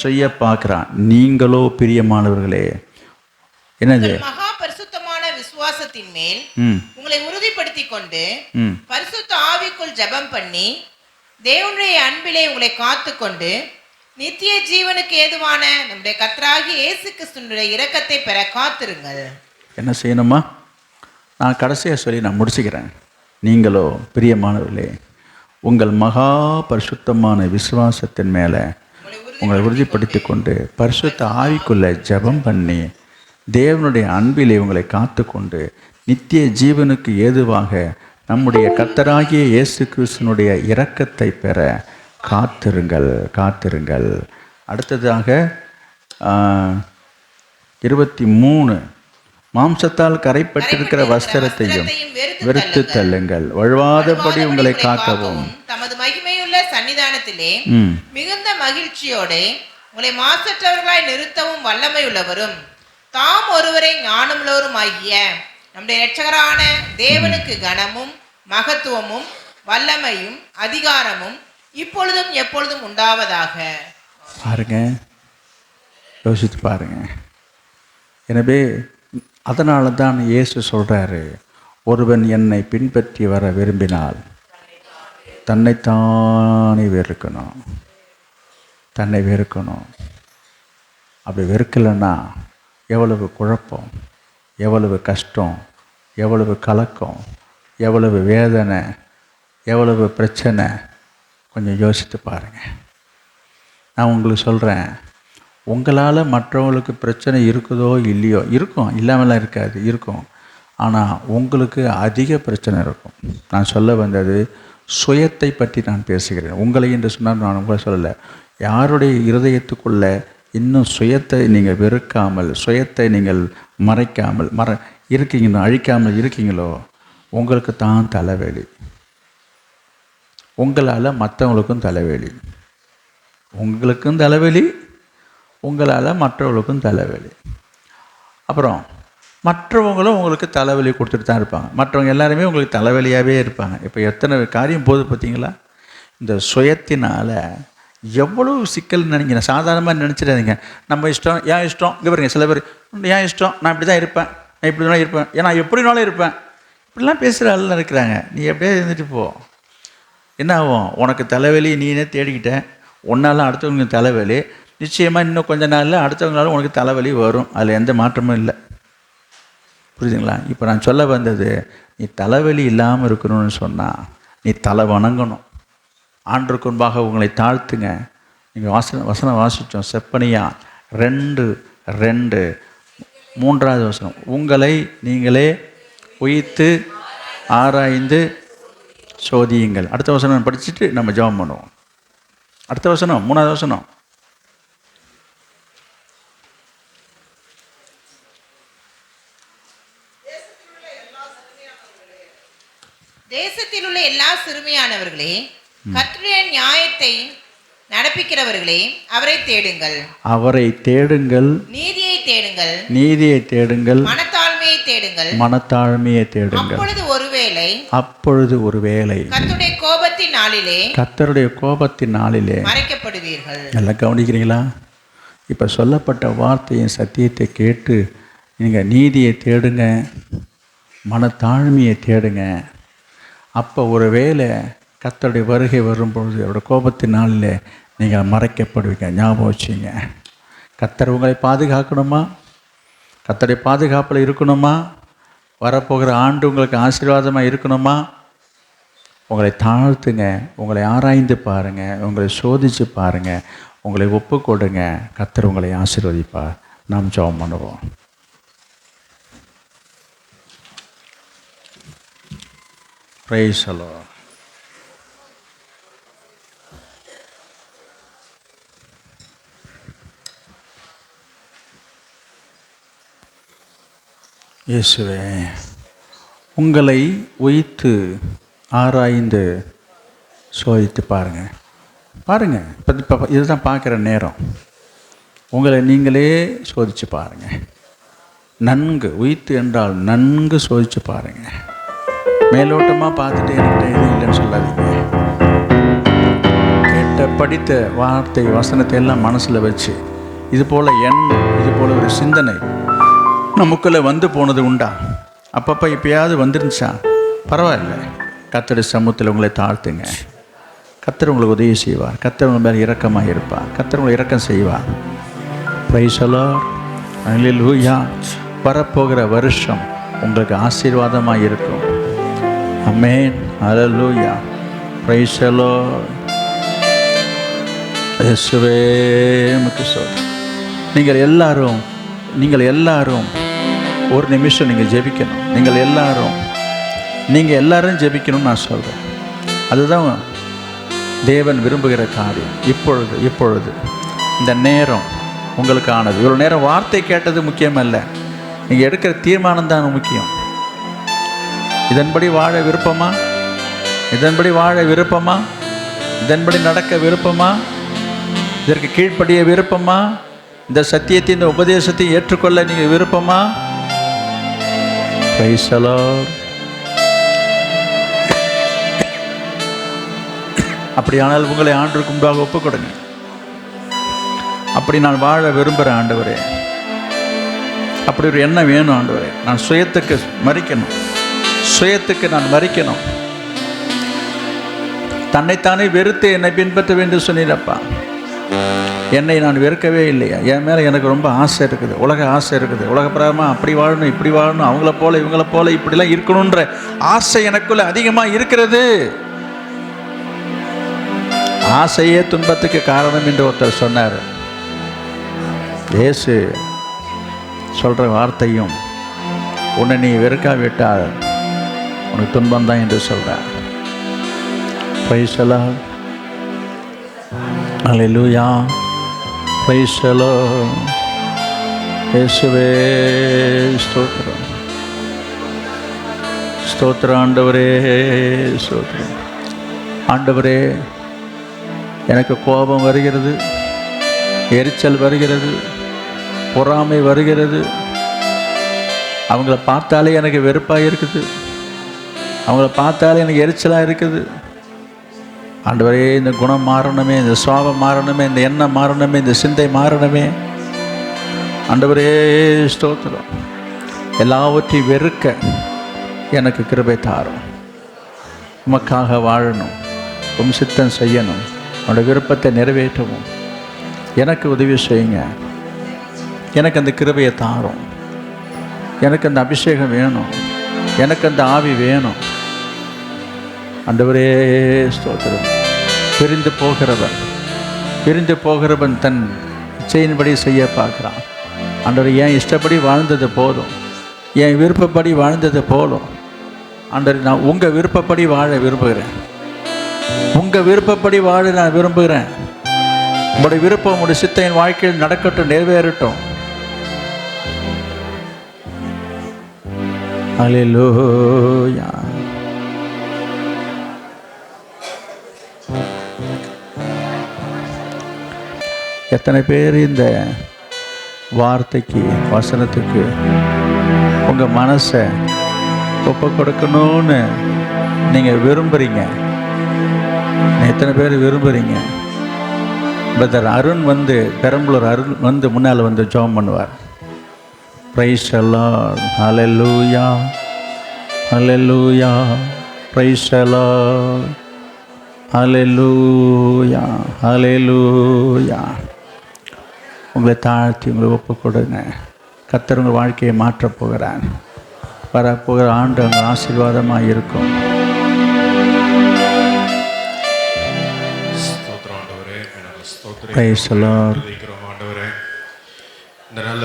செய்ய பார்க்கிறான். நீங்களோ பிரியமானவர்களே, என்னது? மகா பரிசுத்தமான விசுவாசத்தின் மேல் உங்களை உறுதிப்படுத்திக் கொண்டு பரிசுத்த ஆவிக்குள் ஜெபம் பண்ணி தேவனுடைய அன்பிலே உங்களை காத்துக்கொண்டு நித்திய ஜீவனுக்கு ஏதுவான நம்முடைய கர்த்தராகிய இயேசு கிறிஸ்துவினுடைய இரக்கத்தை பெற காத்திருங்கள். என்ன செய்யணுமா? நான் கடைசியாக சொல்லி நான் முடிச்சுக்கிறேன். நீங்களோ பிரியமானவர்களே, உங்கள் மகா பரிசுத்தமான விசுவாசத்தின் மேலே உங்களை உறுதிப்படுத்தி கொண்டு பரிசுத்த ஆவிக்குள்ளே ஜெபம் பண்ணி தேவனுடைய அன்பிலே உங்களை காத்து கொண்டு நித்திய ஜீவனுக்கு ஏதுவாக நம்முடைய கர்த்தராகிய இயேசு கிறிஸ்துவினுடைய இரக்கத்தை பெற காத்திருங்கள் காத்திருங்கள். அடுத்ததாக 23, மாம்சத்தால் கரைப்பட்டிருக்கிற வஸ்திரத்தையும் வெறுத்து தள்ளுங்கள், வழுவாதபடி உங்களை காக்கவும் தமது மகிமையுள்ள சன்னிதானத்திலே மிகுந்த மகிழ்ச்சியோடு உங்களை மாசற்றவர்களாய் நிறுத்தவும் வல்லமை உள்ளவரும் தாம் ஒருவரை ஞானமுள்ளவரும் ஆகிய நம்முடைய இரட்சகரான தேவனுக்கு கனமும் மகத்துவமும் வல்லமையும் அதிகாரமும் இப்பொழுதும் எப்பொழுதும் உண்டாவதாக. பாருங்க, யோசித்து பாருங்க. எனவே அதனால தான் இயேசு சொல்கிறாரு, ஒருவன் என்னை பின்பற்றி வர விரும்பினால் தன்னைத்தானே வெறுக்கணும், தன்னை வெறுக்கணும். அப்படி வெறுக்கலைன்னா எவ்வளவு குழப்பம், எவ்வளவு கஷ்டம், எவ்வளவு கலக்கம், எவ்வளவு வேதனை, எவ்வளவு பிரச்சனை. கொஞ்சம் யோசித்து பாருங்கள். நான் உங்களுக்கு சொல்கிறேன், உங்களால் மற்றவங்களுக்கு பிரச்சனை இருக்குதோ இல்லையோ, இருக்கும், இல்லாமலாம் இருக்காது, இருக்கும். ஆனால் உங்களுக்கு அதிக பிரச்சனை இருக்கும். நான் சொல்ல வந்தது சுயத்தை பற்றி நான் பேசுகிறேன். உங்களை என்று சொன்னால் நான் உங்களை சொல்லலை. யாருடைய இருதயத்துக்குள்ளே இன்னும் சுயத்தை நீங்கள் வெறுக்காமல், சுயத்தை நீங்கள் மறைக்காமல் இருக்கீங்களோ, அழிக்காமல் இருக்கீங்களோ, உங்களுக்கு தான் தலைவலி. உங்களால் மற்றவங்களுக்கும் தலைவலி, உங்களுக்கும் தலைவலி, உங்களால் மற்றவங்களுக்கும் தலைவலி. அப்புறம் மற்றவங்களும் உங்களுக்கு தலைவலி கொடுத்துட்டு தான் இருப்பாங்க. மற்றவங்க எல்லாருமே உங்களுக்கு தலைவலியாகவே இருப்பாங்க. இப்போ எத்தனை காரியம் போகுது பார்த்தீங்களா? இந்த சுயத்தினால் எவ்வளோ சிக்கல் நினைக்கிறேன். சாதாரணமாக நினச்சிடாதீங்க, நம்ம இஷ்டம், ஏன் இஷ்டம். இங்கே பாருங்க, சில பேர் ஏன் இஷ்டம், நான் இப்படி தான் இருப்பேன், நான் இப்படி தான் இருப்பேன், ஏன்னா எப்படினாலும் இருப்பேன், இப்படிலாம் பேசுகிற ஆள்லாம் இருக்கிறாங்க. நீ எப்படியே இருந்துட்டு போ. என்ன ஆகும்? உனக்கு தலைவலி நீனே தேடிக்கிட்டேன், ஒன்றால் அடுத்தவங்களுக்கு தலைவலி. நிச்சயமாக இன்னும் கொஞ்ச நாளில் அடுத்தவங்களால உனக்கு தலைவலி வரும். அதில் எந்த மாற்றமும் இல்லை. புரியுதுங்களா? இப்போ நான் சொல்ல வந்தது, நீ தலைவலி இல்லாமல் இருக்கணும்னு சொன்னால் நீ தலை வணங்கணும். ஆண்டவருக்கு முன்பாக உங்களை தாழ்த்துங்க. நீங்கள் வசனம் வாசித்தோம், செப்பனியா 2:2, 3வது வசனம். உங்களை நீங்களே உயிர்த்து ஆராய்ந்து சோதியுங்கள். அடுத்த வசனம் படிச்சுட்டு நம்ம ஜெபம் பண்ணுவோம். அடுத்த வசனம் 3வது வசனம். தேசத்தில் உள்ள எல்லா சிறுமியானவர்களே, கர்த்தருடைய நியாயத்தை நடப்பிக்கிறவர்களே, அவரை தேடுங்கள், அவரை தேடுங்கள், நீதியை தேடுங்கள், நீதியை தேடுங்கள், மனத்தாழ்மையை தேடுங்கள், மனத்தாழ்மையை தேடுங்கள். அப்பொழுது ஒருவேளை கர்த்தருடைய கோபத்தின் நாளிலே மறைக்கப்படுவீர்கள். நல்லா கவனிக்கிறீங்களா? இப்போ சொல்லப்பட்ட வார்த்தையின் சத்தியத்தை கேட்டு நீங்கள் நீதியை தேடுங்க, மனத்தாழ்மையை தேடுங்க. அப்போ ஒரு வேளை கர்த்தருடைய வருகை வரும்பொழுது அவருடைய கோபத்தின் நாளில் நீங்கள் மறைக்கப்படுவீங்க. ஞாபகம் வச்சுங்க. கர்த்தர் உங்களை பாதுகாக்கணுமா? கர்த்தருடைய பாதுகாப்பில் இருக்கணுமா? வரப்போகிற ஆண்டு உங்களுக்கு ஆசீர்வாதமாக இருக்கணுமா? உங்களை தாழ்த்துங்க, உங்களை ஆராய்ந்து பாருங்கள், உங்களை சோதித்து பாருங்கள், உங்களை ஒப்பு கொடுங்க. கர்த்தர் உங்களை ஆசீர்வதிப்பார். நாம் ஜெபம் பண்ணுவோம். Praise the Lord. இயேசுவே, உங்களை உயித்து ஆராய்ந்து சோதித்து பாருங்கள். பாருங்கள், இப்போ இதுதான் பார்க்குற நேரம். உங்களை நீங்களே சோதித்து பாருங்கள். நன்கு உயித்து என்றால் நன்கு சோதித்து பாருங்கள். மேலோட்டமாக பார்த்துட்டு என்கிட்ட எதுவும் இல்லைன்னு சொல்லாதீங்க. கேட்ட படித்த வார்த்தை வசனத்தை எல்லாம் மனசில் வச்சு இது போல் ஒரு சிந்தனை நமக்குள்ளே வந்து போனது உண்டா? அப்பப்போ இப்போயாவது வந்துருந்துச்சா? பரவாயில்ல. கர்த்தருடைய சமூகத்தில் உங்களை தாழ்த்துங்க. கர்த்தர் உங்களுக்கு உதவி செய்வார். கர்த்தர் உங்கள் மேலே இரக்கமாக இருப்பார். கர்த்தர் உங்களை இரக்கம் செய்வார். Praise the Lord. ஹல்லேலூயா. வரப்போகிற வருஷம் உங்களுக்கு ஆசீர்வாதமாக இருக்கும். ஆமென். ஹல்லேலூயா. Praise the Lord. இயேசுவே உமக்கு ஸ்தோத்திரம். நீங்கள் எல்லாரும் ஒரு நிமிஷம் நீங்கள் ஜெபிக்கணும். நீங்கள் எல்லாரும் ஜெபிக்கணும்னு நான் சொல்கிறேன். அதுதான் தேவன் விரும்புகிற காரியம். இப்பொழுது இந்த நேரம் உங்களுக்கானது. இவ்வளோ நேரம் வார்த்தை கேட்டது முக்கியமல்ல, நீங்கள் எடுக்கிற தீர்மானம் தான் முக்கியம். இதன்படி வாழ விருப்பமா? இதன்படி நடக்க விருப்பமா? இதற்கு கீழ்ப்படிய விருப்பமா? இந்த சத்தியத்தை, இந்த உபதேசத்தை ஏற்றுக்கொள்ள நீங்கள் விருப்பமா? Price the Lord. அப்படியானால் உங்களை ஆண்டவருக்கு முன்பாக ஒப்புக் கொடுங்க. அப்படி நான் வாழ விரும்புகிறேன் ஆண்டவரே, அப்படி ஒரு எண்ணம் வேணும் ஆண்டவரே. நான் சுயத்துக்கு நான் மறிக்கணும். தன்னைத்தானே வெறுத்து என்னை பின்பற்ற வேண்டும் சொன்னீரப்பா. என்னை நான் வெறுக்கவே இல்லையா? என் மேலே எனக்கு ரொம்ப ஆசை இருக்குது, உலக ஆசை இருக்குது. உலக பிரகாரமாக அப்படி வாழணும், இப்படி வாழணும், அவங்கள போல இவங்கள போல இப்படிலாம் இருக்கணுன்ற ஆசை எனக்குள்ள அதிகமாக இருக்கிறது. ஆசையே துன்பத்துக்கு காரணம் என்று ஒருத்தர் சொன்னார். இயேசு சொல்கிற வார்த்தையும், உன்னை நீ வெறுக்காவிட்டால் உனக்கு துன்பம் தான் என்று சொல்கிறார். Price the Lord. Hallelujah. Praise the Lord. இயேசுவே ஸ்தோத்திரம். ஸ்தோத்திரம் ஆண்டவரே, ஸ்தோத்திரம் ஆண்டவரே. எனக்கு கோபம் வருகிறது, எரிச்சல் வருகிறது, பொறாமை வருகிறது. அவங்கள பார்த்தாலே எனக்கு வெறுப்பாக இருக்குது, அவங்கள பார்த்தாலே எனக்கு எரிச்சலாக இருக்குது. ஆண்டவரே, இந்த குணம் மாறணுமே, இந்த சுபாவம் மாறணுமே, இந்த எண்ணம் மாறணுமே, இந்த சிந்தை மாறணுமே. ஆண்டவரே ஸ்தோத்திரம். எல்லாவற்றையும் வெறுக்க எனக்கு கிருபை தாரும். உமக்காக வாழணும், உம் சித்தம் செய்யணும், உன்னோட விருப்பத்தை நிறைவேற்றவும் எனக்கு உதவி செய்யுங்க. எனக்கு அந்த கிருபையை தாரும். எனக்கு அந்த அபிஷேகம் வேணும், எனக்கு அந்த ஆவி வேணும். ஆண்டவரே ஸ்தோத்திரம். பிரிந்து போகிறவன் தன் இச்சையின்படி செய்ய பார்க்குறான். ஆண்டவர், என் இஷ்டப்படி வாழ்ந்தது போதும், என் விருப்பப்படி வாழ்ந்தது போதும். ஆண்டவர், நான் உங்கள் விருப்பப்படி வாழ விரும்புகிறேன். உங்கள் விருப்பப்படி வாழ நான் விரும்புகிறேன். உங்களுடைய விருப்பம், உங்களுடைய சித்தம் என் வாழ்க்கையில் நடக்கட்டும், நிறைவேறட்டும். ஹல்லேலூயா. எத்தனை பேர் இந்த வார்த்தைக்கு, வசனத்துக்கு உங்கள் மனசை ஒப்பு கொடுக்கணும்னு நீங்கள் விரும்புகிறீங்க? எத்தனை பேர் விரும்புகிறீங்க? பிரதர் அருண் பெரம்பலூர் அருண் முன்னால் ஜெபம் பண்ணுவார். Praise the Lord. Hallelujah, hallelujah. Praise the Lord. Hallelujah, hallelujah. உங்களை தாழ்த்தி உங்களை ஒப்பு கொடுங்க. கர்த்தர் உங்கள் வாழ்க்கையை மாற்றப் போகிறார். வரப்போகிற ஆண்டு அங்கே ஆசீர்வாதமாக இருக்கும். Price the Lord. ஆண்டவரே, இந்த நல்ல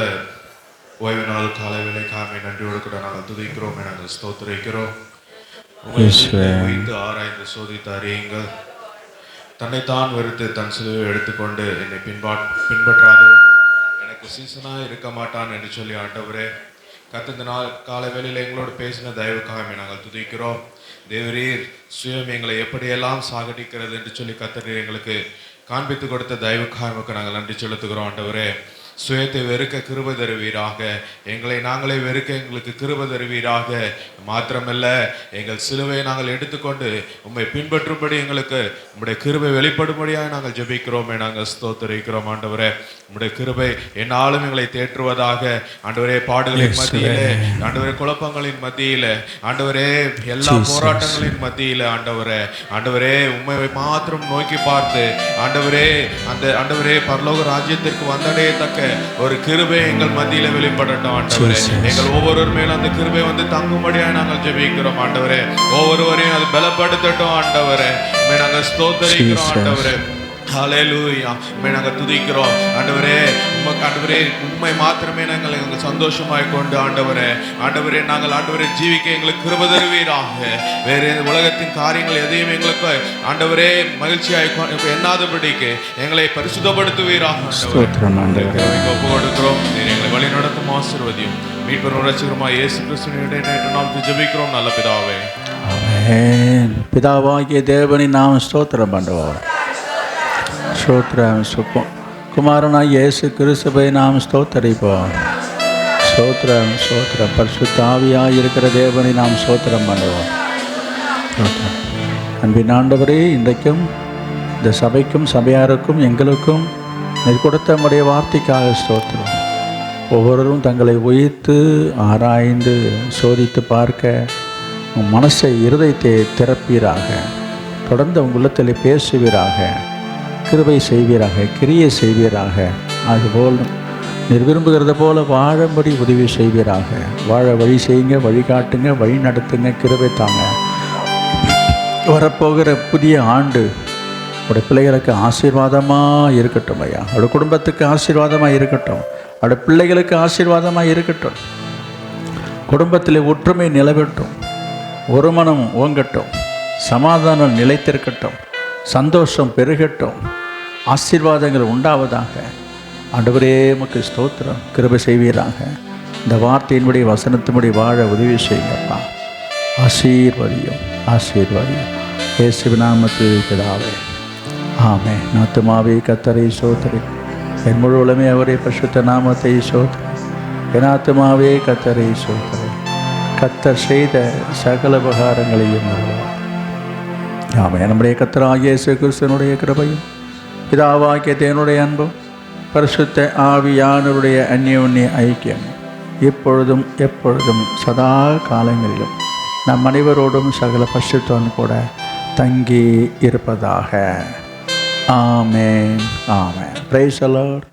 ஓய்வு நாள் காலை வேளைக்காக நன்றியோடு கூட நாங்கள் துதிக்கிறோம், நாங்கள் ஸ்தோத்திரிக்கிறோம். உங்களை ஆராய்ந்து சோதித்து அறியுங்கள். தன்னைத்தான் வெறுத்து தன் சிலுவை எடுத்துக்கொண்டு என்னை பின்பற்றாத எனக்கு சீசனாக இருக்க மாட்டான் என்று சொல்லி ஆண்டவரே, கத்த நாள் காலை வேளையில் எங்களோடு பேசின தயவுக்காக நாங்கள் துதிக்கிறோம். தேவரீர் சுயம் எங்களை எப்படியெல்லாம் சாகடிக்கிறது என்று சொல்லி கத்தரீர் எங்களுக்கு காண்பித்து கொடுத்த தயவுக்காக நாங்கள் நன்றி செலுத்துகிறோம். ஆண்டவரே, சுயத்தை வெறுக்க கிருபை தருவீராக. எங்களை நாங்களே வெறுக்க எங்களுக்கு கிருபை தருவீராக. மாத்திரமல்ல, எங்கள் சிலுவையை நாங்கள் எடுத்துக்கொண்டு உம்மை பின்பற்றும்படி எங்களுக்கு உம்முடைய கிருபை வெளிப்படும்படியாக நாங்கள் ஜெபிக்கிறோமே, நாங்கள் ஸ்தோத்திரிக்கிறோம் ஆண்டவரே. உம்முடைய கிருபை என்னாலும் எங்களை தேற்றுவதாக ஆண்டவரே. பாடுகளின் மத்தியிலே ஆண்டவரே, குழப்பங்களின் மத்தியிலே ஆண்டவரே, எல்லா போராட்டங்களின் மத்தியிலே ஆண்டவரே உம்மை மாத்திரம் நோக்கி பார்த்து ஆண்டவரே, அந்த ஆண்டவரே பரலோக ராஜ்யத்திற்கு வந்தடையத்தக்க ஒரு கிருபை எங்கள் மத்தியில வெளிப்படட்டும் ஆண்டவரே. எங்கள் ஒவ்வொருவர் மேலும் அந்த கிருபை வந்து தங்கும்படியாக நாங்கள் ஜெபிக்கிறோம் ஆண்டவரே. ஒவ்வொருவரையும் அது பலப்படுத்தட்டும் ஆண்டவரே. நாங்கள் ஸ்தோத்திரிக்கிறோம் ஆண்டவரே. ஹல்லேலூயா. நாங்கள் துதிக்கிறோம் ஆண்டவரே. ஆண்டவரே, உண்மை மாத்திரமே நாங்கள் சந்தோஷமாய் கொண்டு ஆண்டவரே நாங்கள் ஜீவிக்க எங்களுக்கு கிருபை தருவீராக. வேறு உலகத்தின் காரியங்கள் எதையும் எங்களுக்கு ஆண்டவரே மகிழ்ச்சியாய் எண்ணாதபடிக்கு எங்களை பரிசுத்தப்படுத்துவீராக. ஒப்பு கொடுக்கிறோம். எங்களை வழி நடத்தும் ஆசீர்வதியும். மீட்பர் ரட்சகருமாய் இயேசு கிறிஸ்துவினுடைய நாமத்தில் ஜெபிக்கிறோம் நல்ல பிதாவே. ஆமென். பிதாவாகிய தேவனின் நாமம் ஸ்தோத்திரம் பண்ணுவோம். ஸ்தோத்திரம். குமாரனாய் இயேசு கிறிஸ்துவை நாம் ஸ்தோத்தரிப்போம். ஸ்தோத்திரம் ஸ்தோத்திரம். பரிசுத்த ஆவியாய் இருக்கிற தேவனை நாம் ஸ்தோத்திரம் பண்ணுவோம். அன்பின் ஆண்டவரே, இன்றைக்கும் இந்த சபைக்கும் சபையாருக்கும் எங்களுக்கும் நீர் கொடுத்த நம்முடைய வார்த்தைக்காக ஸ்தோத்திரம். ஒவ்வொருவரும் தங்களை உயிர்த்து ஆராய்ந்து சோதித்து பார்க்க உன் மனசை இருதயத்தை திறப்பீராக. தொடர்ந்து உங்கள் உள்ளத்தில் பேசுவீராக, கிருபை செய்வீராக, கிரியை செய்வீராக. அதுபோல் நீர் விரும்புகிறத போல வாழும்படி உதவி செய்வீராக. வாழ வழி செய்யுங்க, வழிகாட்டுங்க, வழி நடத்துங்க, கிருபை தாங்க. வரப்போகிற புதிய ஆண்டு உடைய பிள்ளைகளுக்கு ஆசீர்வாதமாக இருக்கட்டும் ஐயா. அவருடைய குடும்பத்துக்கு ஆசீர்வாதமாக இருக்கட்டும். அவருடைய பிள்ளைகளுக்கு ஆசீர்வாதமாக இருக்கட்டும். குடும்பத்தில் ஒற்றுமை நிலவட்டும், ஒரு மனம் ஓங்கட்டும், சமாதானம் நிலைத்திருக்கட்டும், சந்தோஷம் பெருகட்டும், ஆசீர்வாதங்கள் உண்டாவதாக. ஆண்டவரே உமக்கு ஸ்தோத்திரம். கிருபை செய்வீராக. இந்த வார்த்தையினுடைய வசனத்தினுடைய வாழ உதவி செய்யுங்கப்பா. ஆசீர்வதியும் ஆசீர்வதியும். இயேசுவின் நாமத்தில் பிதாவே ஆமென். ஆத்துமாவே கர்த்தரை ஸ்தோத்திரி, என் முழு உலகமே அவருடைய பரிசுத்த நாமத்தை ஸ்தோத்திரி. என் ஆத்துமாவே கர்த்தரை ஸ்தோத்திரி. கர்த்தர் செய்த சகல உபகாரங்களையும் ஆமென். நம்முடைய கர்த்தராகிய இயேசு கிறிஸ்துவினுடைய கிருபையும் பிதாவாகிய தேவனுடைய அன்பும் பரிசுத்த ஆவியானவருடைய அந்யோன்ய ஐக்கியம் இப்பொழுதும் எப்பொழுதும் சதா காலங்களிலும் நம் அனைவரோடும் சகல பரிசுத்தம் கூட தங்கி இருப்பதாக. ஆமென். ஆமென். Praise the Lord.